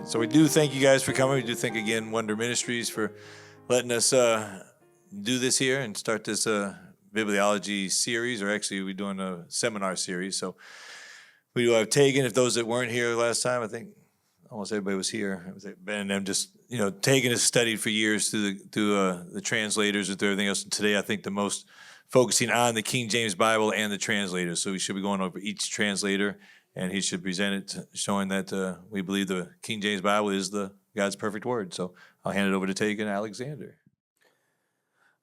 Amen. So we do thank you guys for coming. We do thank again Wonder Ministries for letting us do this here and start this Bibliology series, or actually we're doing a seminar series. So we do have Tegan. If those that weren't here last time, I think almost everybody was here. It was Ben and them. Just Tegan has studied for years through the translators and through everything else. And today I think the most focusing on the King James Bible and the translators. So we should be going over each translator, and he should present it, showing that we believe the King James Bible is God's perfect word. So I'll hand it over to Tegan Alexander.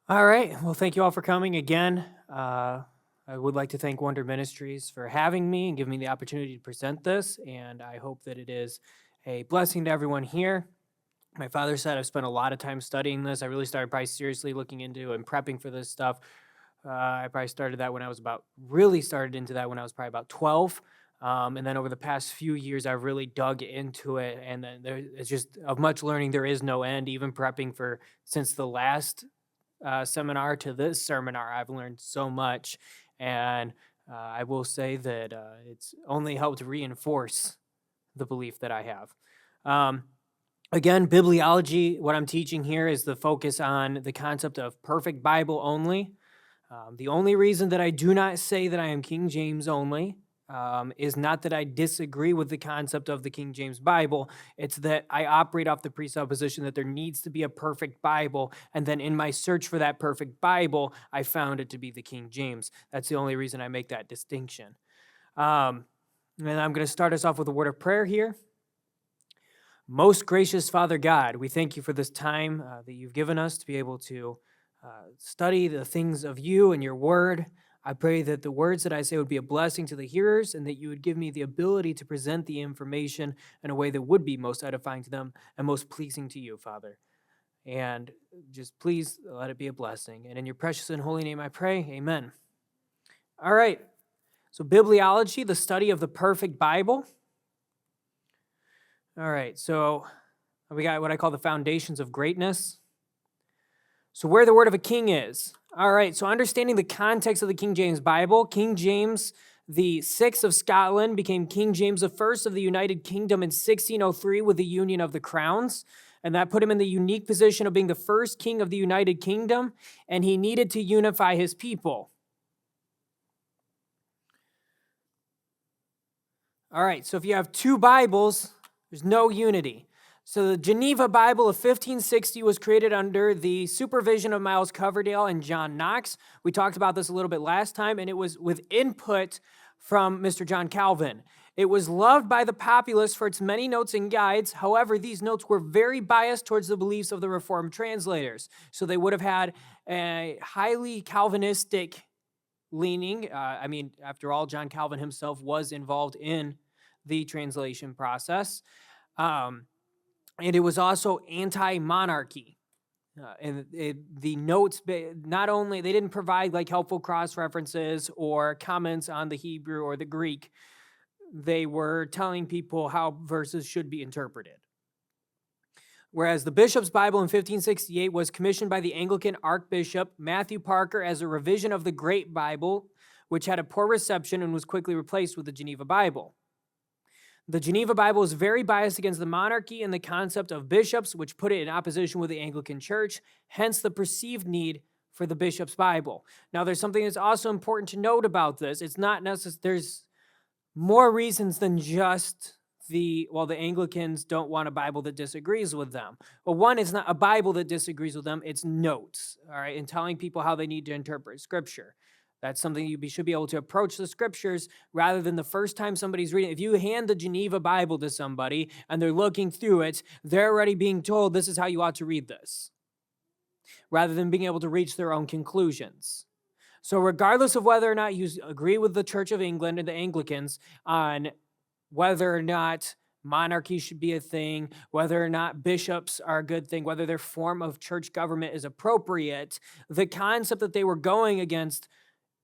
All right. Well, thank you all for coming again. I would like to thank Wonder Ministries for having me and giving me the opportunity to present this, and I hope that it is a blessing to everyone here. My father said I've spent a lot of time studying this. I really started probably seriously looking into and prepping for this stuff. I probably started into that when I was probably about 12. And then over the past few years, I've really dug into it. And then it's just of much learning. There is no end. Even prepping since the last seminar to this seminar, I've learned so much. And I will say that it's only helped reinforce the belief that I have. Again, Bibliology, what I'm teaching here is the focus on the concept of perfect Bible only. The only reason that I do not say that I am King James only is not that I disagree with the concept of the King James Bible. It's that I operate off the presupposition that there needs to be a perfect Bible, and then in my search for that perfect Bible, I found it to be the King James. That's the only reason I make that distinction. And I'm going to start us off with a word of prayer here. Most gracious Father God, we thank you for this time that you've given us to be able to study the things of you and your word. I pray that the words that I say would be a blessing to the hearers, and that you would give me the ability to present the information in a way that would be most edifying to them and most pleasing to you, Father. And just please let it be a blessing. And in your precious and holy name I pray, amen. All right, so Bibliology, the study of the perfect Bible. All right, so we got what I call the foundations of greatness. So where the word of a king is. All right, so understanding the context of the King James Bible, King James VI of Scotland became King James I of the United Kingdom in 1603 with the Union of the Crowns, and that put him in the unique position of being the first king of the United Kingdom, and he needed to unify his people. All right, so if you have two Bibles, there's no unity. So the Geneva Bible of 1560 was created under the supervision of Miles Coverdale and John Knox. We talked about this a little bit last time, and it was with input from Mr. John Calvin. It was loved by the populace for its many notes and guides. However, these notes were very biased towards the beliefs of the Reformed translators. So they would have had a highly Calvinistic leaning. After all, John Calvin himself was involved in the translation process. And it was also anti-monarchy. The notes, not only, they didn't provide like helpful cross-references or comments on the Hebrew or the Greek. They were telling people how verses should be interpreted. Whereas the Bishop's Bible in 1568 was commissioned by the Anglican Archbishop Matthew Parker as a revision of the Great Bible, which had a poor reception and was quickly replaced with the Geneva Bible. The Geneva Bible is very biased against the monarchy and the concept of bishops, which put it in opposition with the Anglican Church, hence the perceived need for the Bishop's Bible. Now, there's something that's also important to note about this. It's not necessary. There's more reasons than just the Anglicans don't want a Bible that disagrees with them. Well, one, it's not a Bible that disagrees with them, it's notes, all right, and telling people how they need to interpret Scripture. That's something you should be able to approach the Scriptures rather than the first time somebody's reading. If you hand the Geneva Bible to somebody and they're looking through it, they're already being told this is how you ought to read this, rather than being able to reach their own conclusions. So regardless of whether or not you agree with the Church of England and the Anglicans on whether or not monarchy should be a thing, whether or not bishops are a good thing, whether their form of church government is appropriate, the concept that they were going against,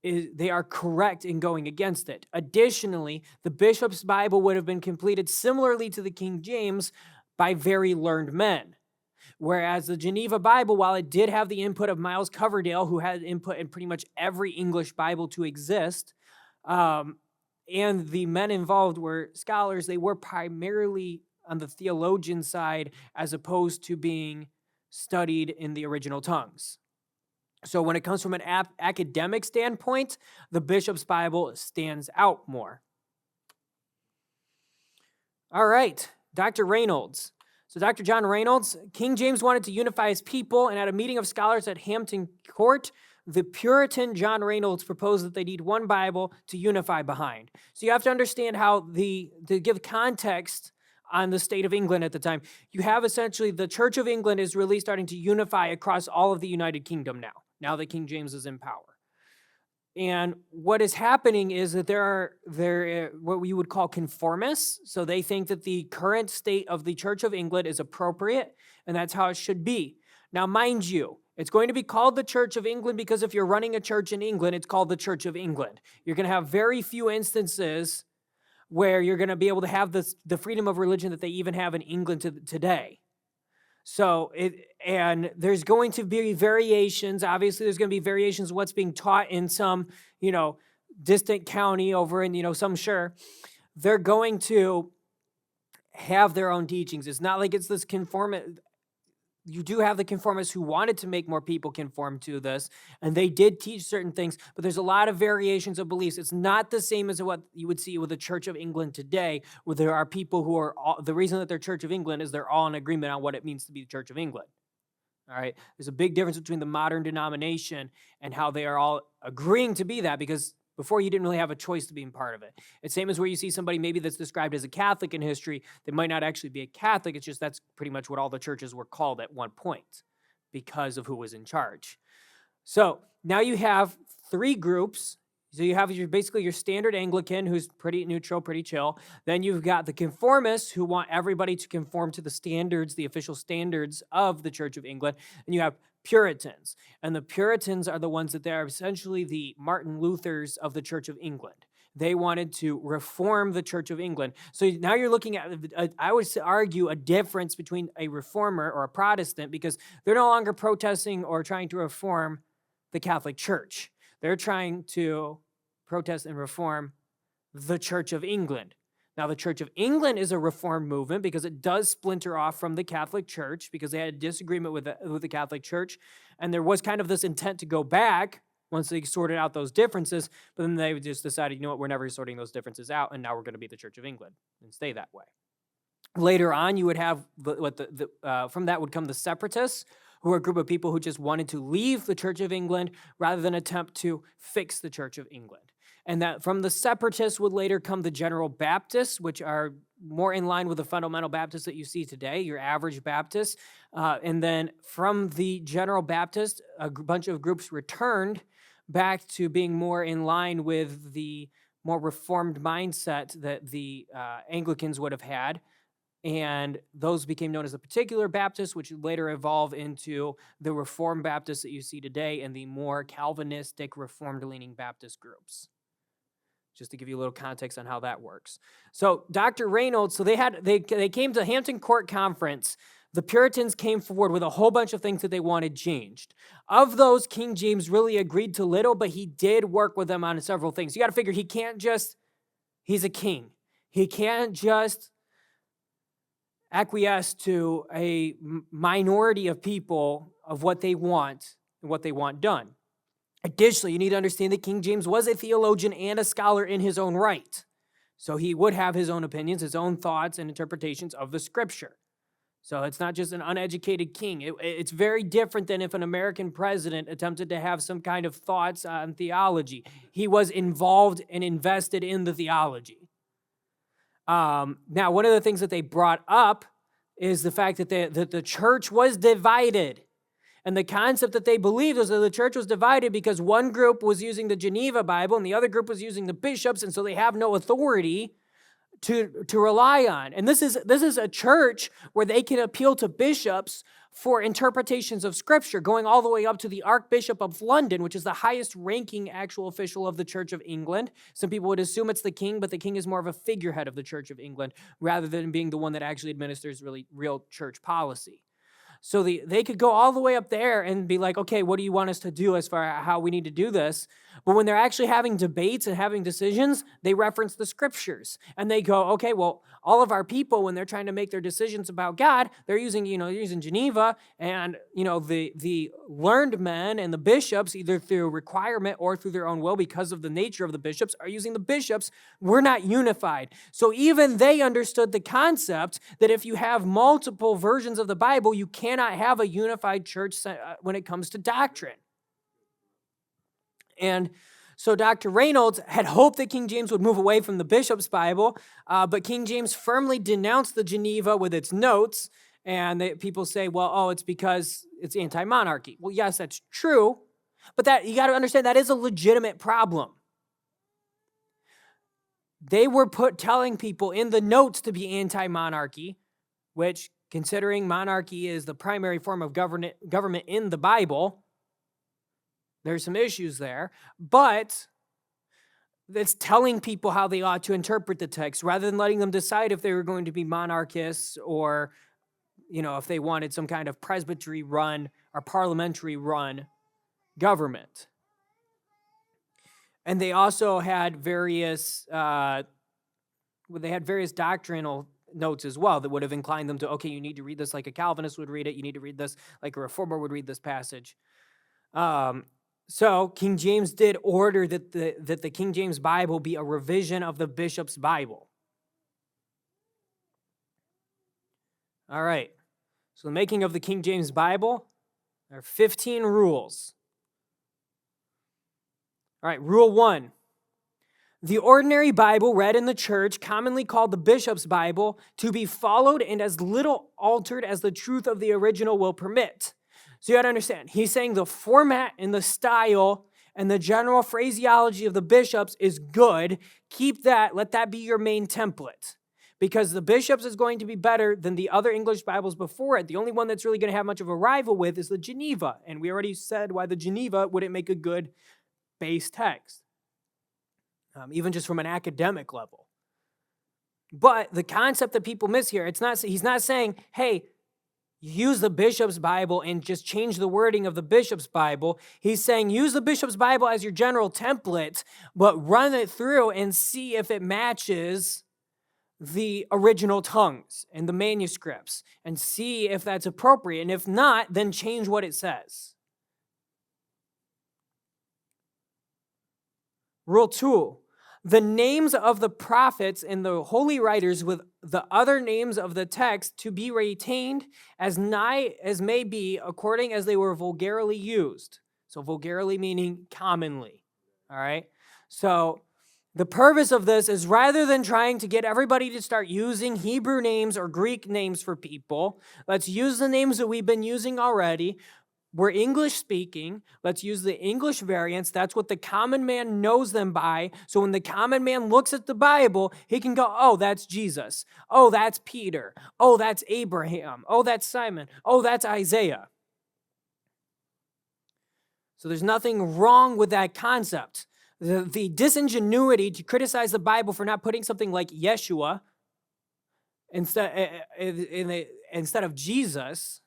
they are correct in going against it. Additionally, the Bishop's Bible would have been completed similarly to the King James by very learned men. Whereas the Geneva Bible, while it did have the input of Miles Coverdale, who had input in pretty much every English Bible to exist, and the men involved were scholars, they were primarily on the theologian side as opposed to being studied in the original tongues. So when it comes from an academic standpoint, the Bishop's Bible stands out more. All right, Dr. Reynolds. So Dr. John Reynolds, King James wanted to unify his people, and at a meeting of scholars at Hampton Court, the Puritan John Reynolds proposed that they need one Bible to unify behind. So you have to understand how to give context on the state of England at the time. You have essentially the Church of England is really starting to unify across all of the United Kingdom now that King James is in power. And what is happening is that there are what we would call conformists. So they think that the current state of the Church of England is appropriate, and that's how it should be. Now, mind you, it's going to be called the Church of England because if you're running a church in England, it's called the Church of England. You're going to have very few instances where you're going to be able to have the freedom of religion that they even have in England today. So and there's going to be variations. Obviously, there's going to be variations of what's being taught in some, distant county over in, some sure. They're going to have their own teachings. It's not like it's this conformist. You do have the conformists who wanted to make more people conform to this, and they did teach certain things, but there's a lot of variations of beliefs. It's not the same as what you would see with the Church of England today, where there are people who are the reason that they're Church of England is they're all in agreement on what it means to be the Church of England. All right? There's a big difference between the modern denomination and how they are all agreeing to be that, because before you didn't really have a choice to being part of it. It's same as where you see somebody maybe that's described as a Catholic in history that might not actually be a Catholic. It's just that's pretty much what all the churches were called at one point because of who was in charge. So now you have three groups. So you have basically your standard Anglican, who's pretty neutral, pretty chill. Then you've got the conformists, who want everybody to conform to the standards, the official standards of the Church of England. And you have Puritans. And the Puritans are the ones that they're essentially the Martin Luthers of the Church of England. They wanted to reform the Church of England. So now you're looking at, I would argue, a difference between a reformer or a Protestant, because they're no longer protesting or trying to reform the Catholic Church. They're trying to protest and reform the Church of England. Now, the Church of England is a reform movement because it does splinter off from the Catholic Church because they had a disagreement with the Catholic Church, and there was kind of this intent to go back once they sorted out those differences, but then they just decided, you know what, we're never sorting those differences out, and now we're going to be the Church of England and stay that way. Later on, you would have from that would come the separatists, who are a group of people who just wanted to leave the Church of England rather than attempt to fix the Church of England. And that from the separatists would later come the General Baptists, which are more in line with the fundamental Baptists that you see today, your average Baptists. And then from the General Baptist, a bunch of groups returned back to being more in line with the more reformed mindset that the Anglicans would have had. And those became known as the particular Baptists, which later evolved into the Reformed Baptists that you see today and the more Calvinistic, Reformed-leaning Baptist groups. Just to give you a little context on how that works. So Dr. Reynolds, so they came to Hampton Court Conference. The Puritans came forward with a whole bunch of things that they wanted changed. Of those, King James really agreed to little, but he did work with them on several things. You got to figure he's a king. He can't just acquiesce to a minority of people of what they want and what they want done. Additionally, you need to understand that King James was a theologian and a scholar in his own right. So he would have his own opinions, his own thoughts and interpretations of the scripture. So it's not just an uneducated king. It's very different than if an American president attempted to have some kind of thoughts on theology. He was involved and invested in the theology. Now, one of the things that they brought up is the fact that the church was divided. And the concept that they believed was that the church was divided because one group was using the Geneva Bible and the other group was using the bishops, and so they have no authority to rely on. And this is a church where they can appeal to bishops for interpretations of Scripture, going all the way up to the Archbishop of London, which is the highest ranking actual official of the Church of England. Some people would assume it's the king, but the king is more of a figurehead of the Church of England rather than being the one that actually administers real church policy. So they could go all the way up there and be like, okay, what do you want us to do as far as how we need to do this? But when they're actually having debates and having decisions, they reference the scriptures. And they go, okay, well, all of our people, when they're trying to make their decisions about God, they're using, using Geneva, and, the learned men and the bishops, either through requirement or through their own will because of the nature of the bishops, are using the bishops. We're not unified. So even they understood the concept that if you have multiple versions of the Bible, you cannot have a unified church when it comes to doctrine. And so Dr. Reynolds had hoped that King James would move away from the bishop's Bible, but King James firmly denounced the Geneva with its notes, and people say, well, it's because it's anti-monarchy. Well, yes, that's true, but you got to understand that is a legitimate problem. They were telling people in the notes to be anti-monarchy, which, considering monarchy is the primary form of government in the Bible, there's some issues there, but it's telling people how they ought to interpret the text rather than letting them decide if they were going to be monarchists or, if they wanted some kind of presbytery run or parliamentary run government. And they also had various doctrinal notes as well that would have inclined them to, okay, you need to read this like a Calvinist would read it. You need to read this like a Reformer would read this passage. So King James did order that the King James Bible be a revision of the bishop's Bible. All right. So the making of the King James Bible, there are 15 rules. All right, rule 1. The ordinary Bible read in the church, commonly called the bishop's Bible, to be followed and as little altered as the truth of the original will permit. So you got to understand, he's saying the format and the style and the general phraseology of the bishops is good. Keep that, let that be your main template. Because the bishops is going to be better than the other English Bibles before it. The only one that's really going to have much of a rival with is the Geneva. And we already said why the Geneva wouldn't make a good base text, even just from an academic level. But the concept that people miss here, he's not saying, hey, use the bishop's Bible and just change the wording of the bishop's Bible. He's saying use the bishop's Bible as your general template, but run it through and see if it matches the original tongues and the manuscripts and see if that's appropriate. And if not, then change what it says. Rule 2. The names of the prophets and the holy writers with the other names of the text to be retained as nigh as may be according as they were vulgarly used. So vulgarly meaning commonly. All right. So the purpose of this is rather than trying to get everybody to start using Hebrew names or Greek names for people, let's use the names that we've been using already. We're English speaking. Let's use the English variants. That's what the common man knows them by. So when the common man looks at the Bible, he can go, oh, that's Jesus. Oh, that's Peter. Oh, that's Abraham. Oh, that's Simon. Oh, that's Isaiah. So there's nothing wrong with that concept. The disingenuity to criticize the Bible for not putting something like Yeshua instead of Jesus,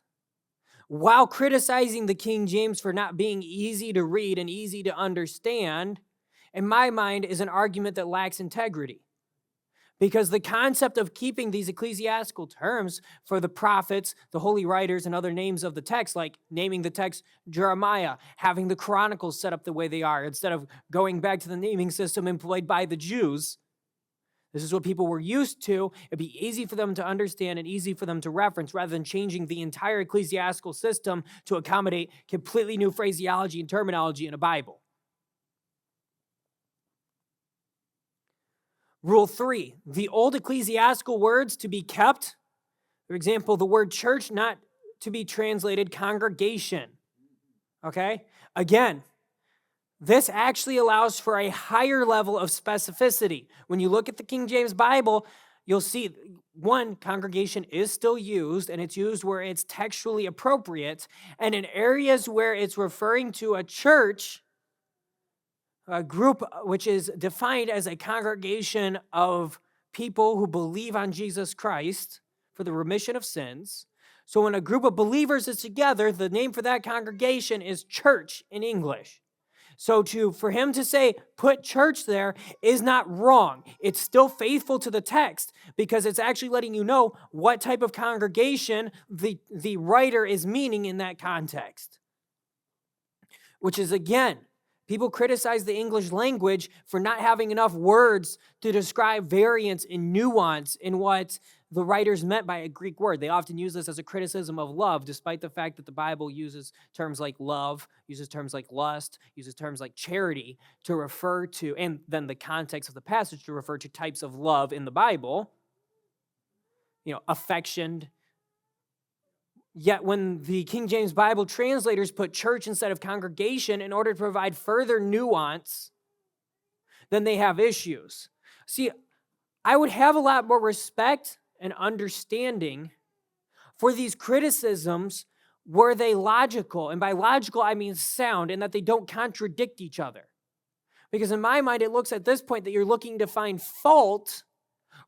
while criticizing the King James for not being easy to read and easy to understand, in my mind, is an argument that lacks integrity. Because the concept of keeping these ecclesiastical terms for the prophets, the holy writers, and other names of the text, like naming the text Jeremiah, having the Chronicles set up the way they are, instead of going back to the naming system employed by the Jews. This is what people were used to. It'd be easy for them to understand and easy for them to reference rather than changing the entire ecclesiastical system to accommodate completely new phraseology and terminology in a Bible. Rule 3, the old ecclesiastical words to be kept. For example, the word church not to be translated congregation. Okay? Again, this actually allows for a higher level of specificity. When you look at the King James Bible, you'll see, one, congregation is still used, and it's used where it's textually appropriate. And in areas where it's referring to a church, a group which is defined as a congregation of people who believe on Jesus Christ for the remission of sins. So when a group of believers is together, the name for that congregation is church in English. So for him to say, put church there is not wrong. It's still faithful to the text because it's actually letting you know what type of congregation the writer is meaning in that context. Which is, again, people criticize the English language for not having enough words to describe variance and nuance in what the writers meant by a Greek word. They often use this as a criticism of love, despite the fact that the Bible uses terms like love, uses terms like lust, uses terms like charity to refer to, and then the context of the passage to refer to types of love in the Bible, affection. Yet when the King James Bible translators put church instead of congregation in order to provide further nuance, then they have issues. See, I would have a lot more respect and understanding for these criticisms were they logical. And by logical, I mean sound, and that they don't contradict each other. Because in my mind, it looks at this point that you're looking to find fault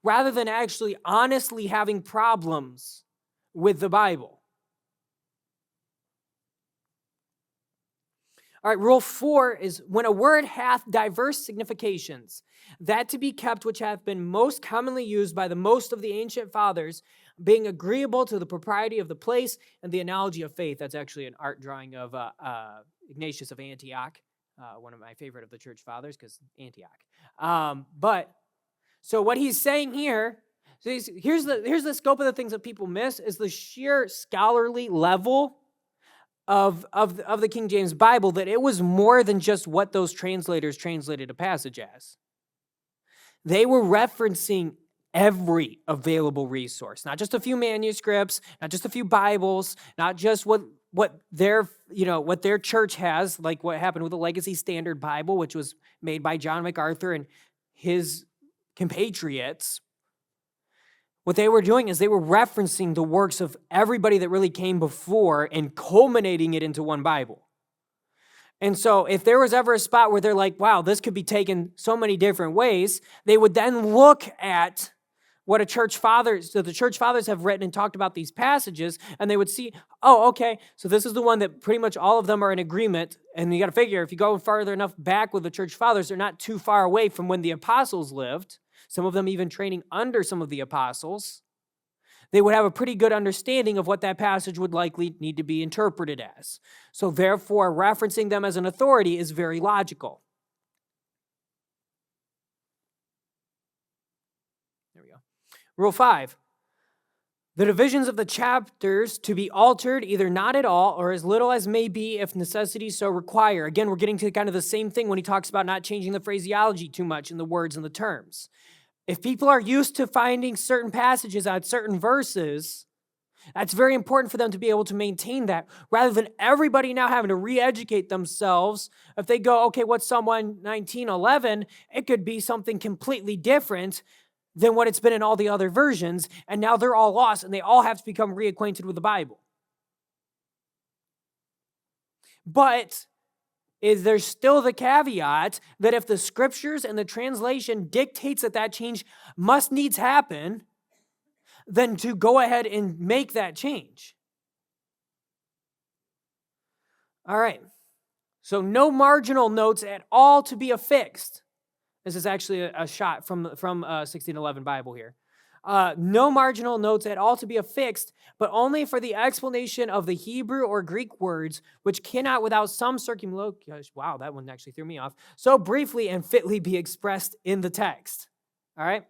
rather than actually honestly having problems with the Bible. All right, rule 4 is when a word hath diverse significations, that to be kept which hath been most commonly used by the most of the ancient fathers, being agreeable to the propriety of the place and the analogy of faith. That's actually an art drawing of Ignatius of Antioch, one of my favorite of the church fathers, because Antioch. So what he's saying here, here's the scope of the things that people miss, is the sheer scholarly level of the King James Bible, that it was more than just what those translators translated a passage as. They were referencing every available resource, not just a few manuscripts, not just a few Bibles, not just what their church has, like what happened with the Legacy Standard Bible, which was made by John MacArthur and his compatriots. What they were doing is they were referencing the works of everybody that really came before and culminating it into one Bible. And so if there was ever a spot where they're like, wow, this could be taken so many different ways, they would then look at what the church fathers have written and talked about these passages, and they would see, oh, okay, so this is the one that pretty much all of them are in agreement. And you got to figure, if you go farther enough back with the church fathers, they're not too far away from when the apostles lived. Some of them even training under some of the apostles, they would have a pretty good understanding of what that passage would likely need to be interpreted as. So therefore, referencing them as an authority is very logical. There we go. Rule 5. The divisions of the chapters to be altered, either not at all or as little as may be if necessity so require. Again, we're getting to kind of the same thing when he talks about not changing the phraseology too much in the words and the terms. If people are used to finding certain passages at certain verses, that's very important for them to be able to maintain that, rather than everybody now having to re-educate themselves. If they go, okay, what's Psalm 119:11? It could be something completely different than what it's been in all the other versions, and now they're all lost, and they all have to become reacquainted with the Bible. But is there still the caveat that if the scriptures and the translation dictates that change must needs happen, then to go ahead and make that change. All right. So no marginal notes at all to be affixed. This is actually a shot from 1611 Bible here. No marginal notes at all to be affixed, but only for the explanation of the Hebrew or Greek words, which cannot without some circumlocution, wow, that one actually threw me off, so briefly and fitly be expressed in the text. All right?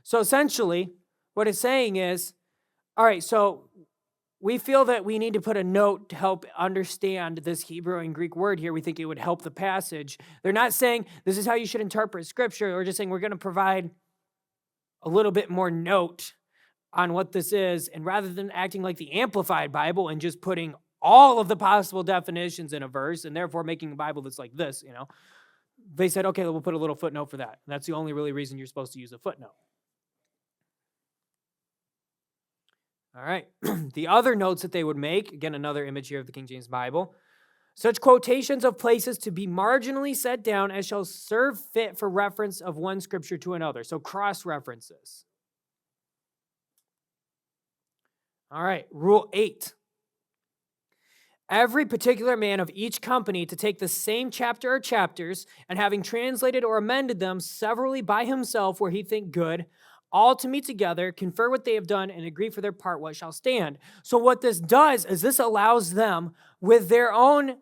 So essentially, what it's saying is, all right, so we feel that we need to put a note to help understand this Hebrew and Greek word here. We think it would help the passage. They're not saying this is how you should interpret Scripture. They're just saying we're going to provide a little bit more note on what this is, and rather than acting like the Amplified Bible and just putting all of the possible definitions in a verse and therefore making a Bible that's like this, they said, okay, we'll put a little footnote for that. And that's the only really reason you're supposed to use a footnote. All right. The other notes that they would make, again, another image here of the King James Bible, such quotations of places to be marginally set down as shall serve fit for reference of one scripture to another. So cross-references. All right, rule 8. every particular man of each company to take the same chapter or chapters, and having translated or amended them severally by himself where he think good, all to meet together, confer what they have done, and agree for their part what shall stand. So what this does is this allows them with their own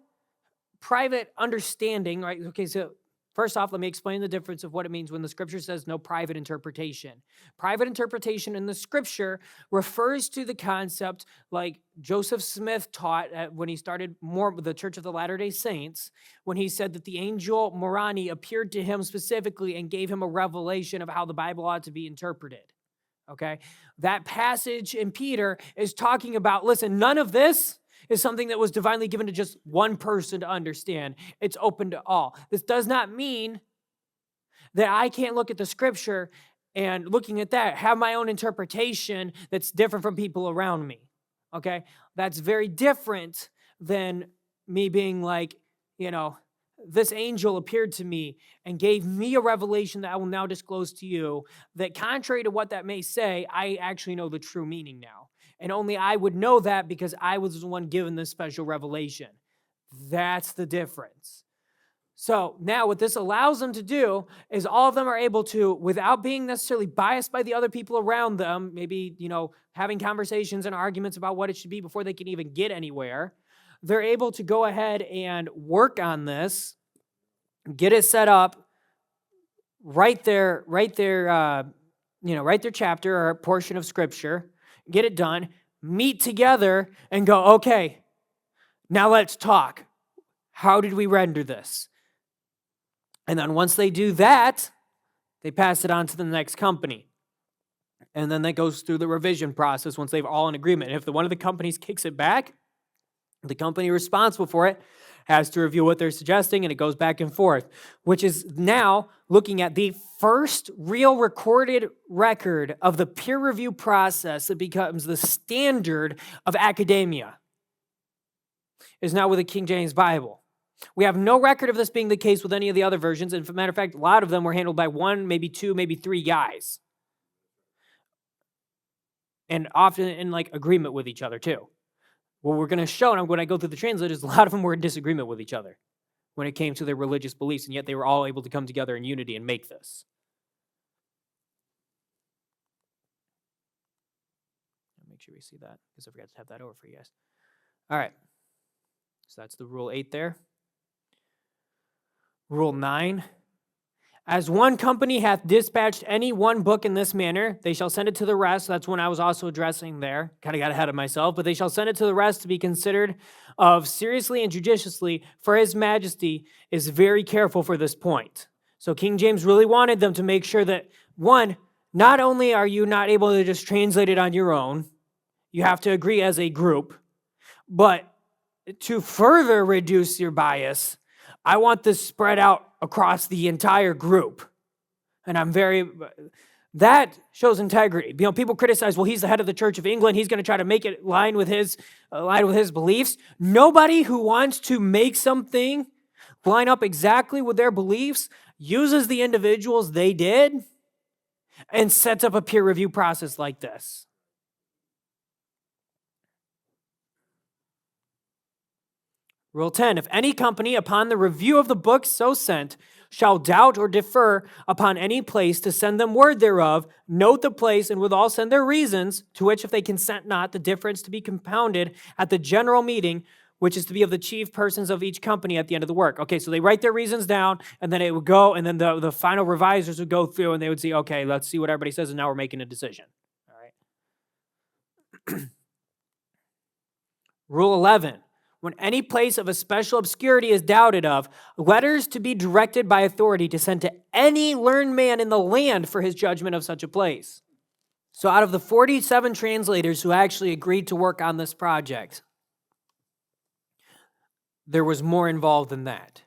private understanding, right? Okay, so first off, let me explain the difference of what it means when the scripture says no private interpretation. Private interpretation in the scripture refers to the concept like Joseph Smith taught when he started the Church of the Latter-day Saints, when he said that the angel Moroni appeared to him specifically and gave him a revelation of how the Bible ought to be interpreted. Okay? That passage in Peter is talking about, listen, none of this is something that was divinely given to just one person to understand. It's open to all. This does not mean that I can't look at the scripture and looking at that, have my own interpretation that's different from people around me. Okay? That's very different than me being like, this angel appeared to me and gave me a revelation that I will now disclose to you, that contrary to what that may say, I actually know the true meaning now. And only I would know that because I was the one given this special revelation. That's the difference. So now what this allows them to do is all of them are able to, without being necessarily biased by the other people around them, maybe, having conversations and arguments about what it should be before they can even get anywhere, they're able to go ahead and work on this, get it set up, write their chapter or portion of scripture, get it done, meet together and go, okay, now let's talk. How did we render this? And then once they do that, they pass it on to the next company. And then that goes through the revision process once they've all in agreement. And if one of the companies kicks it back, the company responsible for it has to review what they're suggesting, and it goes back and forth, which is now looking at the first real recorded record of the peer review process that becomes the standard of academia, is now with the King James Bible. We have no record of this being the case with any of the other versions. And as a matter of fact, a lot of them were handled by one, maybe two, maybe three guys. And often in agreement with each other too. What we're going to show, and when I go through the translators, a lot of them were in disagreement with each other when it came to their religious beliefs, and yet they were all able to come together in unity and make this. Make sure we see that, because I forgot to have that over for you guys. All right. So that's the Rule 8 there. Rule 9. As one company hath dispatched any one book in this manner, they shall send it to the rest. That's when I was also addressing there. Kind of got ahead of myself. But they shall send it to the rest to be considered of seriously and judiciously, for his majesty is very careful for this point. So King James really wanted them to make sure that, one, not only are you not able to just translate it on your own, you have to agree as a group, but to further reduce your bias, I want this spread out across the entire group. And that shows integrity. People criticize, well, he's the head of the Church of England. He's going to try to make it line with his beliefs. Nobody who wants to make something line up exactly with their beliefs uses the individuals they did and sets up a peer review process like this. Rule 10, if any company upon the review of the book so sent shall doubt or defer upon any place to send them word thereof, note the place and withal send their reasons, to which if they consent not, the difference to be compounded at the general meeting, which is to be of the chief persons of each company at the end of the work. Okay, so they write their reasons down, and then it would go, and then the final revisers would go through, and they would see, okay, let's see what everybody says, and now we're making a decision. All right. Rule 11. When any place of a special obscurity is doubted of, letters to be directed by authority to send to any learned man in the land for his judgment of such a place. So out of the 47 translators who actually agreed to work on this project, there was more involved than that.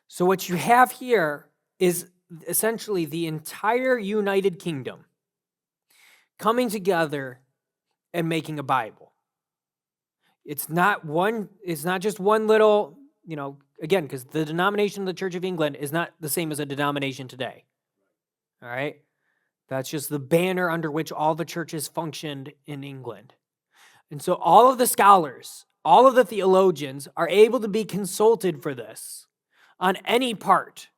So what you have here is essentially the entire United Kingdom coming together and making a Bible. It's not just one little, again, because the denomination of the Church of England is not the same as a denomination today. All right? That's just the banner under which all the churches functioned in England. And so all of the scholars all of the theologians are able to be consulted for this on any part.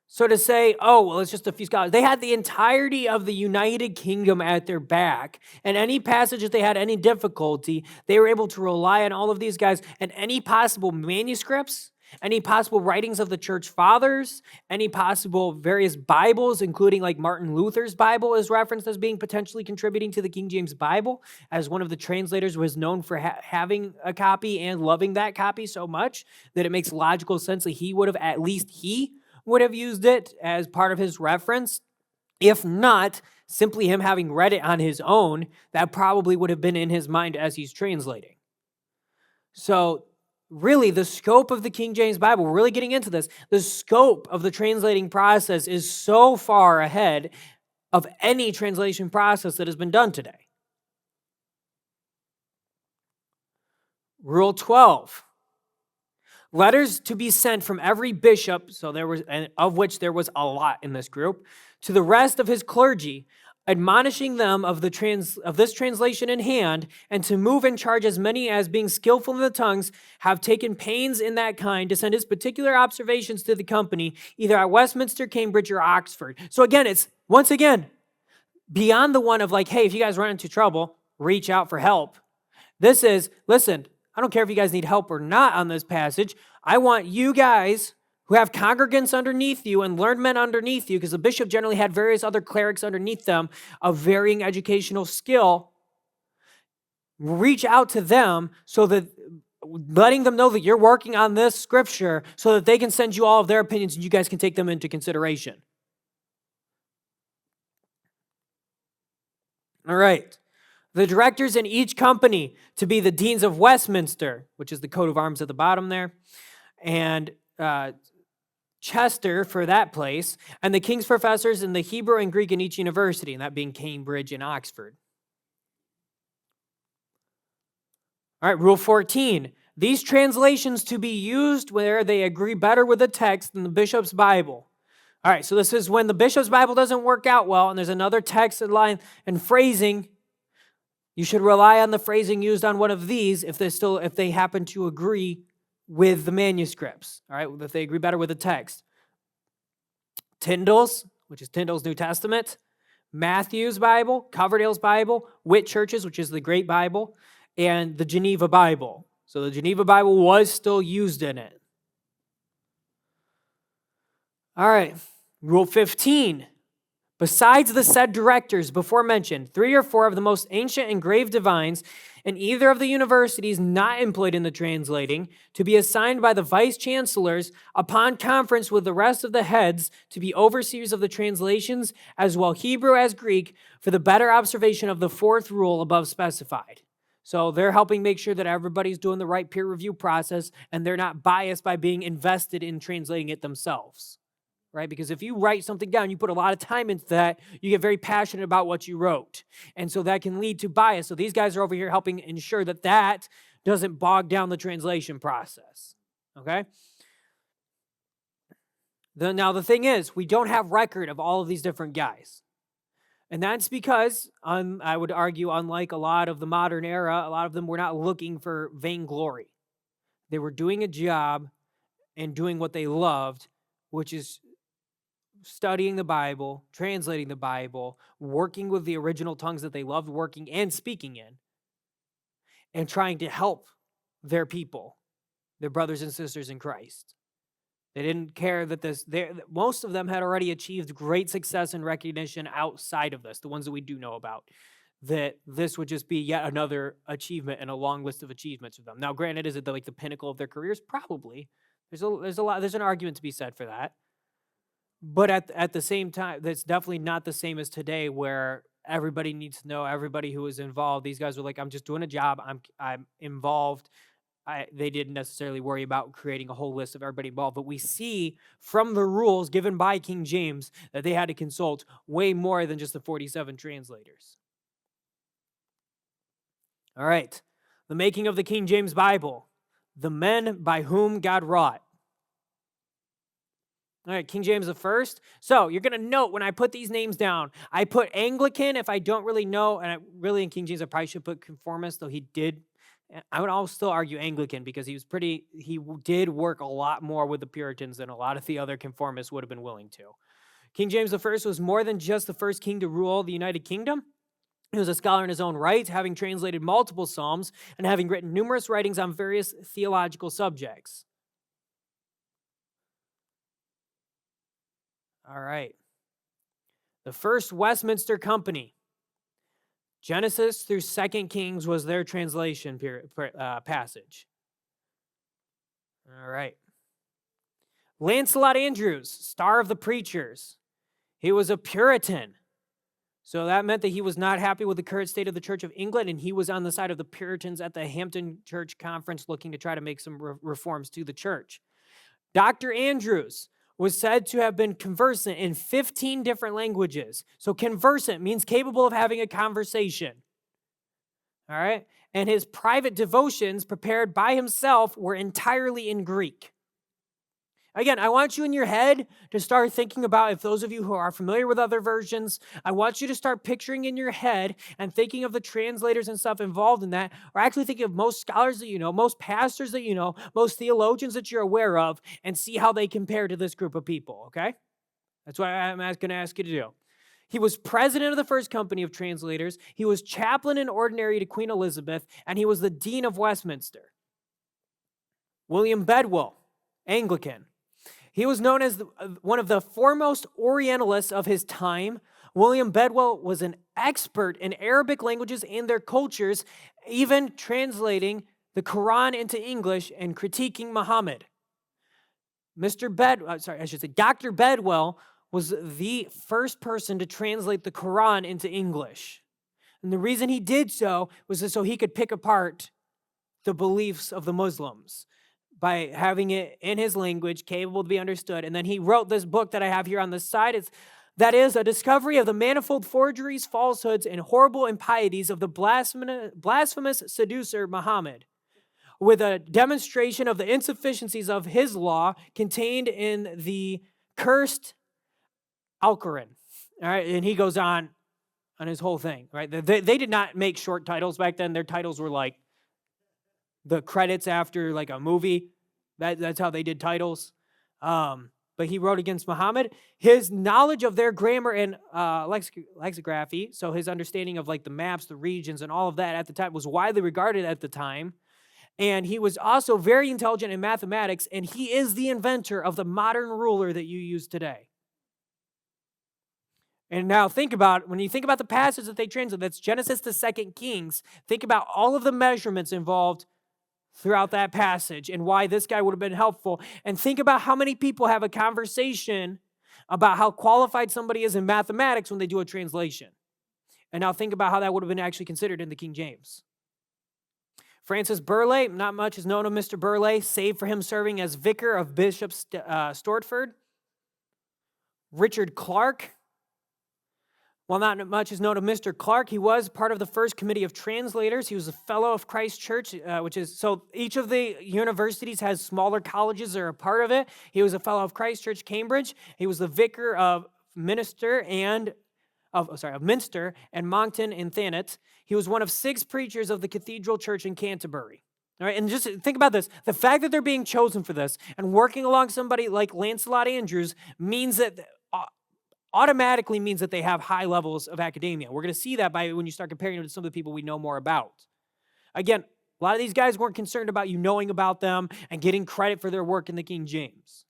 So to say, oh, well, it's just a few scholars, they had the entirety of the United Kingdom at their back, and any passage that they had any difficulty, they were able to rely on all of these guys and any possible manuscripts, any possible writings of the church fathers, any possible various Bibles, including like Martin Luther's Bible is referenced as being potentially contributing to the King James Bible, as one of the translators was known for having a copy and loving that copy so much that it makes logical sense that he would have used it as part of his reference. If not, simply him having read it on his own, that probably would have been in his mind as he's translating. So really, the scope of the King James Bible, we're really getting into this, the scope of the translating process is so far ahead of any translation process that has been done today. Rule 12. Letters to be sent from every bishop, so there was, and of which there was a lot in this group, to the rest of his clergy, admonishing them of this translation in hand, and to move and charge as many as, being skillful in the tongues, have taken pains in that kind to send his particular observations to the company, either at Westminster, Cambridge, or Oxford. So again, it's once again beyond the one of like, hey, if you guys run into trouble, reach out for help. This is, listen, I don't care if you guys need help or not on this passage. I want you guys who have congregants underneath you and learned men underneath you, because the bishop generally had various other clerics underneath them of varying educational skill, reach out to them so that letting them know that you're working on this scripture so that they can send you all of their opinions and you guys can take them into consideration. All right. The directors in each company to be the deans of Westminster, which is the coat of arms at the bottom there, and Chester for that place, and the king's professors in the Hebrew and Greek in each university, and that being Cambridge and Oxford. All right, Rule 14. These translations to be used where they agree better with the text than the bishop's Bible. All right, so this is when the bishop's Bible doesn't work out well, and there's another text and line and phrasing. You should rely on the phrasing used on one of these if they happen to agree with the manuscripts. All right, if they agree better with the text. Tyndale's, which is Tyndale's New Testament, Matthew's Bible, Coverdale's Bible, Whitchurch's, which is the Great Bible, and the Geneva Bible. So the Geneva Bible was still used in it. All right, Rule 15. Besides the said directors before mentioned, 3 or 4 of the most ancient and grave divines in either of the universities not employed in the translating, to be assigned by the vice-chancellors upon conference with the rest of the heads to be overseers of the translations, as well Hebrew as Greek, for the better observation of the 4th rule above specified. So they're helping make sure that everybody's doing the right peer review process and they're not biased by being invested in translating it themselves. Right? Because if you write something down, you put a lot of time into that, you get very passionate about what you wrote. And so that can lead to bias. So these guys are over here helping ensure that that doesn't bog down the translation process. Okay? Now the thing is, we don't have record of all of these different guys. And that's because, I would argue, unlike a lot of the modern era, a lot of them were not looking for vainglory. They were doing a job and doing what they loved, which is studying the Bible, translating the Bible, working with the original tongues that they loved working and speaking in, and trying to help their people, their brothers and sisters in Christ. They didn't care that most of them had already achieved great success and recognition outside of this, the ones that we do know about, that this would just be yet another achievement in a long list of achievements of them. Now, granted, is it the pinnacle of their careers? Probably. There's an argument to be said for that. But at the same time, that's definitely not the same as today, where everybody needs to know, everybody who is involved. These guys were like, I'm just doing a job. I'm involved. They didn't necessarily worry about creating a whole list of everybody involved. But we see from the rules given by King James that they had to consult way more than just the 47 translators. All right. The making of the King James Bible. The men by whom God wrought. All right, King James the first. So you're going to note when I put these names down, I put Anglican if I don't really know, and really in King James I probably should put conformist, though he did I would also still argue Anglican because did work a lot more with the Puritans than a lot of the other conformists would have been willing to. King James I was more than just the first king to rule the United Kingdom. He was a scholar in his own right, having translated multiple Psalms and having written numerous writings on various theological subjects. All right. The first Westminster Company, Genesis through 2 Kings was their translation passage. All right. Lancelot Andrewes, star of the preachers. He was a Puritan. So that meant that he was not happy with the current state of the Church of England, and he was on the side of the Puritans at the Hampton Church Conference looking to try to make some reforms to the church. Dr. Andrewes was said to have been conversant in 15 different languages. So conversant means capable of having a conversation. All right? And his private devotions prepared by himself were entirely in Greek. Again, I want you in your head to start thinking about, if those of you who are familiar with other versions, I want you to start picturing in your head and thinking of the translators and stuff involved in that, or actually thinking of most scholars that you know, most pastors that you know, most theologians that you're aware of, and see how they compare to this group of people, okay? That's what I'm going to ask you to do. He was president of the first company of translators. He was chaplain in ordinary to Queen Elizabeth, and he was the Dean of Westminster. William Bedwell, Anglican. He was known as one of the foremost Orientalists of his time. William Bedwell was an expert in Arabic languages and their cultures, even translating the Quran into English and critiquing Muhammad. Dr. Bedwell was the first person to translate the Quran into English. And the reason he did so was so he could pick apart the beliefs of the Muslims by having it in his language, capable to be understood. And then he wrote this book that I have here on the side. That is a discovery of the manifold forgeries, falsehoods, and horrible impieties of the blasphemous seducer Muhammad, with a demonstration of the insufficiencies of his law contained in the cursed Al-Quran. All right, and he goes on his whole thing. Right, they did not make short titles back then. Their titles were like the credits after like a movie. That's how they did titles. But he wrote against Muhammad. His knowledge of their grammar and lexicography, so his understanding of like the maps, the regions, and all of that at the time was widely regarded at the time. And he was also very intelligent in mathematics, and he is the inventor of the modern ruler that you use today. And now when you think about the passage that they translate, that's Genesis to 2 Kings, think about all of the measurements involved throughout that passage and why this guy would have been helpful. And think about how many people have a conversation about how qualified somebody is in mathematics when they do a translation. And now think about how that would have been actually considered in the King James. Francis Burleigh, not much is known of Mr. Burleigh, save for him serving as vicar of Bishop Stortford. Richard Clark. While not much is known of Mr. Clark, he was part of the first committee of translators. He was a fellow of Christ Church, so each of the universities has smaller colleges that are a part of it. He was a fellow of Christ Church, Cambridge. He was the vicar of Minster and Moncton and Thanet. He was one of 6 preachers of the Cathedral Church in Canterbury. All right, and just think about this. The fact that they're being chosen for this and working along somebody like Lancelot Andrewes automatically means that they have high levels of academia. We're going to see that when you start comparing them to some of the people we know more about. Again, a lot of these guys weren't concerned about you knowing about them and getting credit for their work in the King James.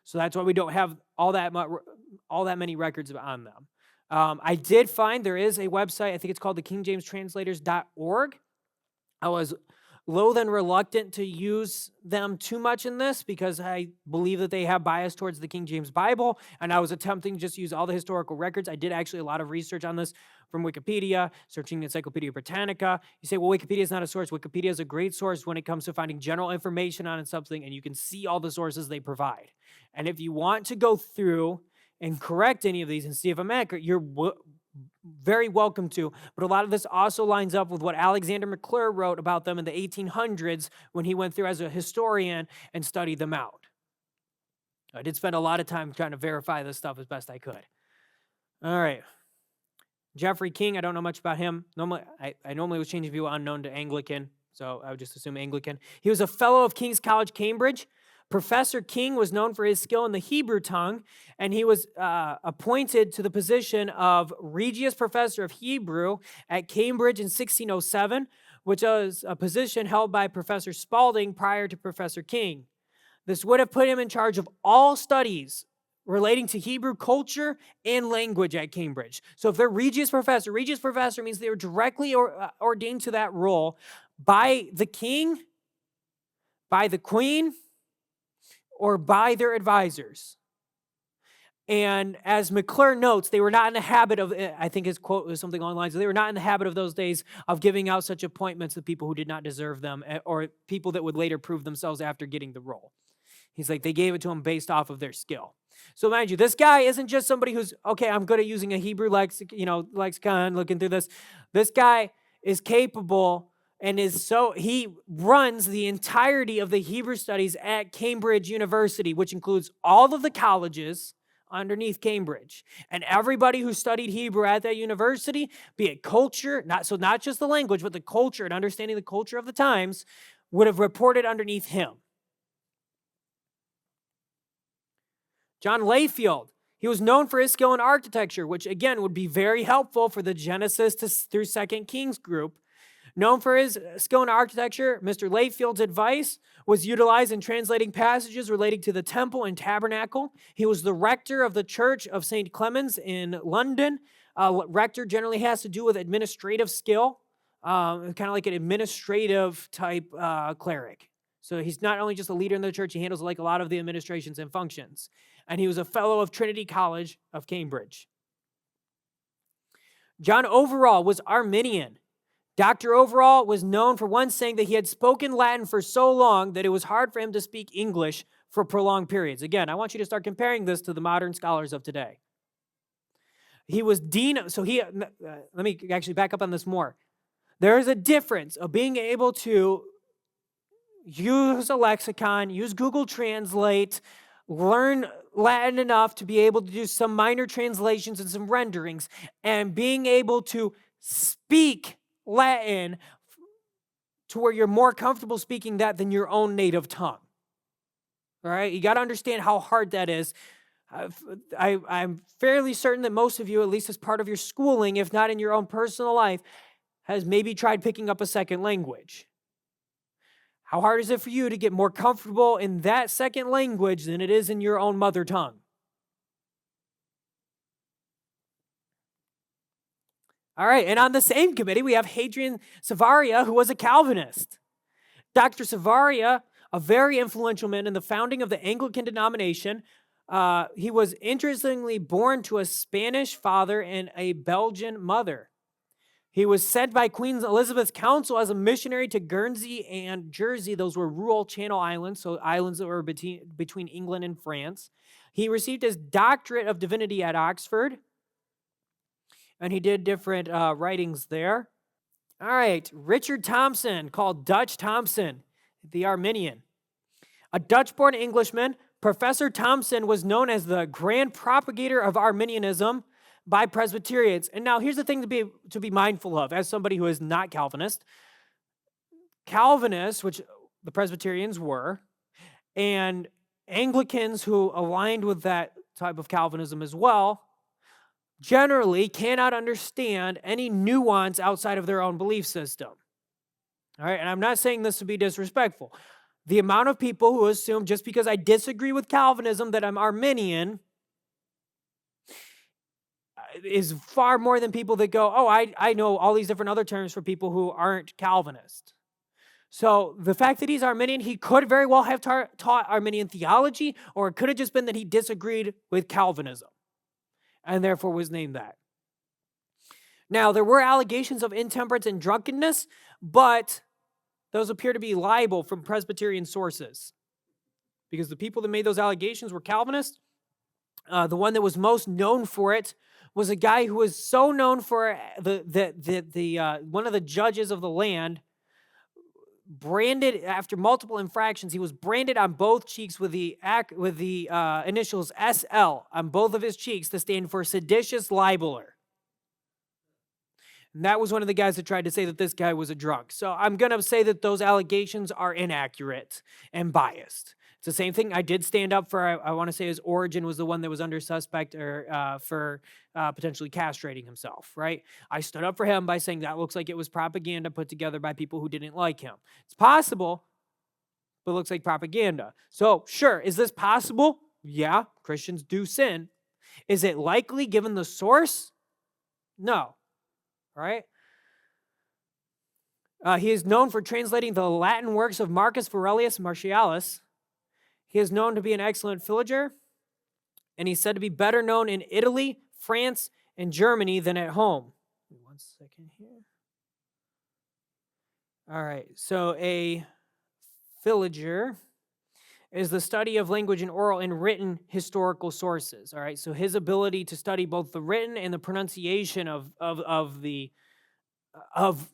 So that's why we don't have all that many records on them. I did find there is a website, I think it's called thekingjamestranslators.org. I was loath and reluctant to use them too much in this because I believe that they have bias towards the King James Bible, and I was attempting to just use all the historical records. I did actually a lot of research on this from Wikipedia, searching Encyclopedia Britannica. You say, well, Wikipedia is not a source. Wikipedia is a great source when it comes to finding general information on something, and you can see all the sources they provide. And if you want to go through and correct any of these and see if I'm accurate, you're very welcome to, but a lot of this also lines up with what Alexander McClure wrote about them in the 1800s when he went through as a historian and studied them out. I did spend a lot of time trying to verify this stuff as best I could. All right. Geoffrey King, I don't know much about him. I normally was changing view unknown to Anglican. so I would just assume Anglican. He was a fellow of King's College, Cambridge. Professor King was known for his skill in the Hebrew tongue, and he was appointed to the position of Regius Professor of Hebrew at Cambridge in 1607, which was a position held by Professor Spalding prior to Professor King. This would have put him in charge of all studies relating to Hebrew culture and language at Cambridge. So if they're Regius Professor means they were directly ordained to that role by the king, by the queen, or by their advisors. And as McClure notes, they were not in the habit of, I think his quote was something along the lines, they were not in the habit of those days of giving out such appointments to people who did not deserve them, or people that would later prove themselves after getting the role. He's like, they gave it to him based off of their skill. So mind you, this guy isn't just somebody who's, okay, I'm good at using a Hebrew lexicon, looking through this. This guy is capable and he runs the entirety of the Hebrew studies at Cambridge University, which includes all of the colleges underneath Cambridge. And everybody who studied Hebrew at that university, be it culture, not just the language, but the culture and understanding the culture of the times, would have reported underneath him. John Layfield, he was known for his skill in architecture, which again would be very helpful for the Genesis through 2 Kings group. Known for his skill in architecture, Mr. Layfield's advice was utilized in translating passages relating to the temple and tabernacle. He was the rector of the Church of St. Clemens in London. Rector generally has to do with administrative skill, kind of like an administrative type cleric. So he's not only just a leader in the church, he handles like a lot of the administrations and functions. And he was a fellow of Trinity College of Cambridge. John Overall was Arminian. Dr. Overall was known for once saying that he had spoken Latin for so long that it was hard for him to speak English for prolonged periods. Again, I want you to start comparing this to the modern scholars of today. He was dean, let me actually back up on this more. There is a difference of being able to use a lexicon, use Google Translate, learn Latin enough to be able to do some minor translations and some renderings, and being able to speak Latin to where you're more comfortable speaking that than your own native tongue. All right? You got to understand how hard that is. I'm fairly certain that most of you, at least as part of your schooling, if not in your own personal life, has maybe tried picking up a second language. How hard is it for you to get more comfortable in that second language than it is in your own mother tongue? All right, and on the same committee, we have Hadrian Savaria, who was a Calvinist. Dr. Savaria, a very influential man in the founding of the Anglican denomination, he was interestingly born to a Spanish father and a Belgian mother. He was sent by Queen Elizabeth's council as a missionary to Guernsey and Jersey. Those were rural Channel Islands, so islands that were between England and France. He received his doctorate of divinity at Oxford, and he did different writings there. All right, Richard Thompson, called Dutch Thompson, the Arminian. A Dutch-born Englishman, Professor Thompson was known as the grand propagator of Arminianism by Presbyterians. And now here's the thing to be mindful of as somebody who is not Calvinist. Calvinists, which the Presbyterians were, and Anglicans who aligned with that type of Calvinism as well, generally cannot understand any nuance outside of their own belief system. All right, and I'm not saying this to be disrespectful. The amount of people who assume just because I disagree with Calvinism that I'm Arminian is far more than people that go, oh, I know all these different other terms for people who aren't Calvinist. So the fact that he's Arminian, he could very well have taught Arminian theology, or it could have just been that he disagreed with Calvinism and therefore was named that. Now, there were allegations of intemperance and drunkenness, but those appear to be libel from Presbyterian sources because the people that made those allegations were Calvinists. The one that was most known for it was a guy who was so known for one of the judges of the land branded after multiple infractions. He was branded on both cheeks with the initials SL on both of his cheeks to stand for seditious libeler. And that was one of the guys that tried to say that this guy was a drunk. So I'm going to say that those allegations are inaccurate and biased. It's the same thing. I did stand up for, I want to say his Origin was the one that was under suspect or for potentially castrating himself, right? I stood up for him by saying that looks like it was propaganda put together by people who didn't like him. It's possible, but it looks like propaganda. So sure, is this possible? Yeah, Christians do sin. Is it likely given the source? No, right? He is known for translating the Latin works of Marcus Aurelius Martialis. He is known to be an excellent villager, and he's said to be better known in Italy, France, and Germany than at home. 1 second here. All right, so a villager is the study of language in oral and written historical sources. All right, so his ability to study both the written and the pronunciation of the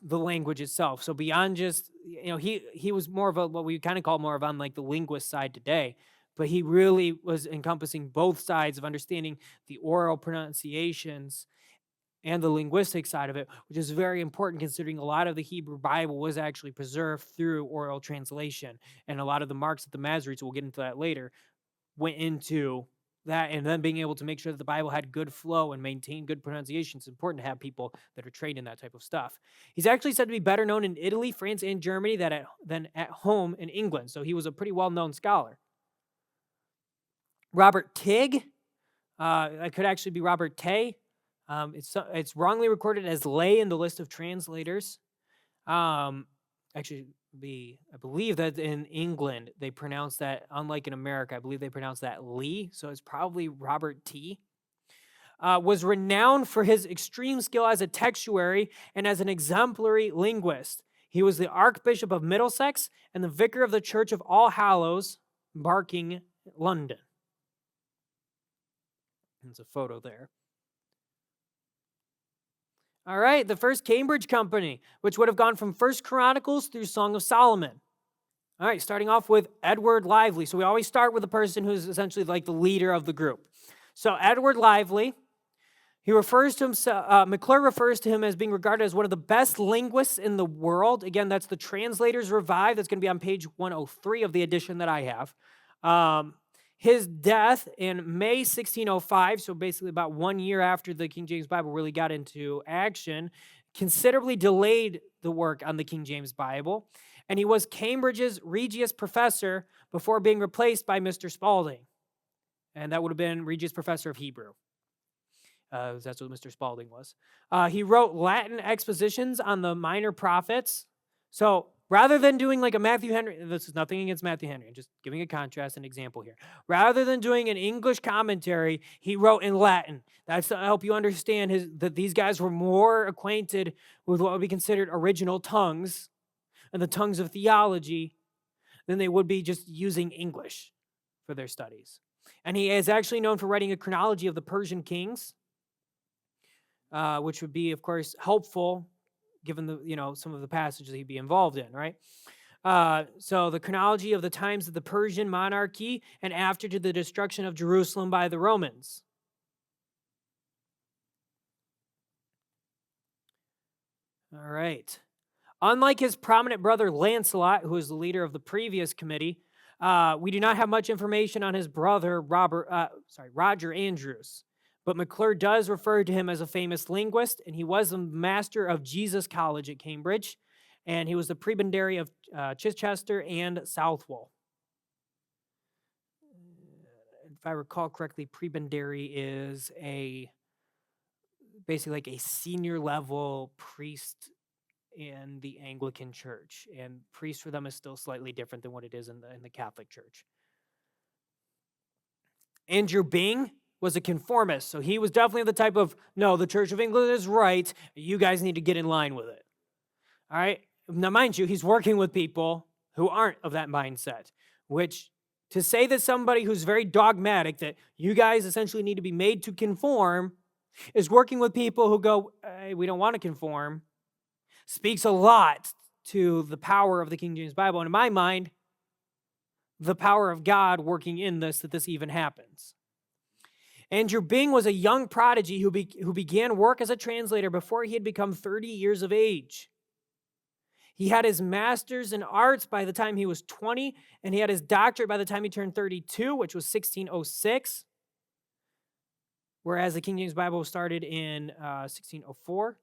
language itself. So beyond just, he was more of what we kind of call more of on like the linguist side today, but he really was encompassing both sides of understanding the oral pronunciations and the linguistic side of it, which is very important considering a lot of the Hebrew Bible was actually preserved through oral translation. And a lot of the marks of the Masoretes, we'll get into that later, went into that, and then being able to make sure that the Bible had good flow and maintain good pronunciation. It's important to have people that are trained in that type of stuff. He's actually said to be better known in Italy, France, and Germany than at home in England. So he was a pretty well-known scholar. Robert Tigg, that could actually be Robert Tay. It's wrongly recorded as lay in the list of translators. I believe that in England, they pronounce that, unlike in America, I believe they pronounce that Lee, so it's probably Robert T. Was renowned for his extreme skill as a textuary and as an exemplary linguist. He was the Archbishop of Middlesex and the Vicar of the Church of All Hallows, Barking, London. There's a photo there. All right, the first Cambridge company, which would have gone from First Chronicles through Song of Solomon. All right, starting off with Edward Lively. So we always start with the person who's essentially like the leader of the group. So Edward Lively, he refers to himself, McClure refers to him as being regarded as one of the best linguists in the world. Again, that's the Translators Revive. That's going to be on page 103 of the edition that I have. His death in May 1605, so basically about 1 year after the King James Bible really got into action, considerably delayed the work on the King James Bible. And he was Cambridge's Regius Professor before being replaced by Mr. Spalding. And that would have been Regius Professor of Hebrew. That's what Mr. Spalding was. He wrote Latin expositions on the minor prophets. So rather than doing like a Matthew Henry, this is nothing against Matthew Henry, I'm just giving a contrast, an example here. Rather than doing an English commentary, he wrote in Latin. That's to help you understand that these guys were more acquainted with what would be considered original tongues and the tongues of theology than they would be just using English for their studies. And he is actually known for writing a chronology of the Persian kings, which would be, of course, helpful given the some of the passages he'd be involved in, right? So the chronology of the times of the Persian monarchy and after to the destruction of Jerusalem by the Romans. All right. Unlike his prominent brother Lancelot, who was the leader of the previous committee, we do not have much information on his brother Roger Andrews. But McClure does refer to him as a famous linguist, and he was the master of Jesus College at Cambridge, and he was the prebendary of Chichester and Southwell. If I recall correctly, prebendary is basically like a senior level priest in the Anglican Church, and priest for them is still slightly different than what it is in the Catholic Church. Andrew Bing was a conformist, so he was definitely the type of, no, the Church of England is right, you guys need to get in line with it. All right? Now, mind you, he's working with people who aren't of that mindset, which to say that somebody who's very dogmatic, that you guys essentially need to be made to conform, is working with people who go, hey, we don't want to conform, speaks a lot to the power of the King James Bible. And in my mind, the power of God working in this, that this even happens. Andrew Bing was a young prodigy who began work as a translator before he had become 30 years of age. He had his master's in arts by the time he was 20, and he had his doctorate by the time he turned 32, which was 1606, whereas the King James Bible was started in 1604.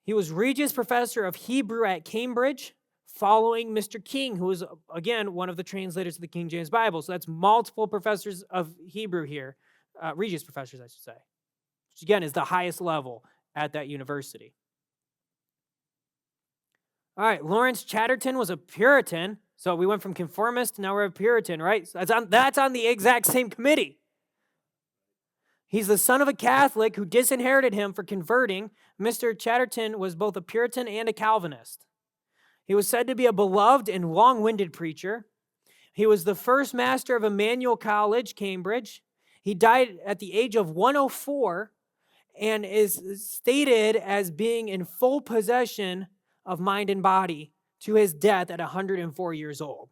He was Regius Professor of Hebrew at Cambridge, following Mr. King, who was, again, one of the translators of the King James Bible. So that's multiple professors of Hebrew here, Regius professors, I should say, which, again, is the highest level at that university. All right, Lawrence Chatterton was a Puritan. So we went from conformist, now we're a Puritan, right? So that's on the exact same committee. He's the son of a Catholic who disinherited him for converting. Mr. Chatterton was both a Puritan and a Calvinist. He was said to be a beloved and long-winded preacher. He was the first master of Emmanuel College, Cambridge. He died at the age of 104 and is stated as being in full possession of mind and body to his death at 104 years old.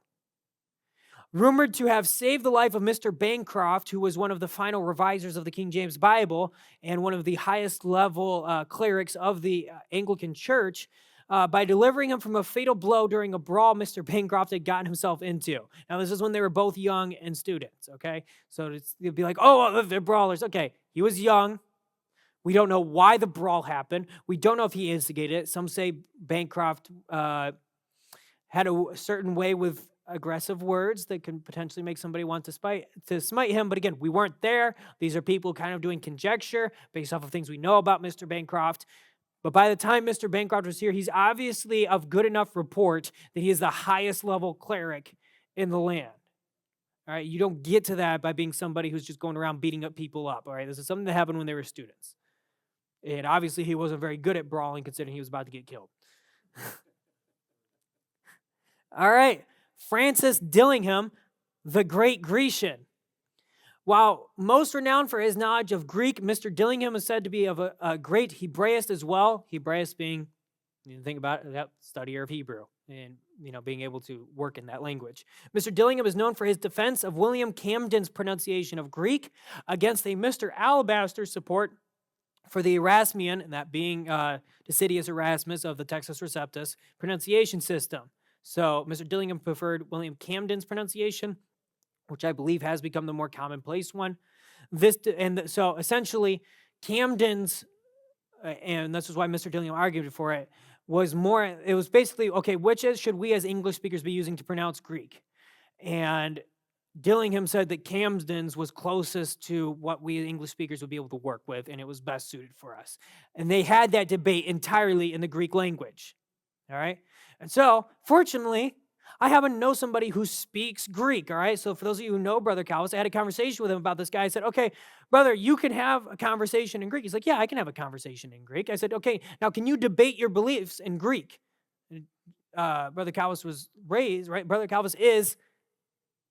Rumored to have saved the life of Mr. Bancroft, who was one of the final revisers of the King James Bible and one of the highest level clerics of the Anglican Church, by delivering him from a fatal blow during a brawl Mr. Bancroft had gotten himself into. Now, this is when they were both young and students, okay? So it'd be like, oh, they're brawlers. Okay, he was young. We don't know why the brawl happened. We don't know if he instigated it. Some say Bancroft had a certain way with aggressive words that can potentially make somebody want to smite him. But again, we weren't there. These are people kind of doing conjecture based off of things we know about Mr. Bancroft. But by the time Mr. Bancroft was here, he's obviously of good enough report that he is the highest level cleric in the land. All right, you don't get to that by being somebody who's just going around beating up people up. All right, this is something that happened when they were students. And obviously he wasn't very good at brawling considering he was about to get killed. All right, Francis Dillingham, the Great Grecian. While most renowned for his knowledge of Greek, Mr. Dillingham is said to be of a great Hebraist as well. Hebraist being, think about it, that studier of Hebrew and being able to work in that language. Mr. Dillingham is known for his defense of William Camden's pronunciation of Greek against a Mr. Alabaster's support for the Erasmian, and that being Decidius Erasmus of the Textus Receptus pronunciation system. So Mr. Dillingham preferred William Camden's pronunciation, which I believe has become the more commonplace one. So essentially, Camden's, and this is why Mr. Dillingham argued for it, it was basically, okay, which should we as English speakers be using to pronounce Greek? And Dillingham said that Camden's was closest to what we English speakers would be able to work with, and it was best suited for us. And they had that debate entirely in the Greek language, all right? And so, fortunately, I happen to know somebody who speaks Greek, all right? So for those of you who know Brother Calvis, I had a conversation with him about this guy. I said, okay, brother, you can have a conversation in Greek. He's like, yeah, I can have a conversation in Greek. I said, okay, now can you debate your beliefs in Greek? Brother Calvis was raised, right? Brother Calvis is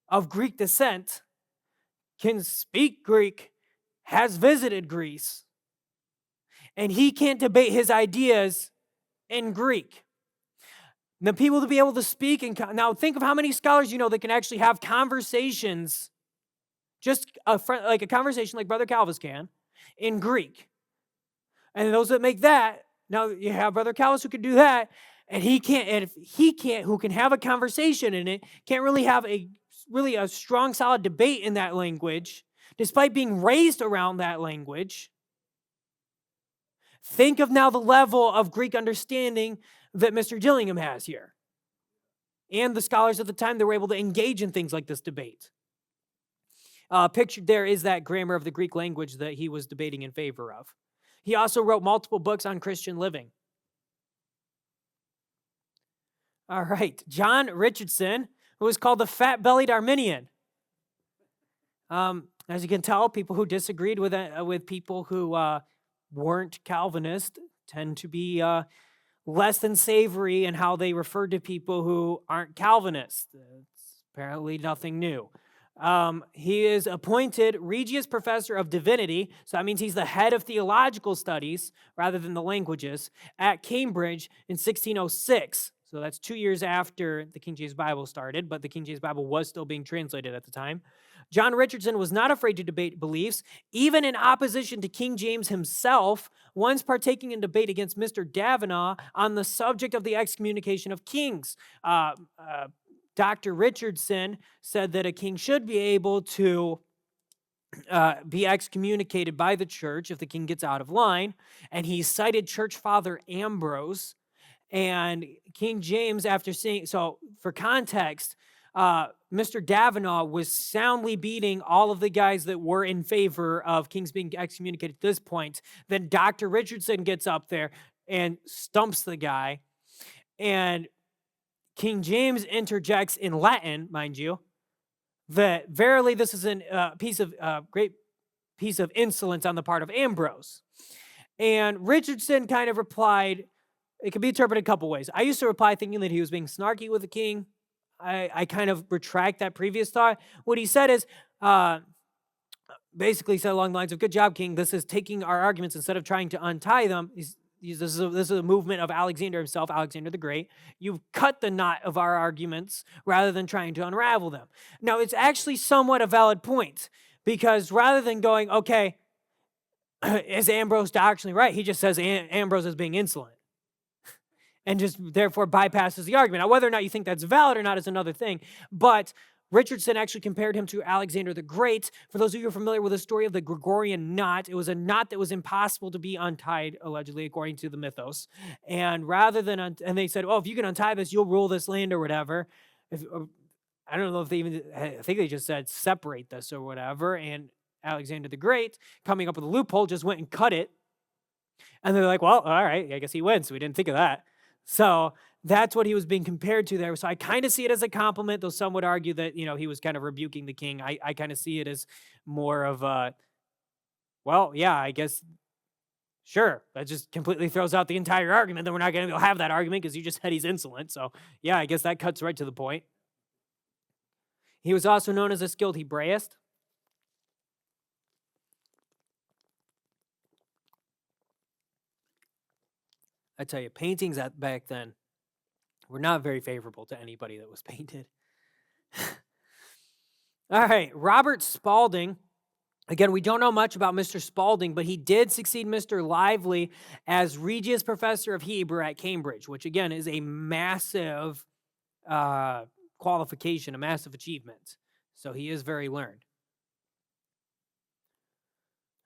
of Greek descent, can speak Greek, has visited Greece, and he can't debate his ideas in Greek. The people to be able to speak, now think of how many scholars you know that can actually have conversations, just like a conversation like Brother Calvis can, in Greek. And those that make that, now you have Brother Calvis who can do that, and he can't, and if he can't, who can have a conversation in it, can't really have a strong, solid debate in that language, despite being raised around that language. Think of now the level of Greek understanding that Mr. Dillingham has here. And the scholars at the time that were able to engage in things like this debate. Pictured there is that grammar of the Greek language that he was debating in favor of. He also wrote multiple books on Christian living. All right, John Richardson, who was called the fat-bellied Arminian. As you can tell, people who disagreed with people who weren't Calvinist tend to be less than savory in how they refer to people who aren't Calvinists. It's apparently nothing new. He is appointed Regius Professor of Divinity, so that means he's the head of theological studies rather than the languages, at Cambridge in 1606. So that's 2 years after the King James Bible started, but the King James Bible was still being translated at the time. John Richardson was not afraid to debate beliefs, even in opposition to King James himself, once partaking in debate against Mr. Davenant on the subject of the excommunication of kings. Dr. Richardson said that a king should be able to be excommunicated by the church if the king gets out of line, and he cited Church Father Ambrose. And King James, after seeing, so for context, Mr. Davenant was soundly beating all of the guys that were in favor of kings being excommunicated at this point. Then Dr. Richardson gets up there and stumps the guy. And King James interjects in Latin, mind you, that verily this is a great piece of insolence on the part of Ambrose. And Richardson kind of replied, it can be interpreted a couple ways. I used to reply thinking that he was being snarky with the king. I kind of retract that previous thought. What he said is, basically said along the lines of, good job, king. This is taking our arguments instead of trying to untie them. This is a movement of Alexander himself, Alexander the Great. You've cut the knot of our arguments rather than trying to unravel them. Now, it's actually somewhat a valid point, because rather than going, okay, is Ambrose doctrinally right? He just says Ambrose is being insolent and just therefore bypasses the argument. Now, whether or not you think that's valid or not is another thing, but Richardson actually compared him to Alexander the Great. For those of you who are familiar with the story of the Gregorian knot, it was a knot that was impossible to be untied, allegedly, according to the mythos. And rather than, and they said, oh, if you can untie this, you'll rule this land or whatever. I don't know if they even, I think they just said separate this or whatever. And Alexander the Great, coming up with a loophole, just went and cut it. And they're like, well, all right, I guess he wins. We didn't think of that. So that's what he was being compared to there. So I kind of see it as a compliment, though some would argue that, he was kind of rebuking the king. I kind of see it as more of a, well, yeah, I guess, sure. That just completely throws out the entire argument. Then we're not going to have that argument because you just said he's insolent. So yeah, I guess that cuts right to the point. He was also known as a skilled Hebraist. I tell you, paintings back then were not very favorable to anybody that was painted. All right, Robert Spalding. Again, we don't know much about Mr. Spalding, but he did succeed Mr. Lively as Regius Professor of Hebrew at Cambridge, which again is a massive qualification, a massive achievement. So he is very learned.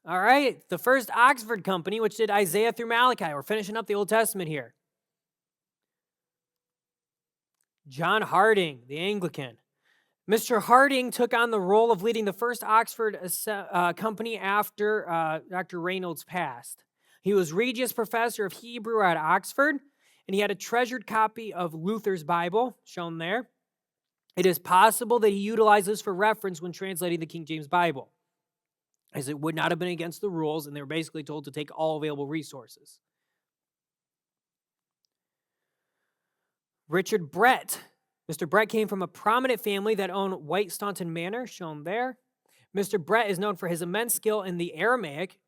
All right, the first Oxford company, which did Isaiah through Malachi. We're finishing up the Old Testament here. John Harding, the Anglican. Mr. Harding took on the role of leading the first Oxford company after Dr. Reynolds passed. He was Regius Professor of Hebrew at Oxford, and he had a treasured copy of Luther's Bible, shown there. It is possible that he utilized this for reference when translating the King James Bible, as it would not have been against the rules, and they were basically told to take all available resources. Richard Brett. Mr. Brett came from a prominent family that owned White Staunton Manor, shown there. Mr. Brett is known for his immense skill in the Arabic,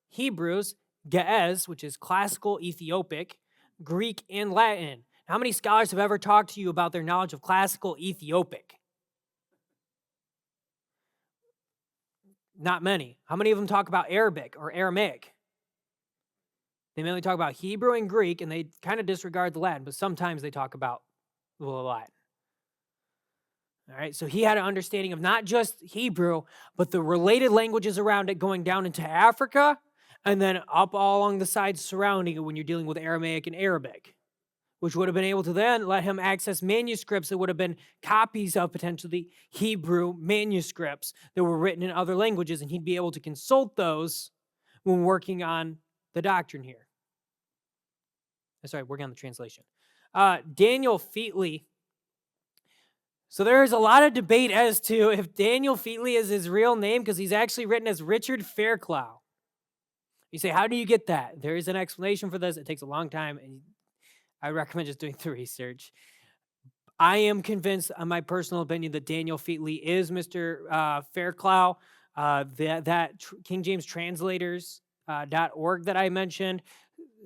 Hebrews, Ge'ez, which is classical Ethiopic, Greek, and Latin. How many scholars have ever talked to you about their knowledge of classical Ethiopic? Not many. How many of them talk about Arabic or Aramaic? They mainly talk about Hebrew and Greek, and they kind of disregard the Latin, but sometimes they talk about the Latin. All right, so he had an understanding of not just Hebrew, but the related languages around it, going down into Africa, and then up all along the sides surrounding it when you're dealing with Aramaic and Arabic, which would have been able to then let him access manuscripts that would have been copies of potentially Hebrew manuscripts that were written in other languages, and he'd be able to consult those when working on the doctrine here. Sorry, working on the translation. Daniel Featley. So there's a lot of debate as to if Daniel Featley is his real name, because he's actually written as Richard Fairclough. You say, how do you get that? There is an explanation for this. It takes a long time, and I recommend just doing the research. I am convinced, on my personal opinion, that Daniel Featley is Mr. Fairclough. That King James Translators .org that I mentioned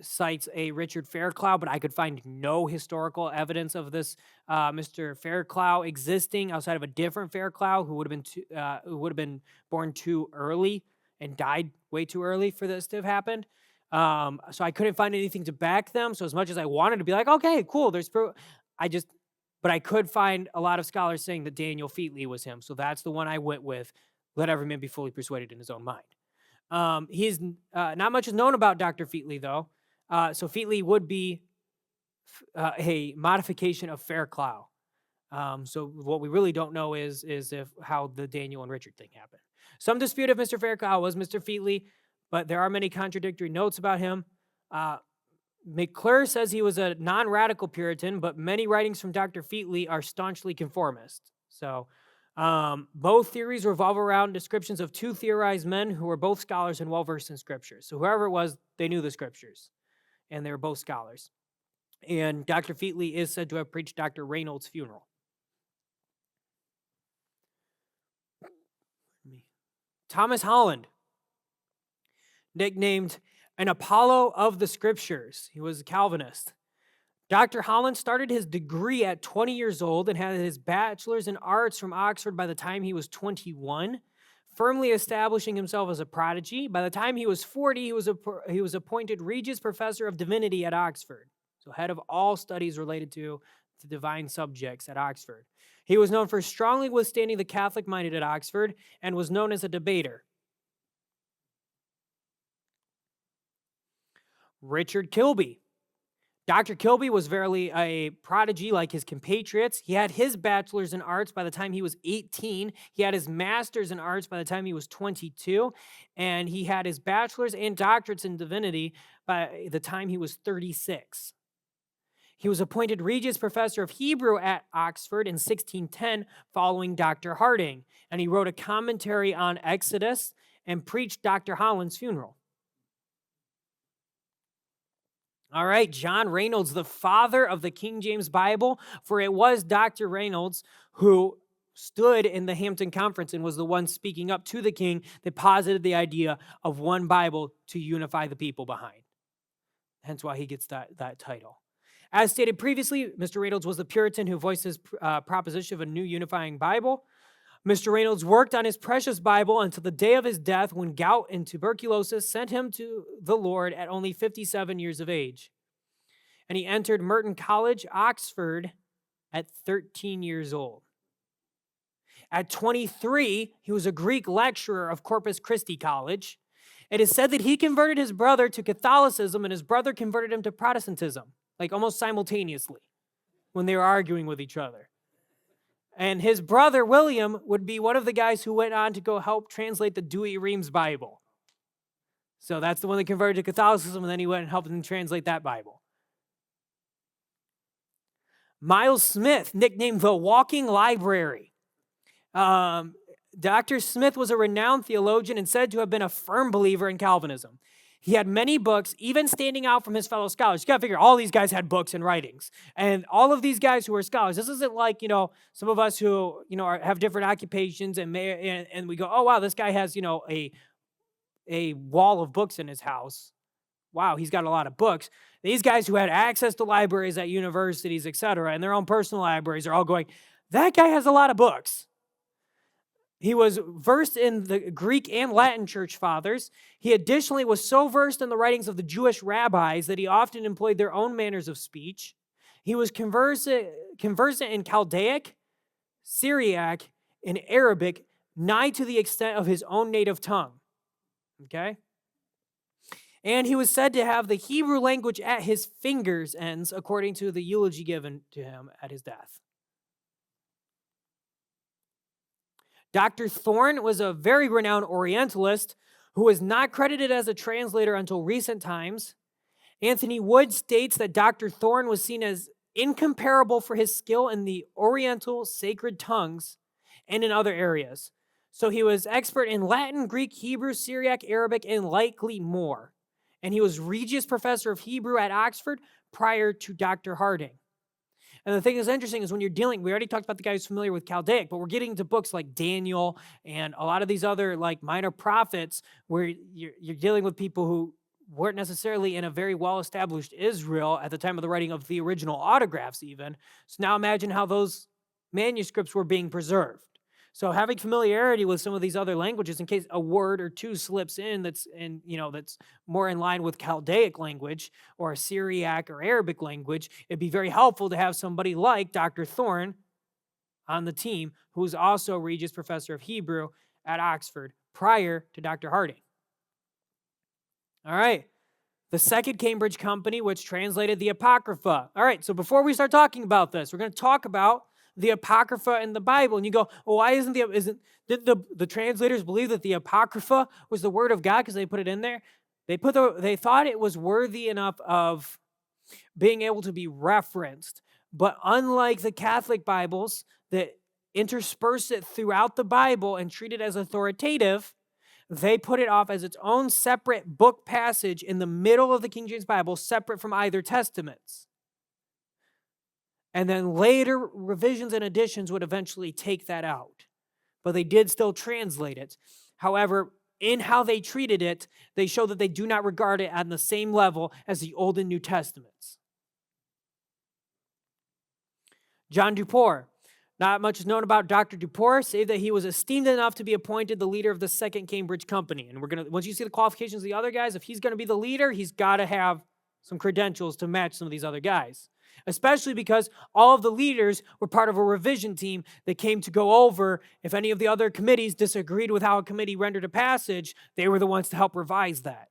cites a Richard Fairclough, but I could find no historical evidence of this Mr. Fairclough existing outside of a different Fairclough who would have been born too early and died way too early for this to have happened. So I couldn't find anything to back them. So as much as I wanted to be like, okay, cool, but I could find a lot of scholars saying that Daniel Featley was him. So that's the one I went with. Let every man be fully persuaded in his own mind. He's not much is known about Dr. Featley, though. So Featley would be a modification of Fairclough. So what we really don't know is how the Daniel and Richard thing happened. Some dispute if Mr. Fairclough was Mr. Featley, but there are many contradictory notes about him. McClure says he was a non-radical Puritan, but many writings from Dr. Featley are staunchly conformist. So both theories revolve around descriptions of two theorized men who were both scholars and well-versed in scriptures. So whoever it was, they knew the scriptures, and they were both scholars. And Dr. Featley is said to have preached Dr. Reynolds' funeral. Thomas Holland, nicknamed an Apollo of the Scriptures. He was a Calvinist. Dr. Holland started his degree at 20 years old and had his bachelor's in arts from Oxford by the time he was 21, firmly establishing himself as a prodigy. By the time he was 40, he was appointed Regius Professor of Divinity at Oxford, so head of all studies related to the divine subjects at Oxford. He was known for strongly withstanding the Catholic-minded at Oxford and was known as a debater. Richard Kilby. Dr. Kilby was verily a prodigy like his compatriots. He had his bachelor's in arts by the time he was 18. He had his master's in arts by the time he was 22. And he had his bachelor's and doctorates in divinity by the time he was 36. He was appointed Regius Professor of Hebrew at Oxford in 1610 following Dr. Harding. And he wrote a commentary on Exodus and preached Dr. Holland's funeral. All right, John Reynolds, the father of the King James Bible, for it was Dr. Reynolds who stood in the Hampton Conference and was the one speaking up to the king that posited the idea of one Bible to unify the people behind. Hence why he gets that title. As stated previously, Mr. Reynolds was the Puritan who voiced his proposition of a new unifying Bible. Mr. Reynolds worked on his precious Bible until the day of his death when gout and tuberculosis sent him to the Lord at only 57 years of age. And he entered Merton College, Oxford, at 13 years old. At 23, he was a Greek lecturer of Corpus Christi College. It is said that he converted his brother to Catholicism and his brother converted him to Protestantism, like almost simultaneously when they were arguing with each other. And his brother, William, would be one of the guys who went on to go help translate the Douay-Rheims Bible. So that's the one that converted to Catholicism, and then he went and helped him translate that Bible. Miles Smith, nicknamed the Walking Library. Dr. Smith was a renowned theologian and said to have been a firm believer in Calvinism. He had many books, even standing out from his fellow scholars. You got to figure, all these guys had books and writings. And all of these guys who were scholars, this isn't like, some of us who, have different occupations and we go, oh, wow, this guy has, a wall of books in his house. Wow, he's got a lot of books. These guys who had access to libraries at universities, etc., and their own personal libraries are all going, that guy has a lot of books. He was versed in the Greek and Latin church fathers. He additionally was so versed in the writings of the Jewish rabbis that he often employed their own manners of speech. He was conversant in Chaldaic, Syriac, and Arabic, nigh to the extent of his own native tongue. Okay? And he was said to have the Hebrew language at his fingers' ends, according to the eulogy given to him at his death. Dr. Thorne was a very renowned Orientalist who was not credited as a translator until recent times. Anthony Wood states that Dr. Thorne was seen as incomparable for his skill in the Oriental sacred tongues and in other areas. So he was expert in Latin, Greek, Hebrew, Syriac, Arabic, and likely more. And he was Regius Professor of Hebrew at Oxford prior to Dr. Harding. And the thing that's interesting is when you're dealing, we already talked about the guy who's familiar with Chaldaic, but we're getting into books like Daniel and a lot of these other like minor prophets where you're dealing with people who weren't necessarily in a very well-established Israel at the time of the writing of the original autographs even. So now imagine how those manuscripts were being preserved. So having familiarity with some of these other languages in case a word or two slips in that's more in line with Chaldaic language or Syriac or Arabic language, it'd be very helpful to have somebody like Dr. Thorne on the team, who's also Regius Professor of Hebrew at Oxford prior to Dr. Harding. All right. The second Cambridge company, which translated the Apocrypha. All right, so before we start talking about this, we're going to talk about the Apocrypha in the Bible. And you go, well, why did the translators believe that the Apocrypha was the word of God because they put it in there? They thought it was worthy enough of being able to be referenced. But unlike the Catholic Bibles that intersperse it throughout the Bible and treat it as authoritative, they put it off as its own separate book passage in the middle of the King James Bible, separate from either testaments. And then later revisions and additions would eventually take that out. But they did still translate it. However, in how they treated it, they show that they do not regard it on the same level as the Old and New Testaments. John Dupour. Not much is known about Dr. Dupour, save that he was esteemed enough to be appointed the leader of the Second Cambridge Company. And once you see the qualifications of the other guys, if he's going to be the leader, he's got to have some credentials to match some of these other guys. Especially because all of the leaders were part of a revision team that came to go over if any of the other committees disagreed with how a committee rendered a passage, they were the ones to help revise that.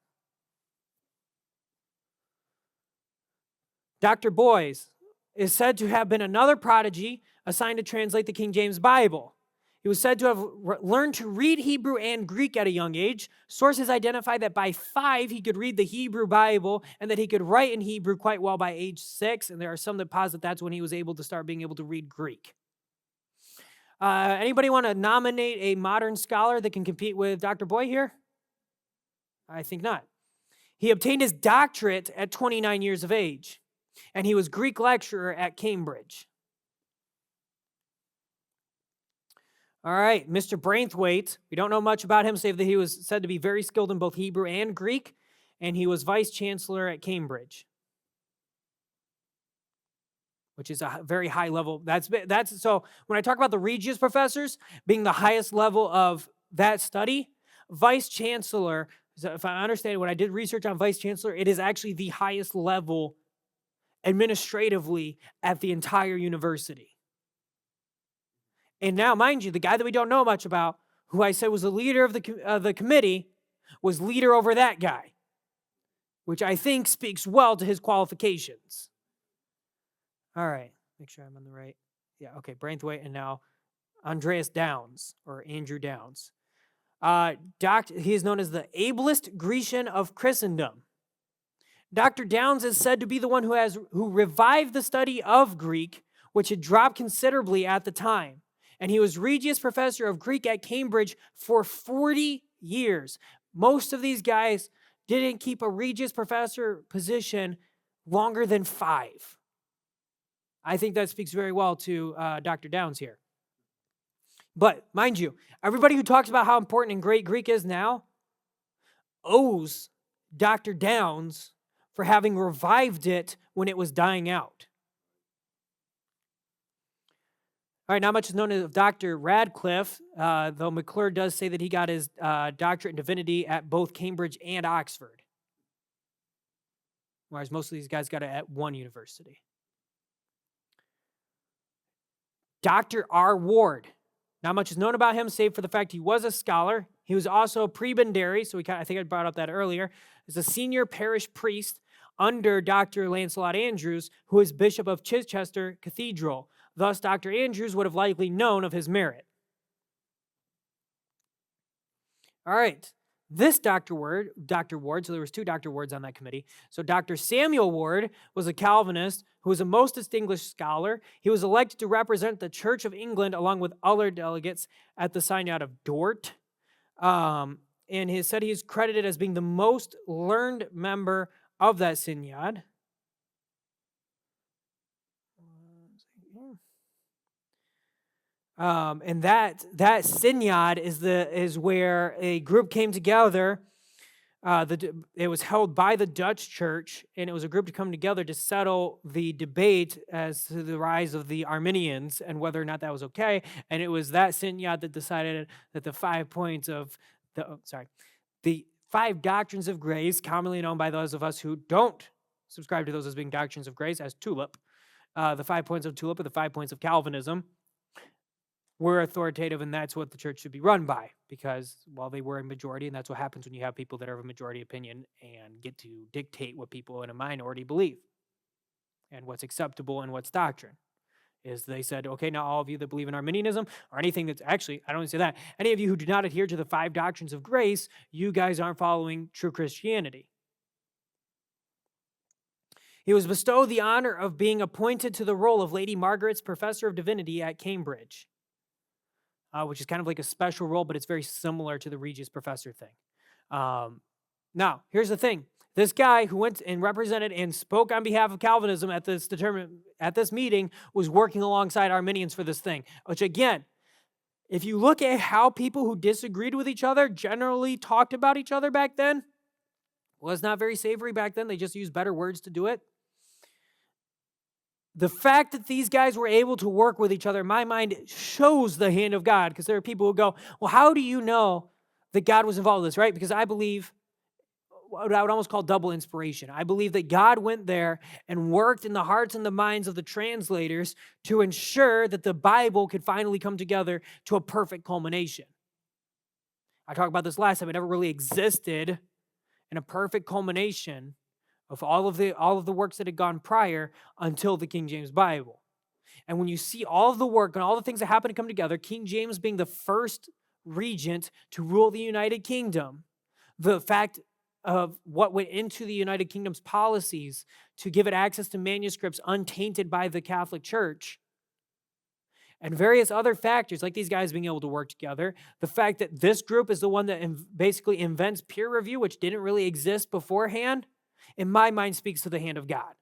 Dr. Boyes is said to have been another prodigy assigned to translate the King James Bible. He was said to have learned to read Hebrew and Greek at a young age. Sources identify that by 5 he could read the Hebrew Bible and that he could write in Hebrew quite well by age 6, and there are some that posit that's when he was able to start being able to read Greek. Anybody want to nominate a modern scholar that can compete with Dr. Boy here? I think not. He obtained his doctorate at 29 years of age, and he was Greek lecturer at Cambridge. All right, Mr. Braithwaite, we don't know much about him, save that he was said to be very skilled in both Hebrew and Greek, and he was vice chancellor at Cambridge, which is a very high level. That's so when I talk about the Regius professors being the highest level of that study, vice chancellor, if I understand when I did research on vice chancellor, it is actually the highest level administratively at the entire university. And now, mind you, the guy that we don't know much about, who I said was the leader of the committee, was leader over that guy, which I think speaks well to his qualifications. All right, make sure I'm on the right. Yeah, okay, Braithwaite, and now Andreas Downes, or Andrew Downes. He is known as the ablest Grecian of Christendom. Dr. Downes is said to be the one who revived the study of Greek, which had dropped considerably at the time. And he was Regius Professor of Greek at Cambridge for 40 years. Most of these guys didn't keep a Regius Professor position longer than 5. I think that speaks very well to Dr. Downes here. But mind you, everybody who talks about how important and great Greek is now owes Dr. Downes for having revived it when it was dying out. All right, not much is known of Dr. Radcliffe, though McClure does say that he got his doctorate in divinity at both Cambridge and Oxford, whereas most of these guys got it at one university. Dr. R. Ward, not much is known about him, save for the fact he was a scholar. He was also a prebendary, so I think I brought up that earlier. He's a senior parish priest under Dr. Lancelot Andrews, who is Bishop of Chichester Cathedral. Thus, Dr. Andrews would have likely known of his merit. All right, this Dr. Ward, so there was 2 Dr. Wards on that committee. So Dr. Samuel Ward was a Calvinist who was a most distinguished scholar. He was elected to represent the Church of England along with other delegates at the Synod of Dort. And he said he is credited as being the most learned member of that synod. And that synod is where a group came together It was held by the Dutch church, and it was a group to come together to settle the debate as to the rise of the Arminians and whether or not that was okay. And it was that synod that decided that the 5 points of the 5 doctrines of grace, commonly known by those of us who don't subscribe to those as being doctrines of grace, as TULIP, the 5 points of TULIP or the 5 points of Calvinism, were authoritative, and that's what the church should be run by, because while they were a majority, and that's what happens when you have people that are of a majority opinion and get to dictate what people in a minority believe and what's acceptable and what's doctrine. Is they said, okay, now all of you that believe in Arminianism or anything that's actually, I don't even say that, any of you who do not adhere to the 5 doctrines of grace, you guys aren't following true Christianity. He was bestowed the honor of being appointed to the role of Lady Margaret's Professor of Divinity at Cambridge, which is kind of like a special role, but it's very similar to the Regius Professor thing. Now, here's the thing. This guy who went and represented and spoke on behalf of Calvinism at this meeting was working alongside Arminians for this thing, which again, if you look at how people who disagreed with each other generally talked about each other back then, was not very savory back then. They just used better words to do it. The fact that these guys were able to work with each other, in my mind, shows the hand of God, because there are people who go, well, how do you know that God was involved in this, right? Because I believe what I would almost call double inspiration. I believe that God went there and worked in the hearts and the minds of the translators to ensure that the Bible could finally come together to a perfect culmination. I talked about this last time. It never really existed in a perfect culmination of all of the works that had gone prior until the King James Bible. And when you see all of the work and all the things that happen to come together, King James being the first regent to rule the United Kingdom, the fact of what went into the United Kingdom's policies to give it access to manuscripts untainted by the Catholic Church, and various other factors like these guys being able to work together, the fact that this group is the one that basically invents peer review, which didn't really exist beforehand, in my mind speaks to the hand of God.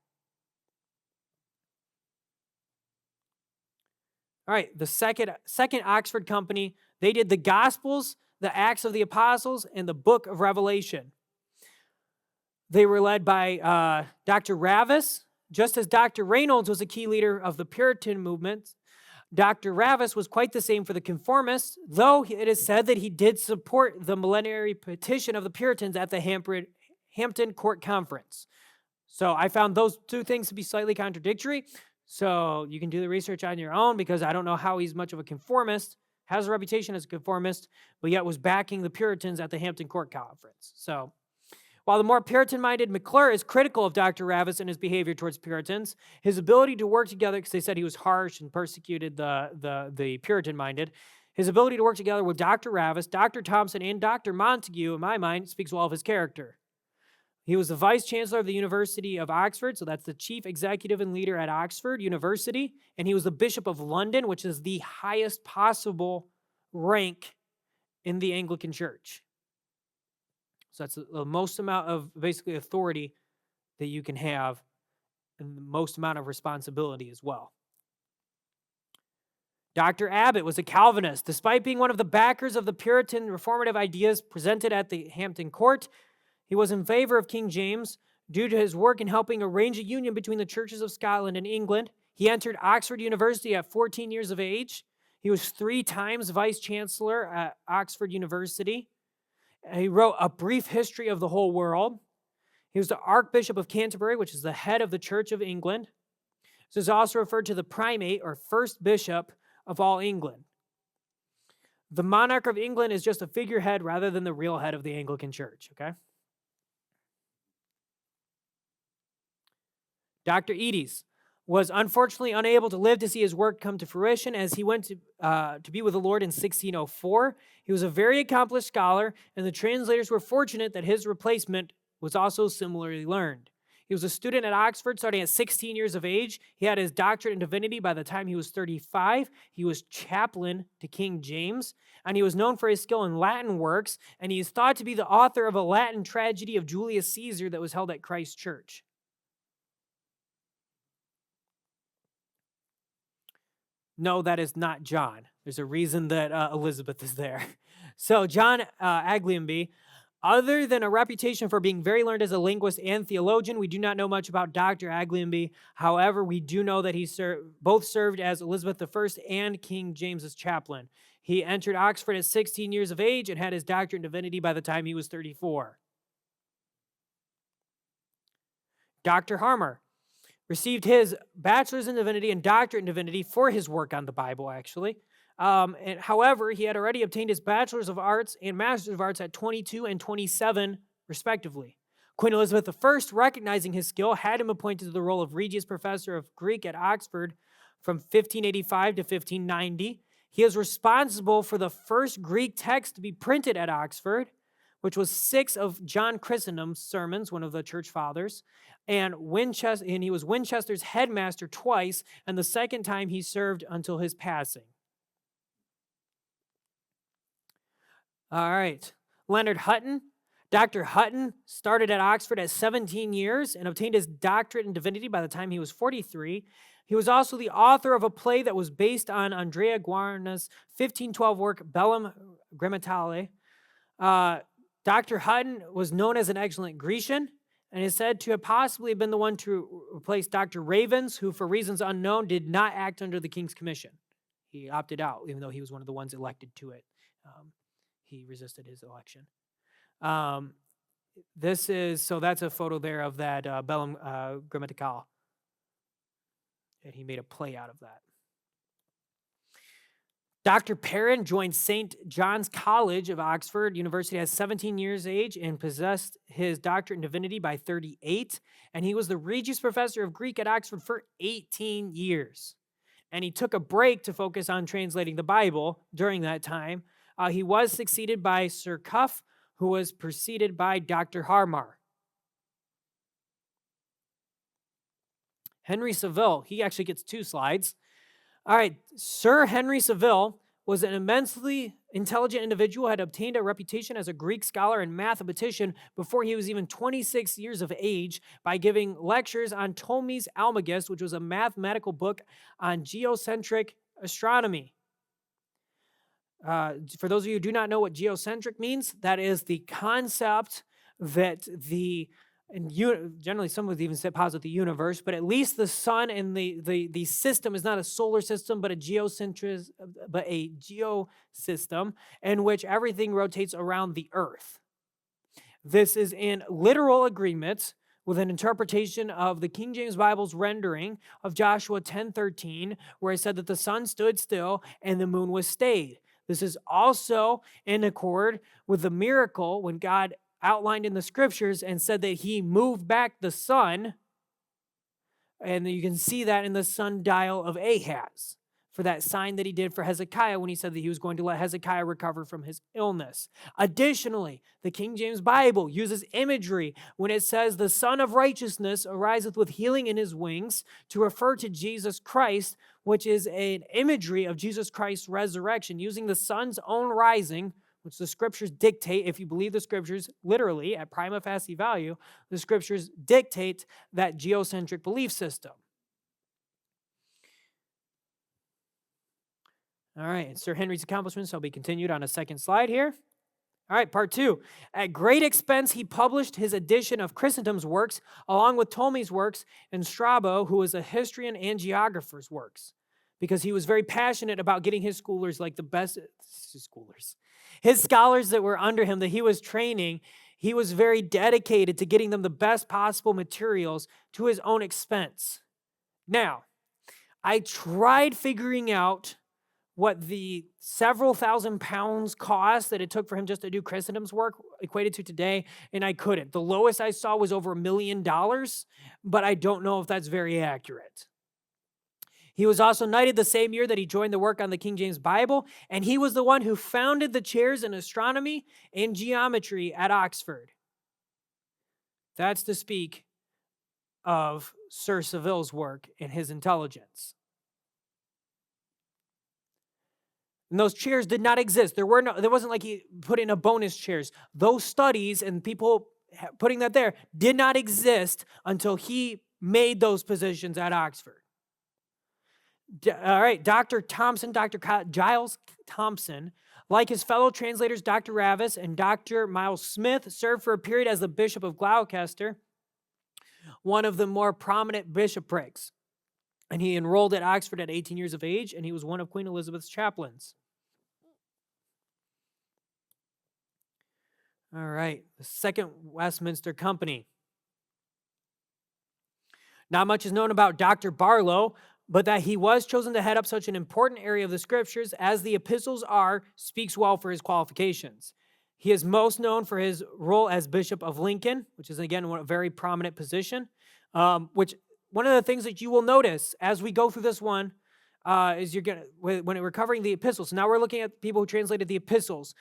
All right, the second Oxford Company, they did the Gospels, the Acts of the Apostles, and the Book of Revelation. They were led by Dr. Ravis, just as Dr. Reynolds was a key leader of the Puritan movement. Dr. Ravis was quite the same for the conformists, though it is said that he did support the millenary petition of the Puritans at the Hampton Court Conference. So I found those two things to be slightly contradictory. So you can do the research on your own, because I don't know how he's much of a conformist, has a reputation as a conformist, but yet was backing the Puritans at the Hampton Court Conference. So while the more Puritan-minded McClure is critical of Dr. Ravis and his behavior towards Puritans, his ability to work together, because they said he was harsh and persecuted the Puritan-minded, his ability to work together with Dr. Ravis, Dr. Thompson, and Dr. Montague, in my mind, speaks well of his character. He was the vice chancellor of the University of Oxford, so that's the chief executive and leader at Oxford University, and he was the Bishop of London, which is the highest possible rank in the Anglican Church. So that's the most amount of basically authority that you can have, and the most amount of responsibility as well. Dr. Abbott was a Calvinist. Despite being one of the backers of the Puritan reformative ideas presented at the Hampton Court, he was in favor of King James due to his work in helping arrange a union between the churches of Scotland and England. He entered Oxford University at 14 years of age. He was 3 times vice chancellor at Oxford University. He wrote A Brief History of the Whole World. He was the Archbishop of Canterbury, which is the head of the Church of England. This is also referred to the primate or first bishop of all England. The monarch of England is just a figurehead rather than the real head of the Anglican Church, okay? Dr. Eades was unfortunately unable to live to see his work come to fruition, as he went to be with the Lord in 1604. He was a very accomplished scholar, and the translators were fortunate that his replacement was also similarly learned. He was a student at Oxford starting at 16 years of age. He had his doctorate in divinity by the time he was 35. He was chaplain to King James, and he was known for his skill in Latin works, and he is thought to be the author of a Latin tragedy of Julius Caesar that was held at Christ Church. No, that is not John. There's a reason that Elizabeth is there. So John Aglionby Other than a reputation for being very learned as a linguist and theologian, we do not know much about Dr. Aglionby. However, we do know that he both served as Elizabeth I and King James's chaplain. He entered Oxford at 16 years of age and had his doctorate in divinity by the time he was 34. Dr. Harmer received his bachelor's in divinity and doctorate in divinity for his work on the Bible, actually. However, he had already obtained his bachelor's of arts and master's of arts at 22 and 27, respectively. Queen Elizabeth I, recognizing his skill, had him appointed to the role of Regius Professor of Greek at Oxford from 1585 to 1590. He is responsible for the first Greek text to be printed at Oxford, which was 6 of John Chrysostom's sermons, one of the church fathers, and he was Winchester's headmaster twice, and the second time he served until his passing. All right, Leonard Hutton. Dr. Hutton started at Oxford at 17 years and obtained his doctorate in divinity by the time he was 43. He was also the author of a play that was based on Andrea Guarna's 1512 work, Bellum Grammatale. Dr. Hutton was known as an excellent Grecian and is said to have possibly been the one to replace Dr. Ravens, who, for reasons unknown, did not act under the king's commission. He opted out, even though he was one of the ones elected to it. He resisted his election. That's a photo there of that Bellum Grammaticale. And he made a play out of that. Dr. Perrin joined St. John's College of Oxford University at 17 years of age and possessed his doctorate in divinity by 38. And he was the Regius Professor of Greek at Oxford for 18 years. And he took a break to focus on translating the Bible during that time. He was succeeded by Sir Cuff, who was preceded by Dr. Harmar. Henry Saville, he actually gets 2 slides. All right, Sir Henry Saville was an immensely intelligent individual, had obtained a reputation as a Greek scholar and mathematician before he was even 26 years of age by giving lectures on Ptolemy's Almagest, which was a mathematical book on geocentric astronomy. For those of you who do not know what geocentric means, that is the concept that generally some would even posit the universe, but at least the sun and the system is not a solar system, but a geosystem in which everything rotates around the earth. This is in literal agreement with an interpretation of the King James Bible's rendering of Joshua 10:13, where it said that the sun stood still and the moon was stayed. This is also in accord with the miracle when God outlined in the scriptures and said that he moved back the sun. And you can see that in the sundial of Ahaz for that sign that he did for Hezekiah when he said that he was going to let Hezekiah recover from his illness. Additionally, the King James Bible uses imagery when it says the Son of Righteousness ariseth with healing in his wings to refer to Jesus Christ, which is an imagery of Jesus Christ's resurrection, using the sun's own rising, which the scriptures dictate. If you believe the scriptures literally at prima facie value, the scriptures dictate that geocentric belief system. All right, Sir Henry's accomplishments shall be continued on a second slide here. All right, part 2. At great expense, he published his edition of Chrysostom's works, along with Ptolemy's works, and Strabo, who was a historian and geographer's works, because he was very passionate about getting his scholars like the best scholars. His scholars that were under him, that he was training, he was very dedicated to getting them the best possible materials to his own expense. Now, I tried figuring out what the several thousand pounds cost that it took for him just to do Chrysostom's work equated to today, and I couldn't. The lowest I saw was over $1 million, but I don't know if that's very accurate. He was also knighted the same year that he joined the work on the King James Bible, and he was the one who founded the chairs in astronomy and geometry at Oxford. That's to speak of Sir Saville's work and his intelligence. And those chairs did not exist. There wasn't like he put in a bonus chairs. Those studies and people putting that there did not exist until he made those positions at Oxford. All right, Dr. Giles Thompson Like his fellow translators, Dr. Ravis and Dr. Miles Smith served for a period as the Bishop of Gloucester, one of the more prominent bishoprics. And he enrolled at Oxford at 18 years of age, and he was one of Queen Elizabeth's chaplains. All right, the Second Westminster Company. Not much is known about Dr. Barlow, but that he was chosen to head up such an important area of the scriptures as the epistles are, speaks well for his qualifications. He is most known for his role as Bishop of Lincoln, which is, again, a very prominent position, which one of the things that you will notice as we go through this one is you're going to, when we're covering the epistles, so now we're looking at people who translated the epistles.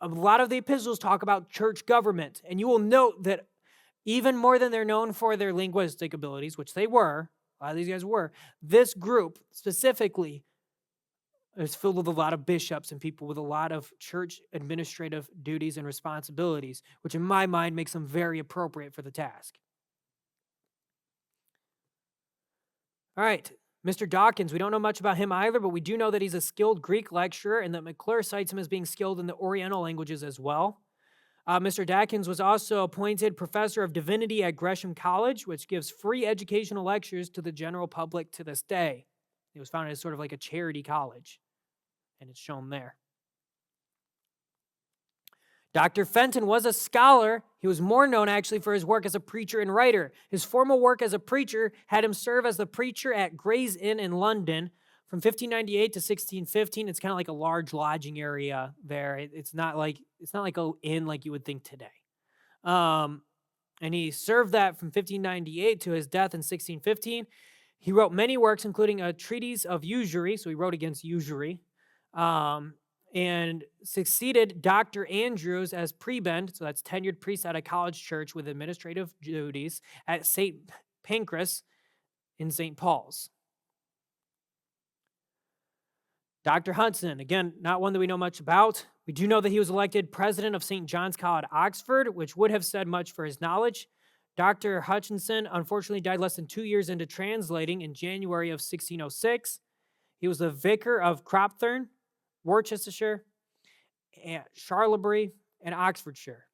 A lot of the epistles talk about church government, and you will note that even more than they're known for their linguistic abilities, which they were, a lot of these guys were, this group specifically is filled with a lot of bishops and people with a lot of church administrative duties and responsibilities, which in my mind makes them very appropriate for the task. All right, Mr. Dawkins, we don't know much about him either, but we do know that he's a skilled Greek lecturer and that McClure cites him as being skilled in the Oriental languages as well. Mr. Dawkins was also appointed professor of divinity at Gresham College, which gives free educational lectures to the general public to this day. It was founded as sort of like a charity college, and it's shown there. Dr. Fenton was a scholar. He was more known actually for his work as a preacher and writer. His formal work as a preacher had him serve as the preacher at Gray's Inn in London from 1598 to 1615. It's kind of like a large lodging area there. It's not like an inn like you would think today. And he served that from 1598 to his death in 1615. He wrote many works, including a treatise of usury, so he wrote against usury, and succeeded Dr. Andrews as prebend, so that's tenured priest at a college church with administrative duties at St. Pancras in St. Paul's. Dr. Hudson, again, not one that we know much about. We do know that he was elected president of St. John's College, Oxford, which would have said much for his knowledge. Dr. Hutchinson unfortunately died less than 2 years into translating in January of 1606. He was the vicar of Cropthorne, Worcestershire, and Charlebury, and Oxfordshire.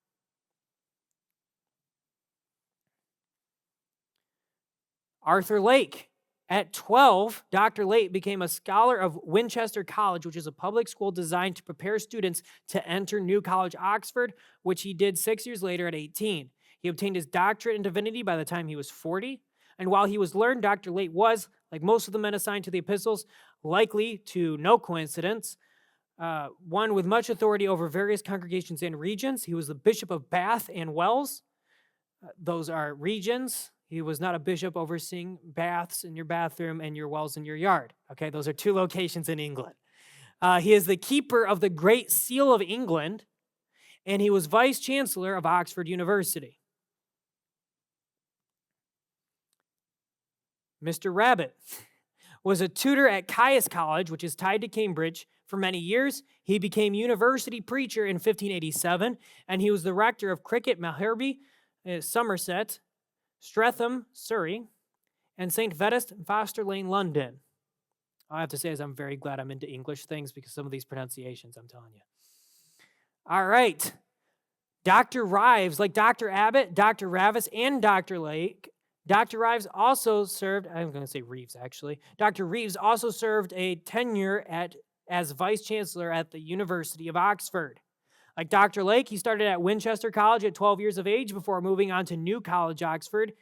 Arthur Lake. At 12, Dr. Lake became a scholar of Winchester College, which is a public school designed to prepare students to enter New College, Oxford, which he did 6 years later at 18. He obtained his doctorate in divinity by the time he was 40. And while he was learned, Dr. Lake was, like most of the men assigned to the epistles, likely to no coincidence, one with much authority over various congregations and regions. He was the Bishop of Bath and Wells. Those are regions. He was not a bishop overseeing baths in your bathroom and your wells in your yard. Okay, those are two locations in England. He is the keeper of the Great Seal of England, and he was vice chancellor of Oxford University. Mr. Rabbit was a tutor at Caius College, which is tied to Cambridge, for many years. He became university preacher in 1587, and he was the rector of Cricket Malherbe, Somerset, Streatham, Surrey, and St. Vedest and Foster Lane, London. All I have to say is I'm very glad I'm into English things because some of these pronunciations, I'm telling you. All right. Dr. Rives, like Dr. Abbott, Dr. Ravis, and Dr. Lake, Dr. Rives also served, I'm going to say Reeves actually, Dr. Reeves also served a tenure as vice chancellor at the University of Oxford. Like Dr. Lake, he started at Winchester College at 12 years of age before moving on to New College, Oxford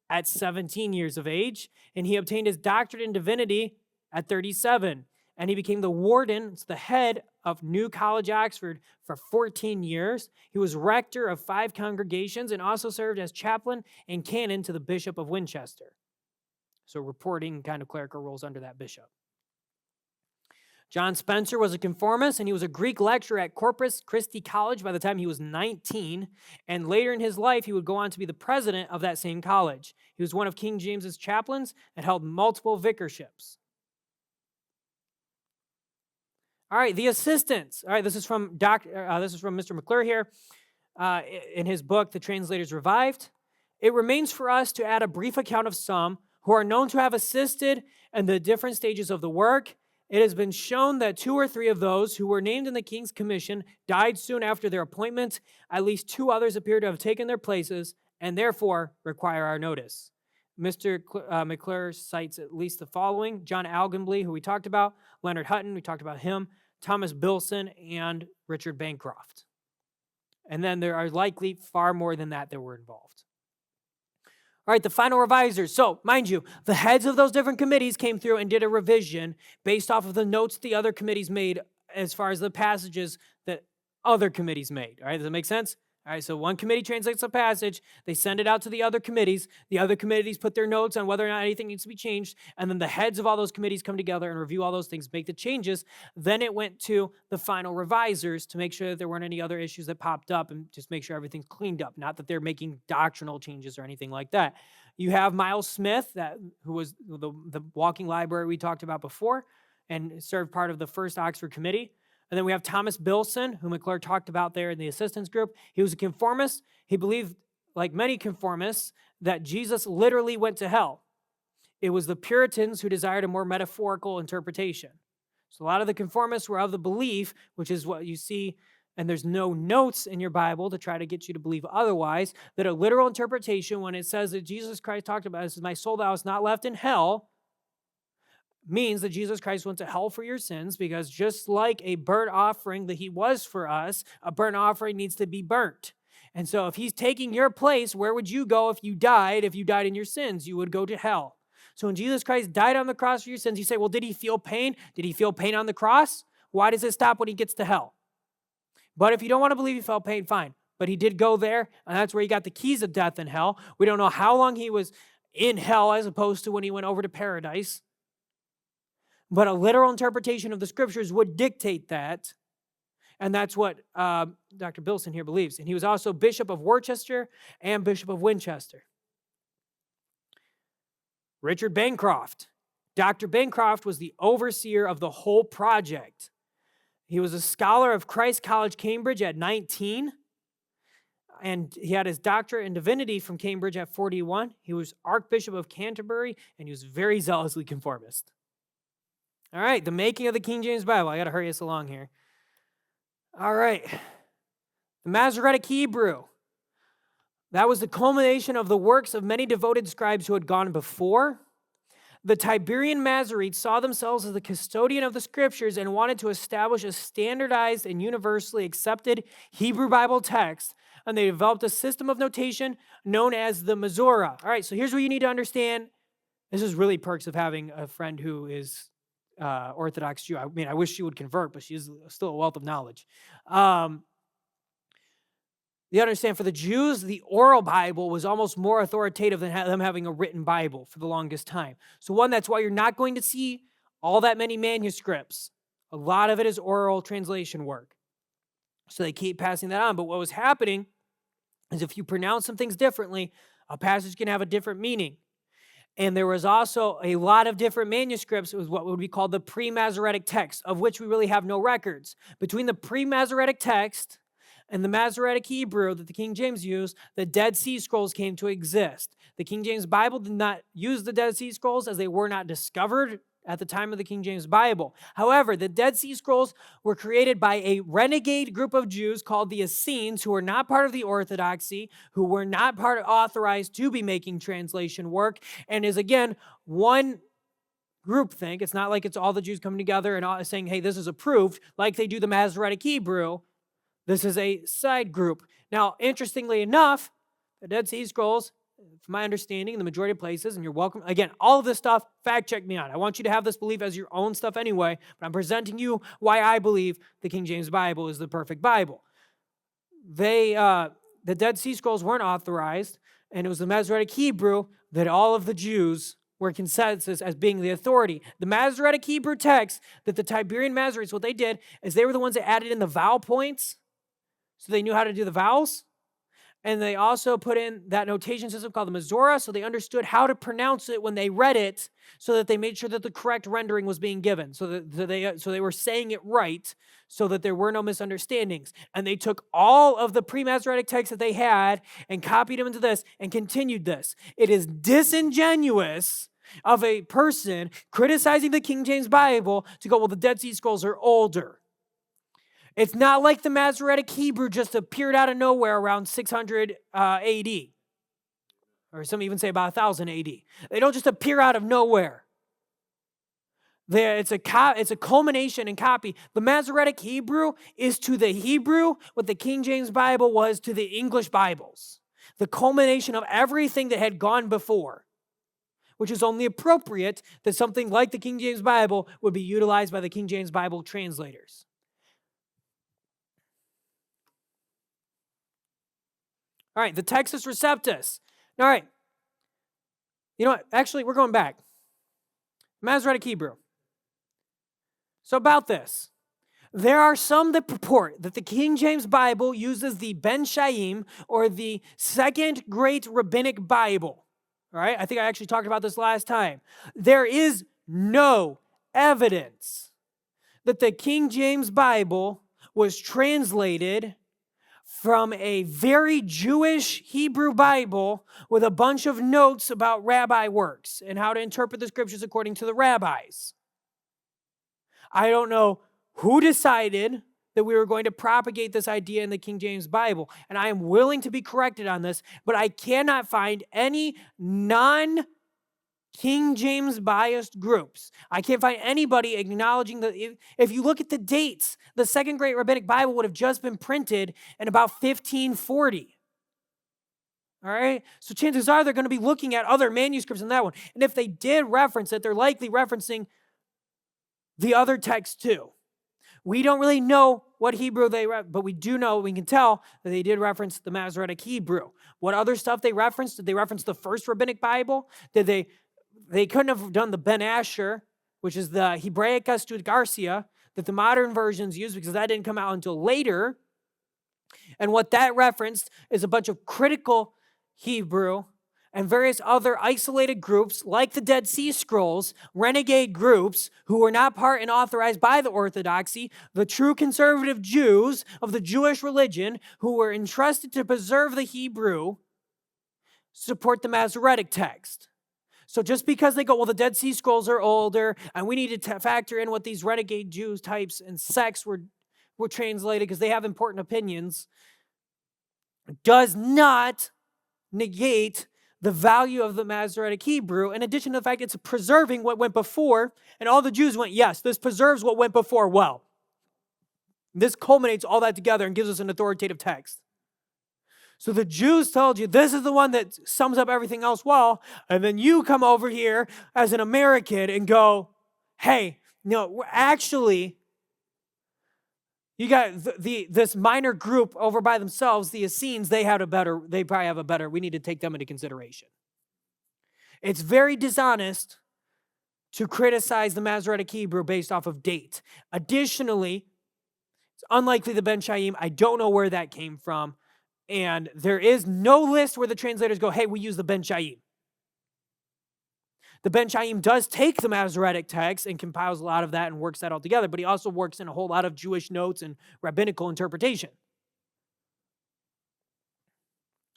at 17 years of age, and he obtained his doctorate in divinity at 37, and he became the warden, the head of New College, Oxford for 14 years. He was rector of 5 congregations and also served as chaplain and canon to the Bishop of Winchester. So reporting kind of clerical roles under that bishop. John Spencer was a conformist, and he was a Greek lecturer at Corpus Christi College by the time he was 19, and later in his life, he would go on to be the president of that same college. He was one of King James's chaplains and held multiple vicarships. All right, the assistants. All right, this is from Mr. McClure here in his book, The Translators Revived. It remains for us to add a brief account of some who are known to have assisted in the different stages of the work, It has been shown that 2 or 3 of those who were named in the king's commission died soon after their appointment. At least 2 others appear to have taken their places and therefore require our notice. Mr. McClure cites at least the following: John Algenbly, who we talked about, Leonard Hutton, we talked about him, Thomas Bilson, and Richard Bancroft. And then there are likely far more than that were involved. All right, the final revisers. So, mind you, the heads of those different committees came through and did a revision based off of the notes the other committees made as far as the passages that other committees made. All right, does that make sense? All right, so one committee translates a passage, they send it out to the other committees put their notes on whether or not anything needs to be changed, and then the heads of all those committees come together and review all those things, make the changes. Then it went to the final revisers to make sure that there weren't any other issues that popped up and just make sure everything's cleaned up, not that they're making doctrinal changes or anything like that. You have Miles Smith, who was the walking library we talked about before and served part of the first Oxford Committee. And then we have Thomas Bilson, who McClure talked about there in the assistance group. He was a conformist. He believed, like many conformists, that Jesus literally went to hell. It was the Puritans who desired a more metaphorical interpretation. So a lot of the conformists were of the belief, which is what you see, and there's no notes in your Bible to try to get you to believe otherwise, that a literal interpretation, when it says that Jesus Christ talked about, this is my soul thou hast not left in hell, means that Jesus Christ went to hell for your sins, because just like a burnt offering that he was for us, a burnt offering needs to be burnt. And so if he's taking your place, where would you go if you died? If you died in your sins, you would go to hell. So when Jesus Christ died on the cross for your sins, you say, well, did he feel pain? Did he feel pain on the cross? Why does it stop when he gets to hell? But if you don't want to believe he felt pain, fine. But he did go there, and that's where he got the keys of death and hell. We don't know how long he was in hell as opposed to when he went over to paradise. But a literal interpretation of the scriptures would dictate that. And that's what Dr. Bilson here believes. And he was also Bishop of Worcester and Bishop of Winchester. Richard Bancroft. Dr. Bancroft was the overseer of the whole project. He was a scholar of Christ College, Cambridge at 19. And he had his doctorate in divinity from Cambridge at 41. He was Archbishop of Canterbury, and he was very zealously conformist. All right, the making of the King James Bible. I got to hurry us along here. All right. The Masoretic Hebrew. That was the culmination of the works of many devoted scribes who had gone before. The Tiberian Masoretes saw themselves as the custodian of the scriptures and wanted to establish a standardized and universally accepted Hebrew Bible text. And they developed a system of notation known as the Masorah. All right, so here's what you need to understand. This is really perks of having a friend who is Orthodox Jew. I mean, I wish she would convert, but she is still a wealth of knowledge. You understand, for the Jews, the oral Bible was almost more authoritative than them having a written Bible for the longest time. So one, that's why you're not going to see all that many manuscripts. A lot of it is oral translation work. So they keep passing that on. But what was happening is if you pronounce some things differently, a passage can have a different meaning. And there was also a lot of different manuscripts. It was what would be called the pre-Masoretic text, of which we really have no records. Between the pre-Masoretic text and the Masoretic Hebrew that the King James used, the Dead Sea Scrolls came to exist. The King James Bible did not use the Dead Sea Scrolls as they were not discovered at the time of the King James Bible. However, the Dead Sea Scrolls were created by a renegade group of Jews called the Essenes, who were not part of the Orthodoxy, who were not authorized to be making translation work, and is, again, one groupthink. It's not like it's all the Jews coming together and all saying, hey, this is approved, like they do the Masoretic Hebrew. This is a side group. Now, interestingly enough, the Dead Sea Scrolls, from my understanding, in the majority of places, and you're welcome, again, all of this stuff, fact check me on. I want you to have this belief as your own stuff anyway, but I'm presenting you why I believe the King James Bible is the perfect Bible. The Dead Sea Scrolls weren't authorized, and it was the Masoretic Hebrew that all of the Jews were consensus as being the authority. The Masoretic Hebrew text that the Tiberian Masoretes, what they did is they were the ones that added in the vowel points, so they knew how to do the vowels. And they also put in that notation system called the Masorah, so they understood how to pronounce it when they read it, so that they made sure that the correct rendering was being given, so they were saying it right, so that there were no misunderstandings. And they took all of the pre-Masoretic texts that they had and copied them into this and continued this. It is disingenuous of a person criticizing the King James Bible to go, well, the Dead Sea Scrolls are older. It's not like the Masoretic Hebrew just appeared out of nowhere around 600 AD. Or some even say about 1000 AD. They don't just appear out of nowhere. It's a culmination and copy. The Masoretic Hebrew is to the Hebrew what the King James Bible was to the English Bibles. The culmination of everything that had gone before, which is only appropriate that something like the King James Bible would be utilized by the King James Bible translators. All right, the Textus Receptus. All right. You know what? Actually, we're going back. Masoretic Hebrew. So about this, there are some that purport that the King James Bible uses the Ben Shaim, or the second great rabbinic Bible. All right, I think I actually talked about this last time. There is no evidence that the King James Bible was translated from a very Jewish Hebrew Bible with a bunch of notes about rabbi works and how to interpret the scriptures according to the rabbis. I don't know who decided that we were going to propagate this idea in the King James Bible, and I am willing to be corrected on this, but I cannot find any non-King James biased groups. I can't find anybody acknowledging that if you look at the dates, the Second Great Rabbinic Bible would have just been printed in about 1540. All right? So chances are they're going to be looking at other manuscripts in that one. And if they did reference it, they're likely referencing the other text too. We don't really know what Hebrew but we do know, we can tell that they did reference the Masoretic Hebrew. What other stuff they referenced? Did they reference the first rabbinic Bible? Did they couldn't have done the Ben Asher, which is the Hebraica Stuttgartia that the modern versions use, because that didn't come out until later. And what that referenced is a bunch of critical Hebrew and various other isolated groups like the Dead Sea Scrolls, renegade groups who were not part and authorized by the Orthodoxy, the true conservative Jews of the Jewish religion who were entrusted to preserve the Hebrew, support the Masoretic text. So just because they go, well, the Dead Sea Scrolls are older, and we need to factor in what these renegade Jews types and sects were translated because they have important opinions, does not negate the value of the Masoretic Hebrew, in addition to the fact it's preserving what went before, and all the Jews went, yes, this preserves what went before well. This culminates all that together and gives us an authoritative text. So the Jews told you, this is the one that sums up everything else well, and then you come over here as an American and go, hey, no, actually, you got this minor group over by themselves, the Essenes, they probably have a better, we need to take them into consideration. It's very dishonest to criticize the Masoretic Hebrew based off of date. Additionally, it's unlikely the Ben Shaim, I don't know where that came from, and there is no list where the translators go, hey, we use the Ben Shaim. The Ben Shaim does take the Masoretic text and compiles a lot of that and works that all together, but he also works in a whole lot of Jewish notes and rabbinical interpretation.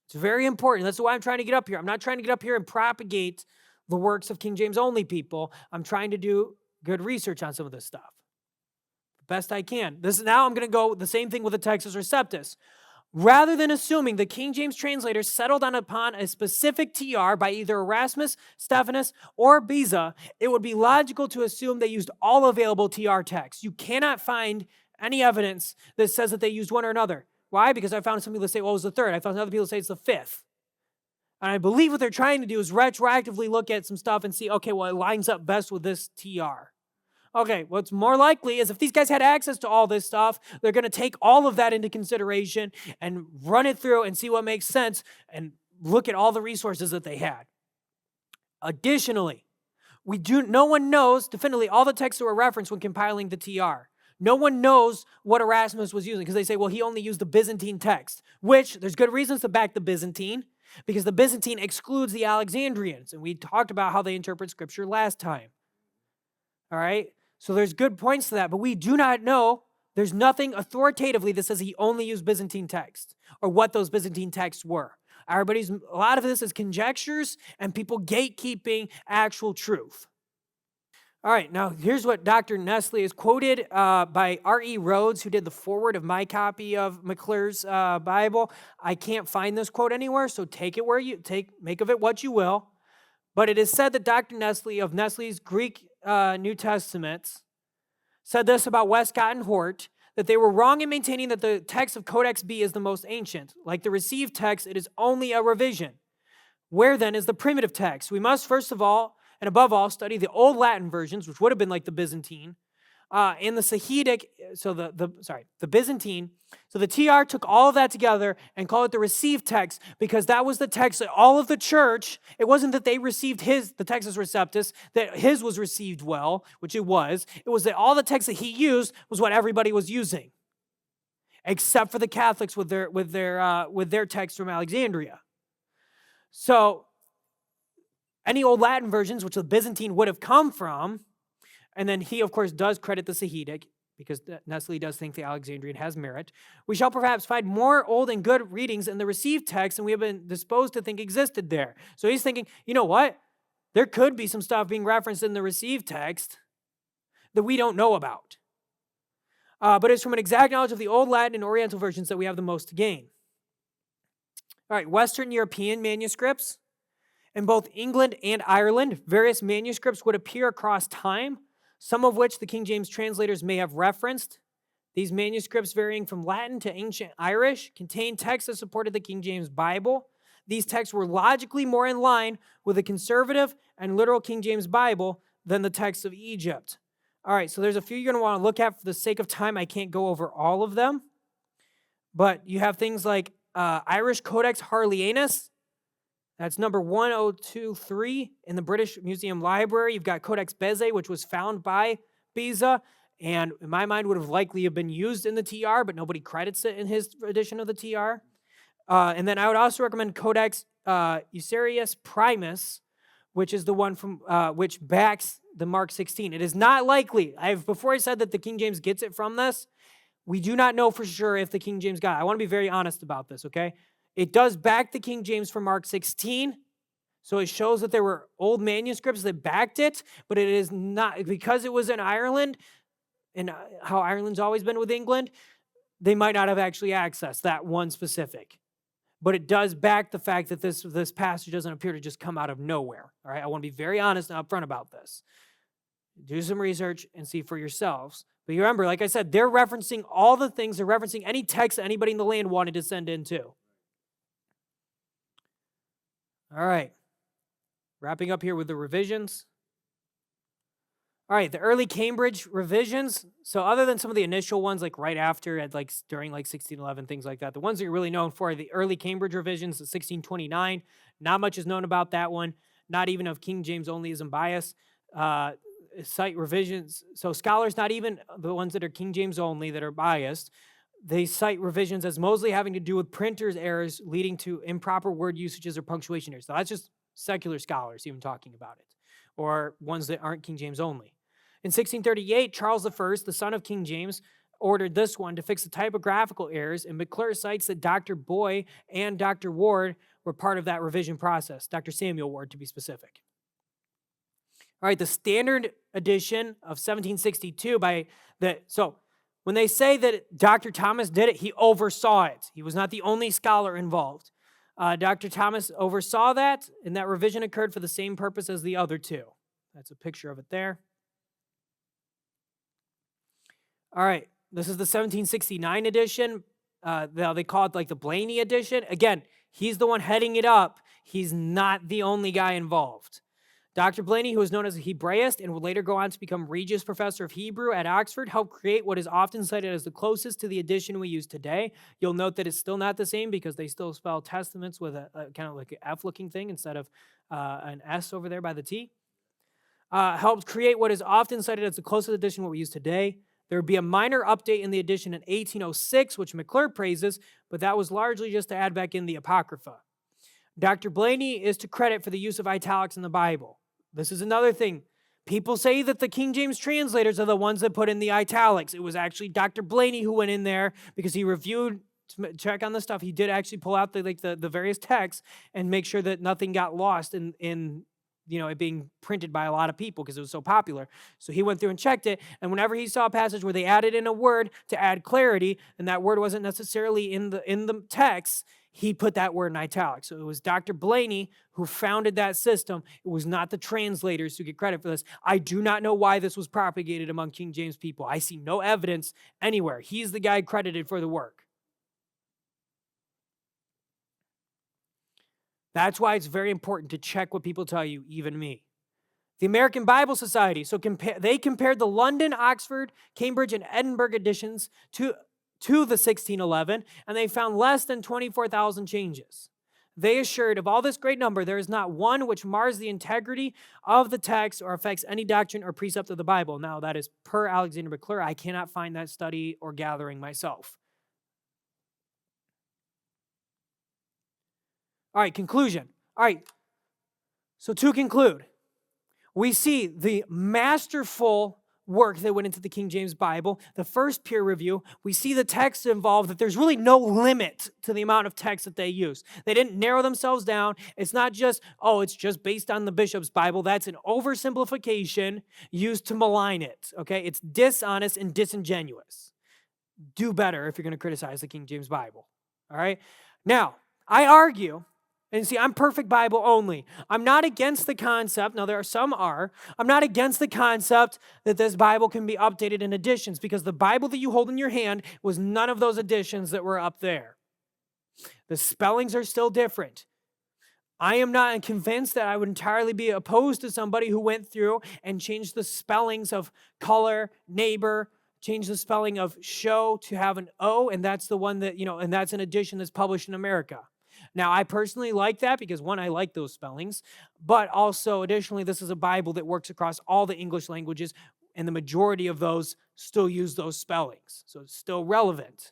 It's very important. That's why I'm trying to get up here. I'm not trying to get up here and propagate the works of King James only people. I'm trying to do good research on some of this stuff. The best I can. Now I'm going to go the same thing with the Textus Receptus. Rather than assuming the King James translators settled upon a specific TR by either Erasmus, Stephanus, or Beza, it would be logical to assume they used all available TR texts. You cannot find any evidence that says that they used one or another. Why? Because I found some people that say, well, it was the third. I found other people that say it's the fifth. And I believe what they're trying to do is retroactively look at some stuff and see, okay, well, it lines up best with this TR. Okay, what's more likely is if these guys had access to all this stuff, they're going to take all of that into consideration and run it through and see what makes sense and look at all the resources that they had. Additionally, no one knows definitively all the texts that were referenced when compiling the TR. No one knows what Erasmus was using because they say, well, he only used the Byzantine text, which there's good reasons to back the Byzantine because the Byzantine excludes the Alexandrians, and we talked about how they interpret Scripture last time. All right? So there's good points to that, but we do not know. There's nothing authoritatively that says he only used Byzantine text or what those Byzantine texts were. A lot of this is conjectures and people gatekeeping actual truth. All right, now here's what Dr. Nestle is quoted by R.E. Rhodes, who did the foreword of my copy of McClure's Bible. I can't find this quote anywhere, so take it where you make of it what you will. But it is said that Dr. Nestle of Nestle's Greek New Testaments said this about Westcott and Hort, that they were wrong in maintaining that the text of Codex B is the most ancient. Like the received text, it is only a revision. Where then is the primitive text? We must first of all, and above all, study the old Latin versions, which would have been like the Byzantine, and the Sahidic, so the Byzantine. So the TR took all of that together and called it the received text because that was the text that all of the church, it wasn't that they received the Textus Receptus, that his was received well, which it was that all the text that he used was what everybody was using, except for the Catholics with their text from Alexandria. So any old Latin versions, which the Byzantine would have come from, and then he, of course, does credit the Sahidic, because Nestle does think the Alexandrian has merit. We shall perhaps find more old and good readings in the received text than we have been disposed to think existed there. So he's thinking, you know what? There could be some stuff being referenced in the received text that we don't know about. But it's from an exact knowledge of the old Latin and Oriental versions that we have the most to gain. All right, Western European manuscripts. In both England and Ireland, various manuscripts would appear across time, some of which the King James translators may have referenced. These manuscripts, varying from Latin to ancient Irish, contain texts that supported the King James Bible. These texts were logically more in line with the conservative and literal King James Bible than the texts of Egypt. All right, so there's a few you're going to want to look at. For the sake of time, I can't go over all of them. But you have things like Irish Codex Harleianus. That's number 1023 in the British Museum Library. You've got Codex Bezae, which was found by Beza, and in my mind would have likely have been used in the TR, but nobody credits it in his edition of the TR. And then I would also recommend Codex Eusebius Primus, which is the one from which backs the Mark 16. It is not likely. Before I said that the King James gets it from this, we do not know for sure if the King James got it. I want to be very honest about this, okay? It does back the King James from Mark 16, so it shows that there were old manuscripts that backed it, but it is not, because it was in Ireland, and how Ireland's always been with England, they might not have actually accessed that one specific. But it does back the fact that this passage doesn't appear to just come out of nowhere, all right? I want to be very honest and upfront about this. Do some research and see for yourselves. But you remember, like I said, they're referencing all the things, they're referencing any text that anybody in the land wanted to send into. All right, wrapping up here with the revisions. All right, the early Cambridge revisions. So other than some of the initial ones, like right after, during 1611, things like that, the ones that you're really known for are the early Cambridge revisions, the 1629. Not much is known about that one, not even of King James onlyism bias. Cite revisions. So scholars, not even the ones that are King James only that are biased, they cite revisions as mostly having to do with printers' errors leading to improper word usages or punctuation errors. So that's just secular scholars even talking about it, or ones that aren't King James only. In 1638, Charles I, the son of King James, ordered this one to fix the typographical errors, and McClure cites that Dr. Boy and Dr. Ward were part of that revision process, Dr. Samuel Ward to be specific. All right, the standard edition of 1762 when they say that Dr. Thomas did it, he oversaw it. He was not the only scholar involved. Dr. Thomas oversaw that, and that revision occurred for the same purpose as the other two. That's a picture of it there. All right, this is the 1769 edition. They call it like the Blaney edition. Again, he's the one heading it up. He's not the only guy involved. Dr. Blaney, who was known as a Hebraist and would later go on to become Regius Professor of Hebrew at Oxford, helped create what is often cited as the closest to the edition we use today. You'll note that it's still not the same because they still spell testaments with a kind of like an F-looking thing instead of an S over there by the T. Helped create what is often cited as the closest edition what we use today. There would be a minor update in the edition in 1806, which McClure praises, but that was largely just to add back in the Apocrypha. Dr. Blaney is to credit for the use of italics in the Bible. This is another thing. People say that the King James translators are the ones that put in the italics. It was actually Dr. Blaney who went in there because he reviewed check on the stuff, he did actually pull out the various texts and make sure that nothing got lost in it being printed by a lot of people because it was so popular. So he went through and checked it, and whenever he saw a passage where they added in a word to add clarity, and that word wasn't necessarily in the text, he put that word in italics. So it was Dr. Blaney who founded that system. It was not the translators who get credit for this. I do not know why this was propagated among King James people. I see no evidence anywhere. He's the guy credited for the work. That's why it's very important to check what people tell you, even me. The American Bible Society, so they compared the London, Oxford, Cambridge, and Edinburgh editions to the 1611, and they found less than 24,000 changes. They assured, of all this great number, there is not one which mars the integrity of the text or affects any doctrine or precept of the Bible. Now, that is per Alexander McClure. I cannot find that study or gathering myself. All right, conclusion. All right, so to conclude, we see the masterful work that went into the King James Bible, the first peer review. We see the text involved, that there's really no limit to the amount of text that they use. They didn't narrow themselves down. It's not just, it's just based on the bishop's Bible. That's an oversimplification used to malign it, okay? It's dishonest and disingenuous. Do better if you're going to criticize the King James Bible, all right? Now, I argue, and see, I'm perfect Bible only. I'm not against the concept. Now, there are some are. I'm not against the concept that this Bible can be updated in editions, because the Bible that you hold in your hand was none of those editions that were up there. The spellings are still different. I am not convinced that I would entirely be opposed to somebody who went through and changed the spellings of color, neighbor, changed the spelling of show to have an O, and that's the one that, and that's an edition that's published in America. Now, I personally like that because, one, I like those spellings, but also, additionally, this is a Bible that works across all the English languages, and the majority of those still use those spellings, so it's still relevant.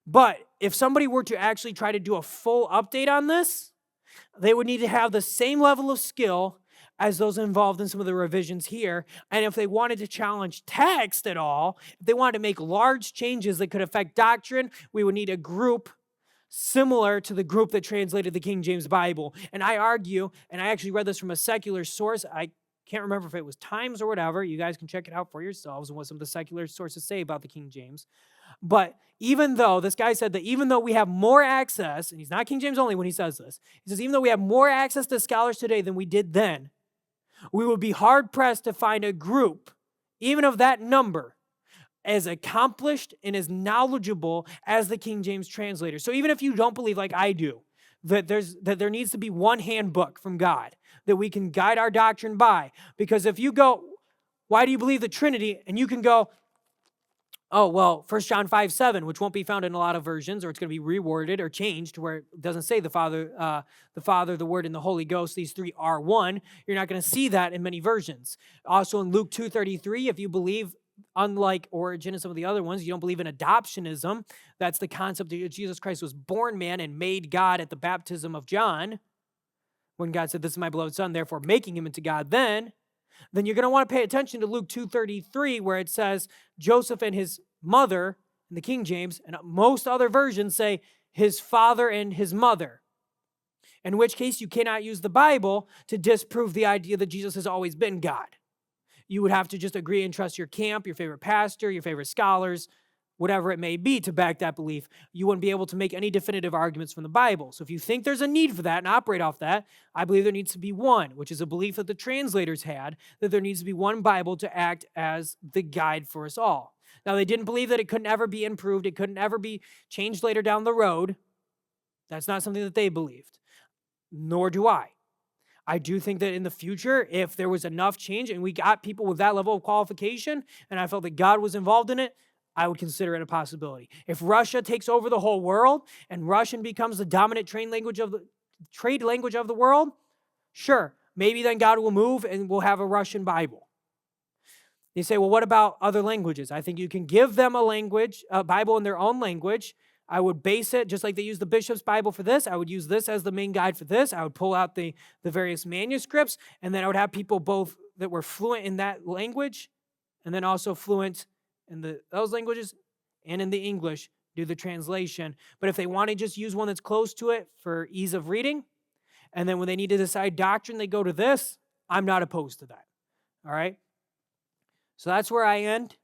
But if somebody were to actually try to do a full update on this, they would need to have the same level of skill as those involved in some of the revisions here, and if they wanted to challenge text at all, if they wanted to make large changes that could affect doctrine, we would need a group similar to the group that translated the King James Bible. And I argue, and I actually read this from a secular source, I can't remember if it was Times or whatever, you guys can check it out for yourselves and what some of the secular sources say about the King James. But even though, this guy said that even though we have more access, and he's not King James only when he says this, he says even though we have more access to scholars today than we did then, we would be hard-pressed to find a group, even of that number, as accomplished and as knowledgeable as the King James translator. So even if you don't believe, like I do, that there needs to be one handbook from God that we can guide our doctrine by, because if you go, why do you believe the Trinity? And you can go, 1 John 5:7, which won't be found in a lot of versions, or it's going to be reworded or changed to where it doesn't say the Father, the Word, and the Holy Ghost, these three are one. You're not going to see that in many versions. Also in Luke 2:33, if you believe, unlike Origen and some of the other ones, you don't believe in adoptionism. That's the concept that Jesus Christ was born man and made God at the baptism of John, when God said, "This is my beloved Son," therefore making him into God then you're going to want to pay attention to Luke 2:33, where it says Joseph and his mother, in the King James, and most other versions say his father and his mother, in which case you cannot use the Bible to disprove the idea that Jesus has always been God. You would have to just agree and trust your camp, your favorite pastor, your favorite scholars, whatever it may be, to back that belief. You wouldn't be able to make any definitive arguments from the Bible. So if you think there's a need for that and operate off that, I believe there needs to be one, which is a belief that the translators had, that there needs to be one Bible to act as the guide for us all. Now, they didn't believe that it couldn't ever be improved, it couldn't ever be changed later down the road. That's not something that they believed, nor do I. I do think that in the future, if there was enough change and we got people with that level of qualification, and I felt that God was involved in it, I would consider it a possibility. If Russia takes over the whole world and Russian becomes the dominant trade language of the world, sure, maybe then God will move and we'll have a Russian Bible. You say, well, what about other languages? I think you can give them a Bible in their own language. I would base it, just like they use the bishop's Bible for this, I would use this as the main guide for this. I would pull out the various manuscripts, and then I would have people both that were fluent in that language and then also fluent in those languages and in the English do the translation. But if they want to just use one that's close to it for ease of reading, and then when they need to decide doctrine, they go to this, I'm not opposed to that. All right? So that's where I end.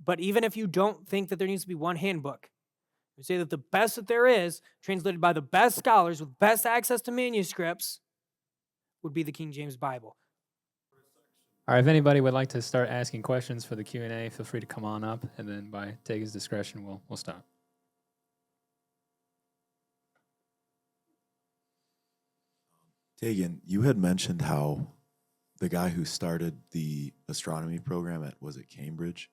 But even if you don't think that there needs to be one handbook, I say that the best that there is, translated by the best scholars with best access to manuscripts, would be the King James Bible. All right, if anybody would like to start asking questions for the Q&A, feel free to come on up, and then by Tega's discretion, we'll stop. Tegan, you had mentioned how the guy who started the astronomy program at, was it Cambridge?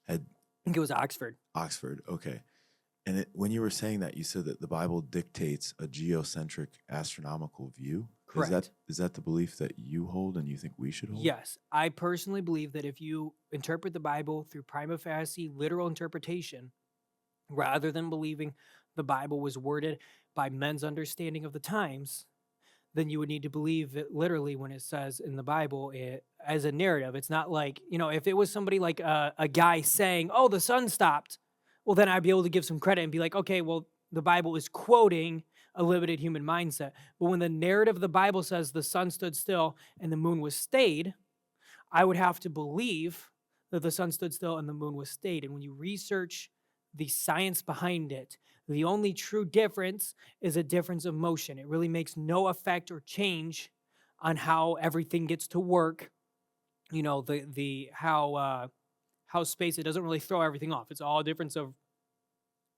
Had I think it was Oxford. Oxford, okay. And when you were saying that, you said that the Bible dictates a geocentric astronomical view. Correct. Is that the belief that you hold and you think we should hold? Yes, I personally believe that if you interpret the Bible through prima facie literal interpretation, rather than believing the Bible was worded by men's understanding of the times, then you would need to believe it literally when it says in the Bible as a narrative. It's not like, if it was somebody like a guy saying, oh, the sun stopped, well, then I'd be able to give some credit and be like, okay, well, the Bible is quoting a limited human mindset. But when the narrative of the Bible says the sun stood still and the moon was stayed, I would have to believe that the sun stood still and the moon was stayed. And when you research the science behind it, the only true difference is a difference of motion. It really makes no effect or change on how everything gets to work. How space, it doesn't really throw everything off. It's all a difference of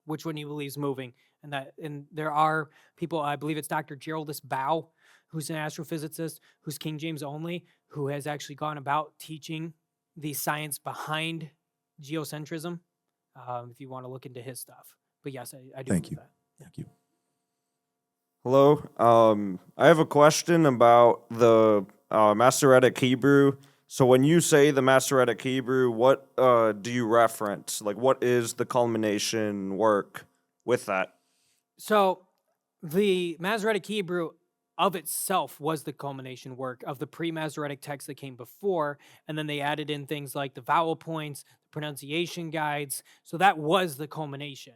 which one you believe is moving. And there are people, I believe it's Dr. Geraldus Bow, who's an astrophysicist, who's King James only, who has actually gone about teaching the science behind geocentrism, if you want to look into his stuff. But yes, I do believe that. Thank you. Hello. I have a question about the Masoretic Hebrew. So when you say the Masoretic Hebrew, what do you reference? Like, what is the culmination work with that? So the Masoretic Hebrew of itself was the culmination work of the pre-Masoretic text that came before, and then they added in things like the vowel points, the pronunciation guides. So that was the culmination.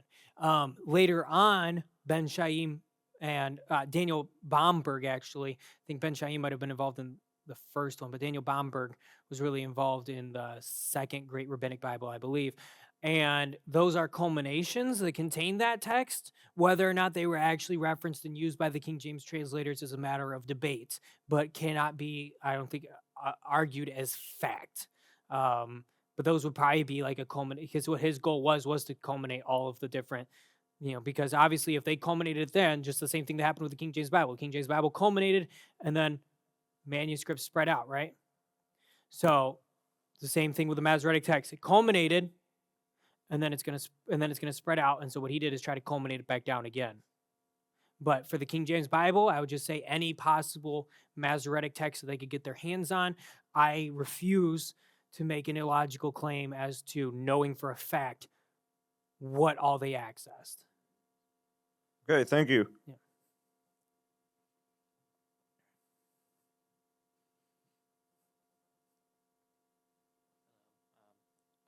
Later on, Ben Shaim and Daniel Bomberg, actually, I think Ben Shaim might have been involved in the first one, but Daniel Bomberg was really involved in the second Great Rabbinic Bible, I believe. And those are culminations that contain that text. Whether or not they were actually referenced and used by the King James translators is a matter of debate, but cannot be, I don't think, argued as fact. But those would probably be like a culminate, because what his goal was to culminate all of the different, because obviously if they culminated it then, just the same thing that happened with the King James Bible. King James Bible culminated, and then manuscripts spread out, right? So the same thing with the Masoretic text. It culminated, and then it's gonna spread out. And so what he did is try to culminate it back down again. But for the King James Bible, I would just say any possible Masoretic text that they could get their hands on. I refuse to make an illogical claim as to knowing for a fact what all they accessed. Okay, thank you. Yeah.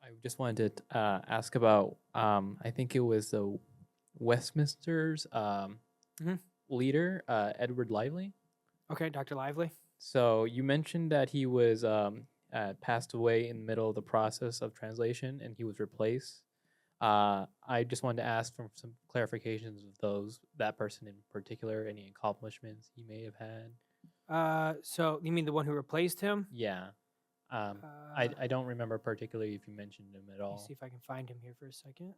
I just wanted to ask about, I think it was the Westminster's leader, Edward Lively. Okay, Dr. Lively. So you mentioned that he was passed away in the middle of the process of translation, and he was replaced. I just wanted to ask for some clarifications of that person in particular, any accomplishments he may have had. So you mean the one who replaced him? Yeah. I don't remember particularly if you mentioned him at Let all. me see if I can find him here for a second.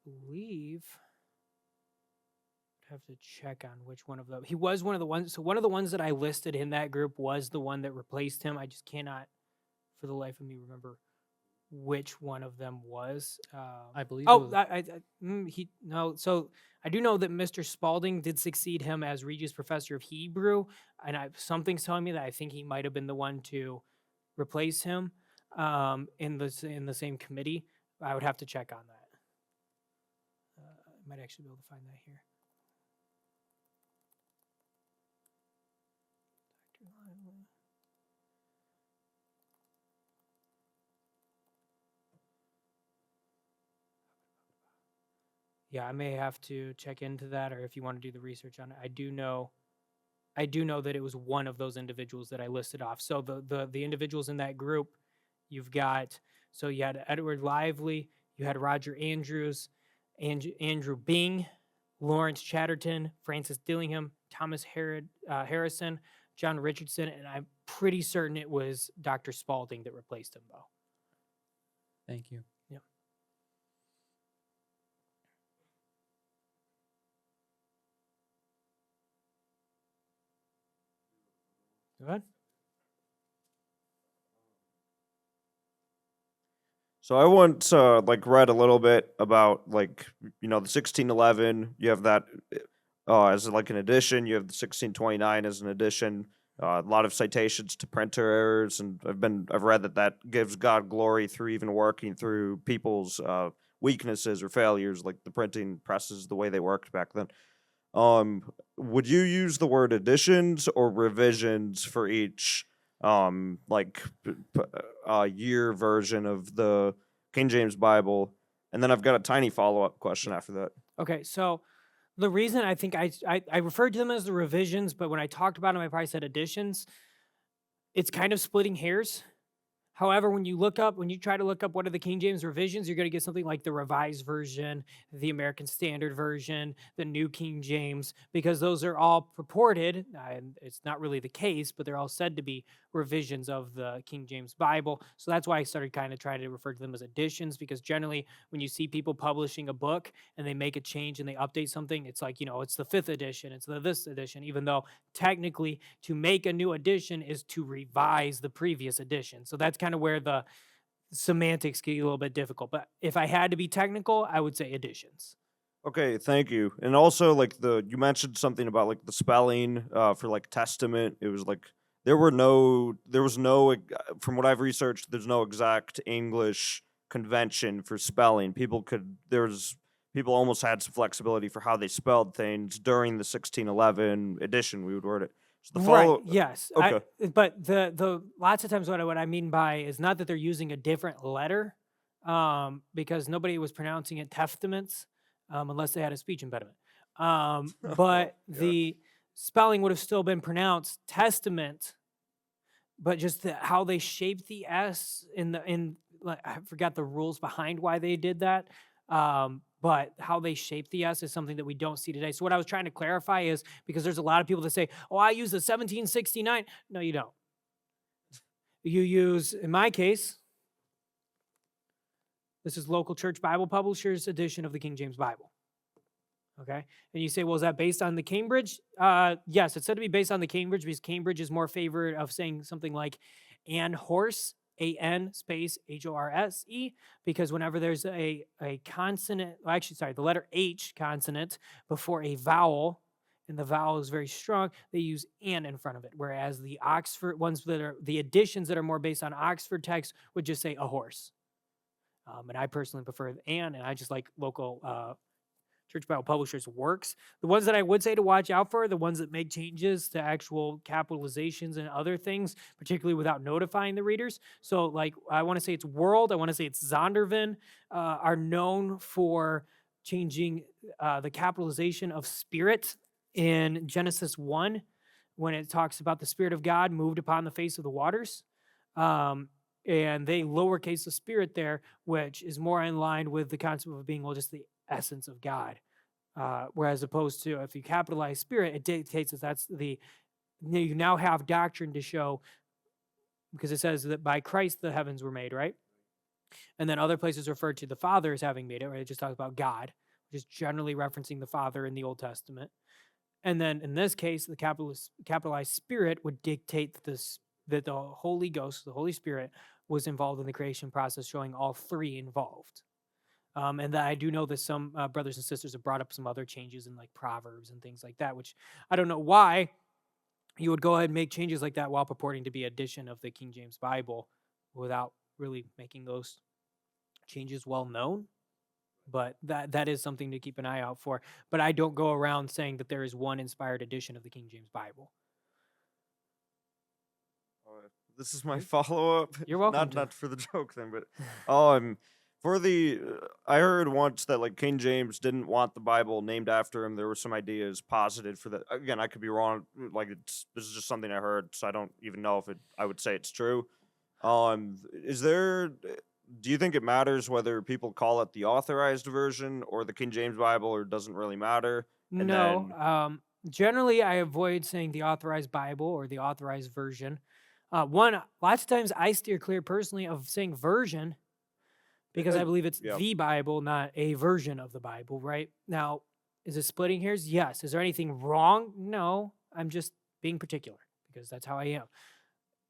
Believe I'd have to check on which one of them. He was one of the ones. So one of the ones that I listed in that group was the one that replaced him. I just cannot, for the life of me, remember which one of them was. I believe. Oh, no. So I do know that Mr. Spalding did succeed him as Regius Professor of Hebrew, and something's telling me that I think he might have been the one to replace him in the same committee. I would have to check on that. I might actually be able to find that here. Dr. Lively. Yeah, I may have to check into that, or if you want to do the research on it. I do know that it was one of those individuals that I listed off. So the individuals in that group, you've got, so you had Edward Lively, you had Roger Andrews, Andrew Bing, Lawrence Chatterton, Francis Dillingham, Thomas Harrison, John Richardson, and I'm pretty certain it was Dr. Spalding that replaced him, though. Thank you. Yep. Go ahead. So I once read a little bit about the 1611. You have that as like an addition. You have the 1629 as an addition. A lot of citations to printer errors, and I've read that gives God glory through even working through people's weaknesses or failures, like the printing presses, the way they worked back then. Would you use the word additions or revisions for each year version of the King James Bible? And then I've got a tiny follow-up question after that. Okay, so the reason I think I referred to them as the revisions, but when I talked about them, I probably said additions. It's kind of splitting hairs. However, when you try to look up what are the King James revisions, you're going to get something like the Revised Version, the American Standard Version, the New King James, because those are all purported, and it's not really the case, but they're all said to be revisions of the King James Bible. So that's why I started kind of trying to refer to them as additions, because generally when you see people publishing a book and they make a change and they update something, it's like, it's the 5th edition, it's this edition, even though technically to make a new edition is to revise the previous edition. So that's kind of where the semantics get a little bit difficult. But if I had to be technical, I would say additions. Okay, thank you. And also, you mentioned something about the spelling for testament. It was there was no, from what I've researched, there's no exact English convention for spelling. People almost had some flexibility for how they spelled things during the 1611 edition. We would word it. So the follow, Right. Yes. Okay. But the lots of times what I mean by is not that they're using a different letter, because nobody was pronouncing it testaments, unless they had a speech impediment. But Yeah. the spelling would have still been pronounced testament, but just how they shaped the S I forgot the rules behind why they did that. But how they shape the S is something that we don't see today. So what I was trying to clarify is, because there's a lot of people that say, oh, I use the 1769. No, you don't. You use, in my case, this is Local Church Bible Publishers edition of the King James Bible. Okay? And you say, well, is that based on the Cambridge? Yes, it's said to be based on the Cambridge, because Cambridge is more favored of saying something like Ann Horse, A-N space H-O-R-S-E, because whenever there's a consonant, the letter H consonant before a vowel, and the vowel is very strong, they use "an" in front of it, whereas the Oxford ones that are, the editions that are more based on Oxford text would just say a horse. And I personally prefer "an," and I just like Local Church Bible Publishers works. The ones that I would say to watch out for are the ones that make changes to actual capitalizations and other things, particularly without notifying the readers. So I want to say it's World, I want to say it's Zondervan, are known for changing the capitalization of spirit in Genesis 1, when it talks about the Spirit of God moved upon the face of the waters. And they lowercase the spirit there, which is more in line with the concept of being just the essence of God. Whereas opposed to if you capitalize spirit, it dictates that you now have doctrine to show, because it says that by Christ the heavens were made, right? And then other places refer to the Father as having made it, right? It just talks about God, which is generally referencing the Father in the Old Testament. And then in this case, the capitalized spirit would dictate that the Holy Ghost, the Holy Spirit, was involved in the creation process, showing all three involved. And that I do know that some brothers and sisters have brought up some other changes in Proverbs and things like that, which I don't know why you would go ahead and make changes like that while purporting to be addition of the King James Bible without really making those changes well known. But that is something to keep an eye out for. But I don't go around saying that there is one inspired edition of the King James Bible. This is my follow-up. You're welcome to. Not for the joke thing, but For the, I heard once that like King James didn't want the Bible named after him. There were some ideas posited for that. Again, I could be wrong. Like this is just something I heard, so I don't even know if I would say it's true. Is there? Do you think it matters whether people call it the authorized version or the King James Bible, or it doesn't really matter? And No. then, Generally, I avoid saying the authorized Bible or the authorized version. Lots of times I steer clear personally of saying version because I believe it's yeah. the Bible, not a version of the Bible, right? Now, is it splitting hairs? Yes. Is there anything wrong? No. I'm just being particular because that's how I am.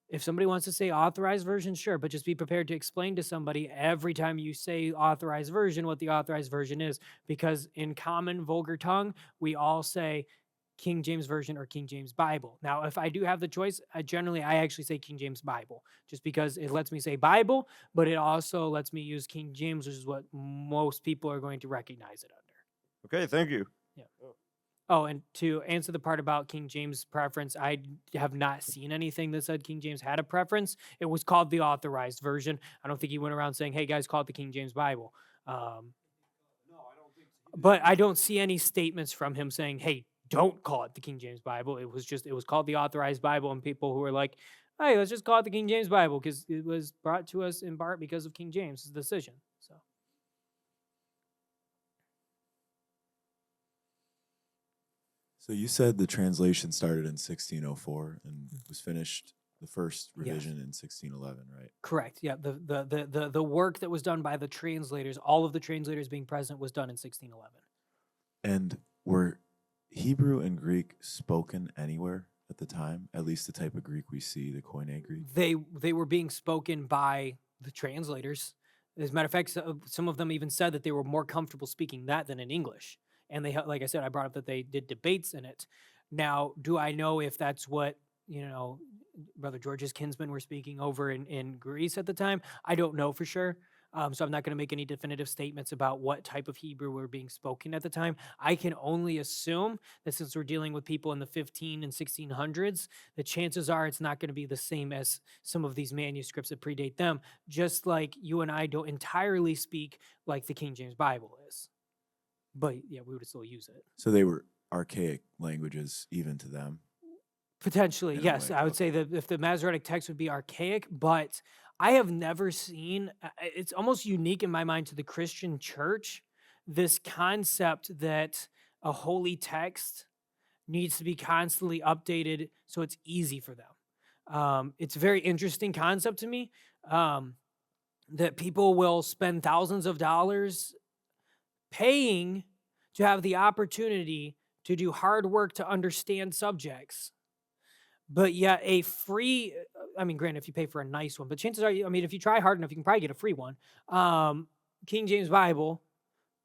If somebody wants to say authorized version, sure, but just be prepared to explain to somebody every time you say authorized version what the authorized version is, because in common vulgar tongue, we all say King James Version or King James Bible. Now, if I do have the choice, I actually say King James Bible, just because it lets me say Bible, but it also lets me use King James, which is what most people are going to recognize it under. Okay, thank you. Yeah. Oh, and to answer the part about King James preference, I have not seen anything that said King James had a preference. It was called the authorized version. I don't think he went around saying, hey, guys, call it the King James Bible. But I don't see any statements from him saying, hey, don't call it the King James Bible. It was called the authorized Bible, and people who were like, hey, let's just call it the King James Bible because it was brought to us in part because of King James' decision. So. So you said the translation started in 1604 and was finished the first Yes. revision in 1611, right? Correct. Yeah. The work that was done by the translators, all of the translators being present, was done in 1611. And were Hebrew and Greek spoken anywhere at the time? At least the type of Greek we see, the Koine Greek? They were being spoken by the translators. As a matter of fact, some of them even said that they were more comfortable speaking that than in English. And they, like I said, I brought up that they did debates in it. Now, do I know if that's what, Brother George's kinsmen were speaking over in Greece at the time? I don't know for sure. So I'm not going to make any definitive statements about what type of Hebrew were being spoken at the time. I can only assume that since we're dealing with people in the 15 and 1600s, the chances are it's not going to be the same as some of these manuscripts that predate them, just like you and I don't entirely speak like the King James Bible is. But yeah, we would still use it. So they were archaic languages even to them? Potentially, In a yes. way, I would say that if the Masoretic text would be archaic, but I have never seen, it's almost unique in my mind to the Christian church, this concept that a holy text needs to be constantly updated so it's easy for them. It's a very interesting concept to me, that people will spend thousands of dollars paying to have the opportunity to do hard work to understand subjects. But yet a free, granted, if you pay for a nice one, but chances are, if you try hard enough, you can probably get a free one. King James Bible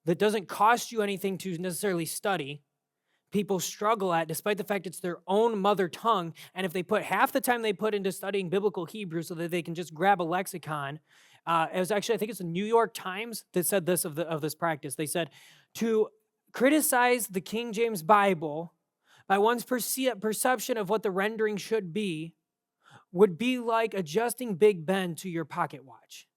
that doesn't cost you anything to necessarily study, people struggle at, despite the fact it's their own mother tongue. And if they put half the time they put into studying biblical Hebrew so that they can just grab a lexicon, it was actually, I think it's the New York Times that said this of this practice. They said, to criticize the King James Bible by one's perception of what the rendering should be would be like adjusting Big Ben to your pocket watch,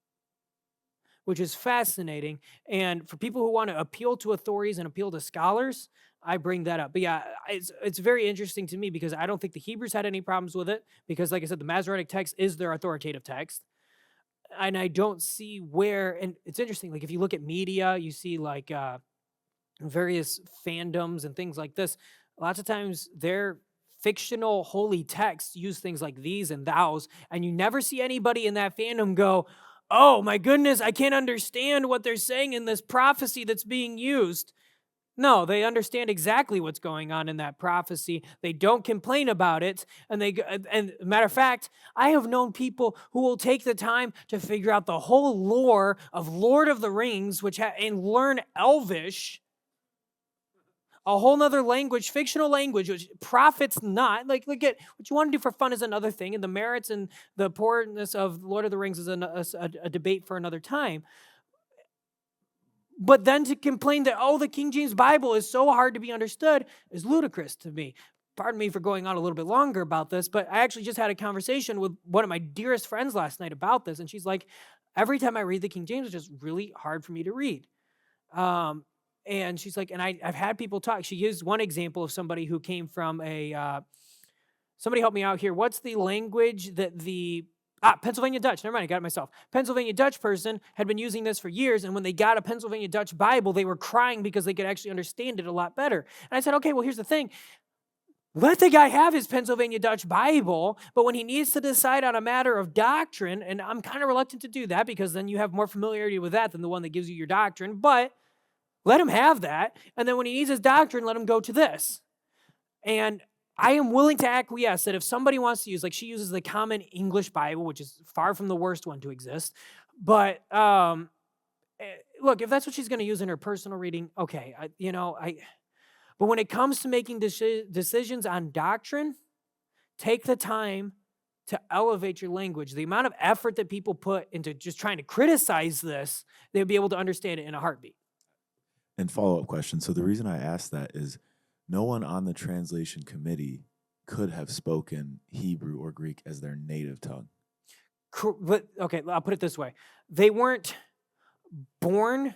which is fascinating. And for people who want to appeal to authorities and appeal to scholars, I bring that up. But yeah, it's very interesting to me because I don't think the Hebrews had any problems with it because, like I said, the Masoretic text is their authoritative text. And I don't see where, and it's interesting, like if you look at media, you see like various fandoms and things like this. Lots of times their fictional holy texts use things like these and thous, and you never see anybody in that fandom go, oh my goodness, I can't understand what they're saying in this prophecy that's being used. No, they understand exactly what's going on in that prophecy. They don't complain about it. And matter of fact, I have known people who will take the time to figure out the whole lore of Lord of the Rings, and learn Elvish, a whole nother language, fictional language, which profits not. Like, look at what you want to do for fun is another thing, and the merits and the poorness of Lord of the Rings is a debate for another time. But then to complain that, the King James Bible is so hard to be understood is ludicrous to me. Pardon me for going on a little bit longer about this, but I actually just had a conversation with one of my dearest friends last night about this, and she's like, every time I read the King James, it's just really hard for me to read. And she's like, and I've had people talk. She used one example of somebody who came from somebody help me out here. What's the language that Pennsylvania Dutch. Never mind, I got it myself. Pennsylvania Dutch person had been using this for years, and when they got a Pennsylvania Dutch Bible, they were crying because they could actually understand it a lot better. And I said, okay, well, here's the thing. Let the guy have his Pennsylvania Dutch Bible, but when he needs to decide on a matter of doctrine, and I'm kind of reluctant to do that because then you have more familiarity with that than the one that gives you your doctrine, but let him have that. And then when he needs his doctrine, let him go to this. And I am willing to acquiesce that if somebody wants to use, like she uses the Common English Bible, which is far from the worst one to exist, but look, if that's what she's going to use in her personal reading, okay, but when it comes to making decisions on doctrine, take the time to elevate your language. The amount of effort that people put into just trying to criticize this, they'll be able to understand it in a heartbeat. And follow-up question. So the reason I asked that is no one on the translation committee could have spoken Hebrew or Greek as their native tongue. But, okay, I'll put it this way. They weren't born,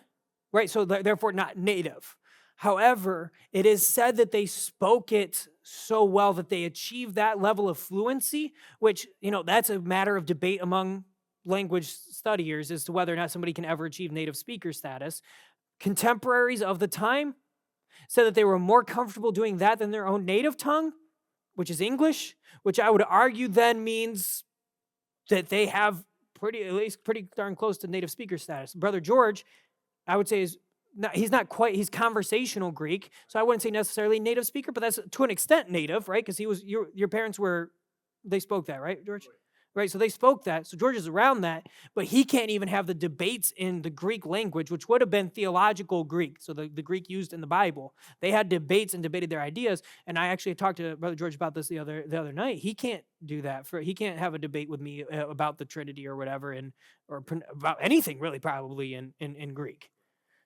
right? So therefore not native. However, it is said that they spoke it so well that they achieved that level of fluency, which, that's a matter of debate among language studiers as to whether or not somebody can ever achieve native speaker status. Contemporaries of the time said that they were more comfortable doing that than their own native tongue, which is English, which I would argue then means that they have at least pretty darn close to native speaker status. Brother George, I would say he's conversational Greek, so I wouldn't say necessarily native speaker, but that's to an extent native, right? Because your parents they spoke that, right, George? Right, so they spoke that, so George is around that, but he can't even have the debates in the Greek language, which would have been theological Greek, so the Greek used in the Bible. They had debates and debated their ideas, and I actually talked to Brother George about this the other night. He can't do that. He can't have a debate with me about the Trinity or whatever, or about anything really probably in Greek.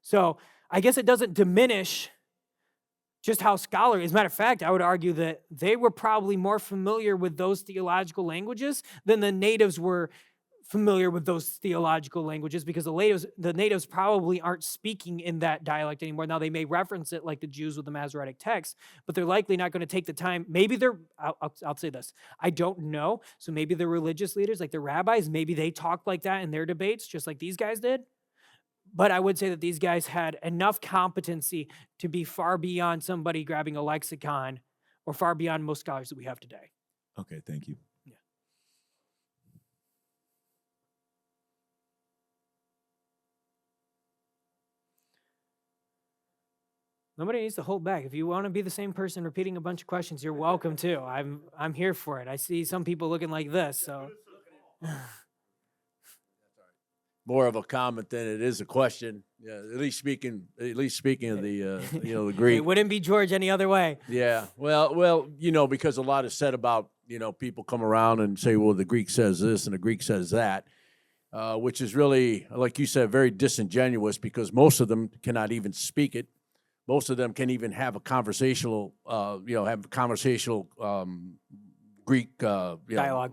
So I guess it doesn't diminish just how scholarly. As a matter of fact, I would argue that they were probably more familiar with those theological languages than the natives were familiar with those theological languages, because the natives probably aren't speaking in that dialect anymore. Now, they may reference it like the Jews with the Masoretic text, but they're likely not going to take the time. Maybe I'll say this, I don't know. So maybe the religious leaders, like the rabbis, maybe they talked like that in their debates, just like these guys did. But I would say that these guys had enough competency to be far beyond somebody grabbing a lexicon or far beyond most scholars that we have today. Okay, thank you. Yeah. Nobody needs to hold back. If you want to be the same person repeating a bunch of questions, you're welcome to. I'm here for it. I see some people looking like this, so. More of a comment than it is a question. Yeah, at least speaking of the the Greek. It wouldn't be George any other way. Yeah. Well, because a lot is said about, people come around and say, well, the Greek says this and the Greek says that, which is really, like you said, very disingenuous, because most of them cannot even speak it. Most of them can't even have a conversational, Greek dialogue.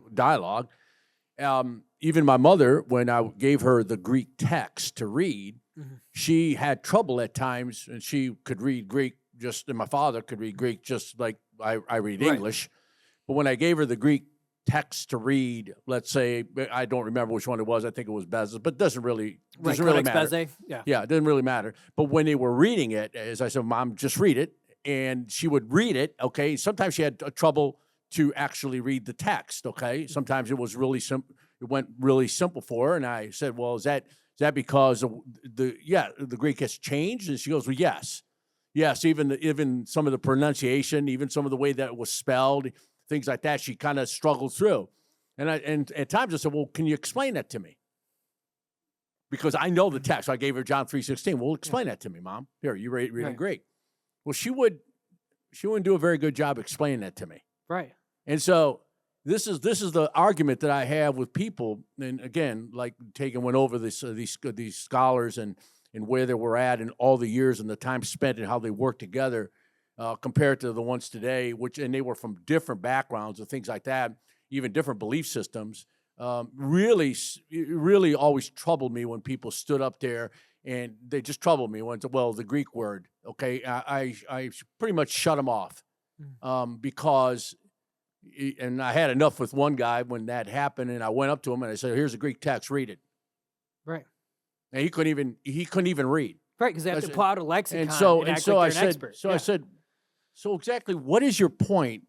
Even my mother, when I gave her the Greek text to read, she had trouble at times, and she could read Greek and my father could read Greek just like I read English. But when I gave her the Greek text to read, let's say, I don't remember which one it was, I think it was Bezos, but it doesn't really matter. Bezos, Yeah, it doesn't really matter. But when they were reading it, as I said, Mom, just read it, and she would read it, okay? Sometimes she had trouble to actually read the text, okay? Sometimes it was really simple. It went really simple for her, and I said, well, is that because of the Greek has changed? And she goes, well, yes, even some of the pronunciation, even some of the way that it was spelled, things like that, she kind of struggled through. And at times I said, well, can you explain that to me? Because I know the text. So I gave her John 3:16. Well, explain that to me, Mom. Here, you read it Greek. Well, she wouldn't do a very good job explaining that to me. Right. And so this is the argument that I have with people, and again, like went over these scholars and where they were at and all the years and the time spent and how they worked together, compared to the ones today, and they were from different backgrounds and things like that, even different belief systems. really always troubled me when people stood up there and they just troubled me. When the Greek word, okay, I pretty much shut them off because, and I had enough with one guy when that happened, and I went up to him and I said, "Here's a Greek text, read it." Right. And he couldn't even read. Right, because they have to pull out a lexicon And so act I like they're an said, expert. I said, so exactly what is your point?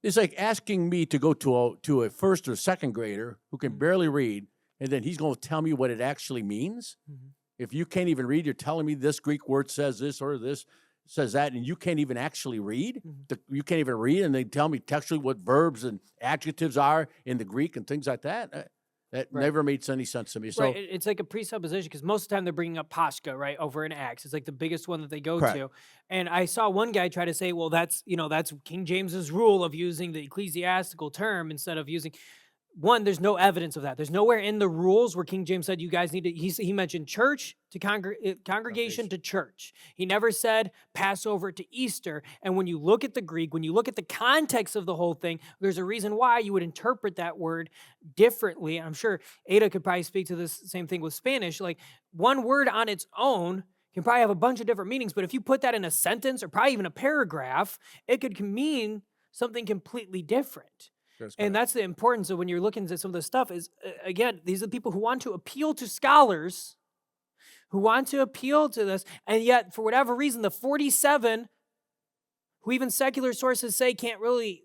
It's like asking me to go to a first or second grader who can barely read, and then he's going to tell me what it actually means. Mhm. If you can't even read, you're telling me this Greek word says this or this says that, and you can't even actually read. You can't even read, and they tell me textually what verbs and adjectives are in the Greek and things like that. That Right. never made any sense to me. So Right, it's like a presupposition because most of the time they're bringing up Pascha, right, over in Acts. It's like the biggest one that they go Correct. to. And I saw one guy try to say, well, that's King James's rule of using the ecclesiastical term instead of using. One, there's no evidence of that. There's nowhere in the rules where King James said you guys need to. He mentioned church to congregation to church. He never said Passover to Easter. And when you look at the Greek, when you look at the context of the whole thing, there's a reason why you would interpret that word differently. I'm sure Ada could probably speak to this same thing with Spanish. Like one word on its own can probably have a bunch of different meanings, but if you put that in a sentence or probably even a paragraph, it could mean something completely different. And that's the importance of when you're looking at some of this stuff is, again, these are the people who want to appeal to scholars, who want to appeal to this, and yet, for whatever reason, the 47, who even secular sources say can't really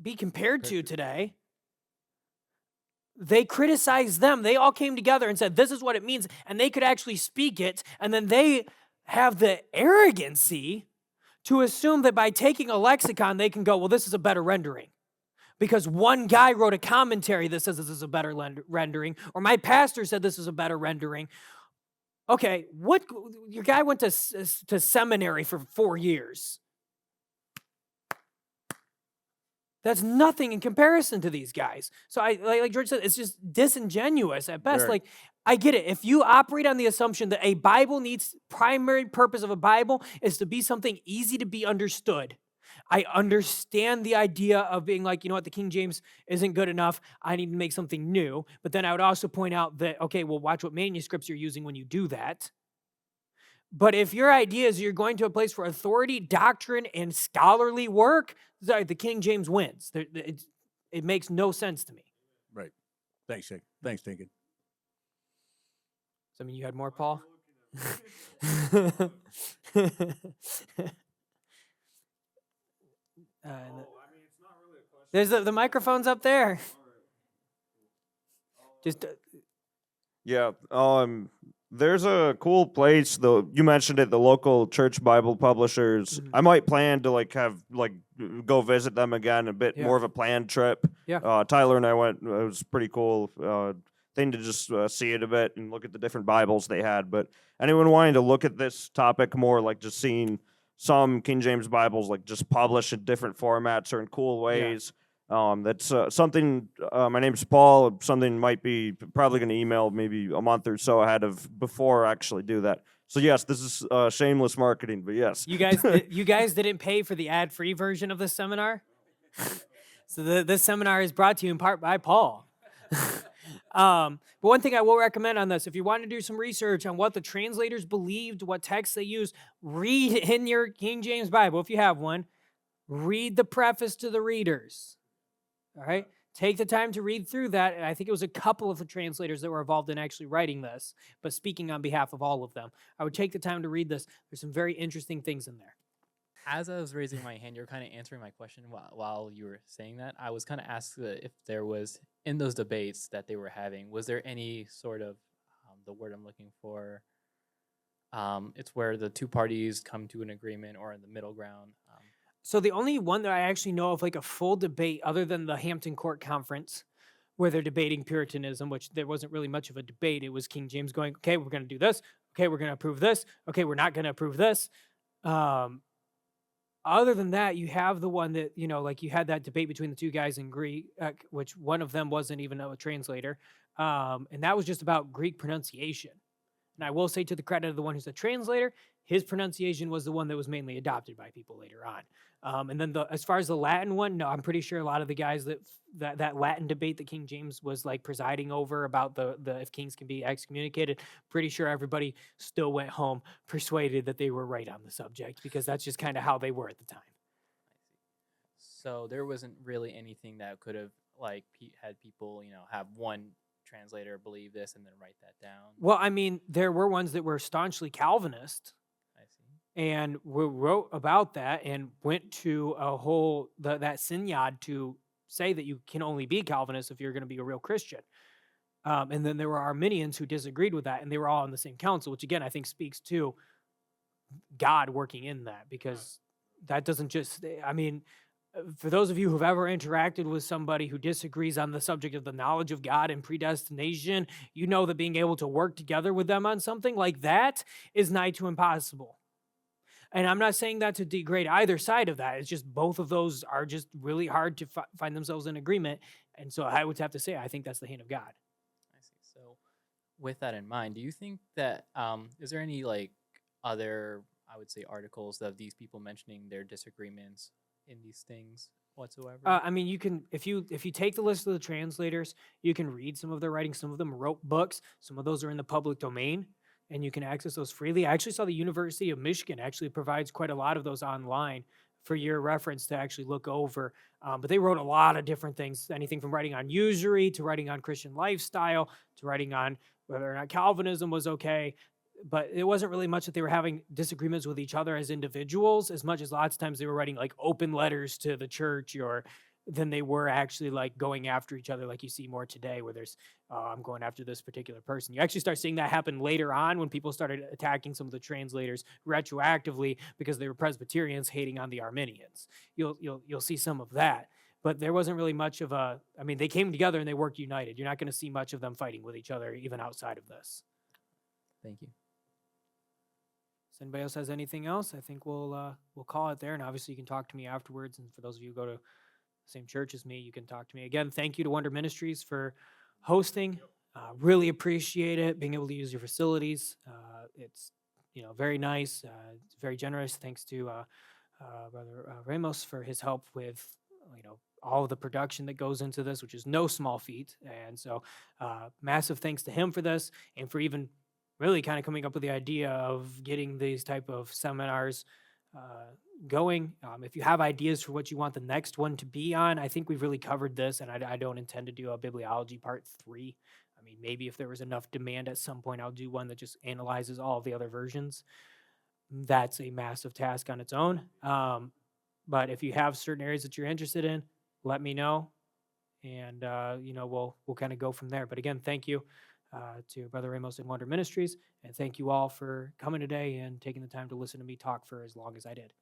be compared to today, they criticize them. They all came together and said, this is what it means, and they could actually speak it, and then they have the arrogancy to assume that by taking a lexicon, they can go, well, this is a better rendering. Because one guy wrote a commentary that says this is a better rendering, or my pastor said this is a better rendering. Okay, your guy went to seminary for 4 years. That's nothing in comparison to these guys. So like George said, it's just disingenuous at best. Very. Like, I get it. If you operate on the assumption that a Bible primary purpose of a Bible is to be something easy to be understood, I understand the idea of being like, you know what, the King James isn't good enough. I need to make something new. But then I would also point out that, okay, well, watch what manuscripts you're using when you do that. But if your idea is you're going to a place for authority, doctrine, and scholarly work, sorry, the King James wins. It makes no sense to me. right. Thanks, Nick. Thanks, Dinkin. So, I mean, you had more, Paul? There's the microphone's up there. Just Yeah. There's a cool place though. You mentioned it, the local church Bible publishers. I might plan to go visit them again. A bit more of a planned trip. Yeah. Tyler and I went. It was pretty cool thing to just see it a bit and look at the different Bibles they had. But anyone wanting to look at this topic more, like just seeing some King James Bibles like just published in different formats or in cool ways. That's something. My name's Paul. Something might be probably going to email maybe a month or so ahead of before I actually do that. So yes, this is shameless marketing, but yes, you guys didn't pay for the ad-free version of this seminar. So this seminar is brought to you in part by Paul. But one thing I will recommend on this, if you want to do some research on what the translators believed, what texts they used, read in your King James Bible, if you have one, read the preface to the readers. All right? Take the time to read through that. And I think it was a couple of the translators that were involved in actually writing this, but speaking on behalf of all of them. I would take the time to read this. There's some very interesting things in there. As I was raising my hand, you were kind of answering my question while you were saying that. I was kind of asked if there was, in those debates that they were having, was there any sort of, the word I'm looking for, it's where the two parties come to an agreement or in the middle ground. So the only one that I actually know of, like a full debate, other than the Hampton Court Conference, where they're debating Puritanism, which there wasn't really much of a debate. It was King James going, okay, we're going to do this. Okay, we're going to approve this. Okay, we're not going to approve this. Other than that, you have the one that, like you had that debate between the two guys in Greek, which one of them wasn't even a translator. And that was just about Greek pronunciation. And I will say, to the credit of the one who's a translator, his pronunciation was the one that was mainly adopted by people later on. And then as far as the Latin one, no, I'm pretty sure a lot of the guys that Latin debate that King James was like presiding over about the if kings can be excommunicated, pretty sure everybody still went home persuaded that they were right on the subject, because that's just kind of how they were at the time. So there wasn't really anything that could have like had people, have one translator believe this and then write that down. Well, I mean, there were ones that were staunchly Calvinist I see. and wrote about that and went to a whole that synod to say that you can only be Calvinist if you're going to be a real Christian. And then there were Arminians who disagreed with that, and they were all in the same council, which again I think speaks to God working in that, because that doesn't just, I mean, for those of you who've ever interacted with somebody who disagrees on the subject of the knowledge of God and predestination, you know that being able to work together with them on something like that is nigh to impossible. And I'm not saying that to degrade either side of that. It's just both of those are just really hard to find themselves in agreement. And so I would have to say, I think that's the hand of God. I see. So with that in mind, do you think that, is there any like other, I would say, articles of these people mentioning their disagreements in these things whatsoever? I mean, you can, if you take the list of the translators, you can read some of their writings. Some of them wrote books. Some of those are in the public domain, and you can access those freely. I actually saw the University of Michigan actually provides quite a lot of those online for your reference to actually look over. But they wrote a lot of different things, anything from writing on usury to writing on Christian lifestyle to writing on whether or not Calvinism was okay. But it wasn't really much that they were having disagreements with each other as individuals, as much as lots of times they were writing like open letters to the church, or than they were actually like going after each other, like you see more today, where there's, I'm going after this particular person. You actually start seeing that happen later on when people started attacking some of the translators retroactively because they were Presbyterians hating on the Arminians. You'll see some of that. But there wasn't really much of a, I mean, they came together and they worked united. You're not going to see much of them fighting with each other, even outside of this. Thank you. If anybody else has anything else, I think we'll call it there. And obviously, you can talk to me afterwards. And for those of you who go to the same church as me, you can talk to me. Again, thank you to Wonder Ministries for hosting. Really appreciate it, being able to use your facilities. It's very nice. It's very generous. Thanks to Brother Ramos for his help with all of the production that goes into this, which is no small feat. And so, massive thanks to him for this, and for even really kind of coming up with the idea of getting these type of seminars going. If you have ideas for what you want the next one to be on, I think we've really covered this, and I don't intend to do a Bibliology part 3. I mean, maybe if there was enough demand at some point, I'll do one that just analyzes all of the other versions. That's a massive task on its own. But if you have certain areas that you're interested in, let me know, and we'll kind of go from there. But again, thank you to Brother Ramos and Wonder Ministries, and thank you all for coming today and taking the time to listen to me talk for as long as I did.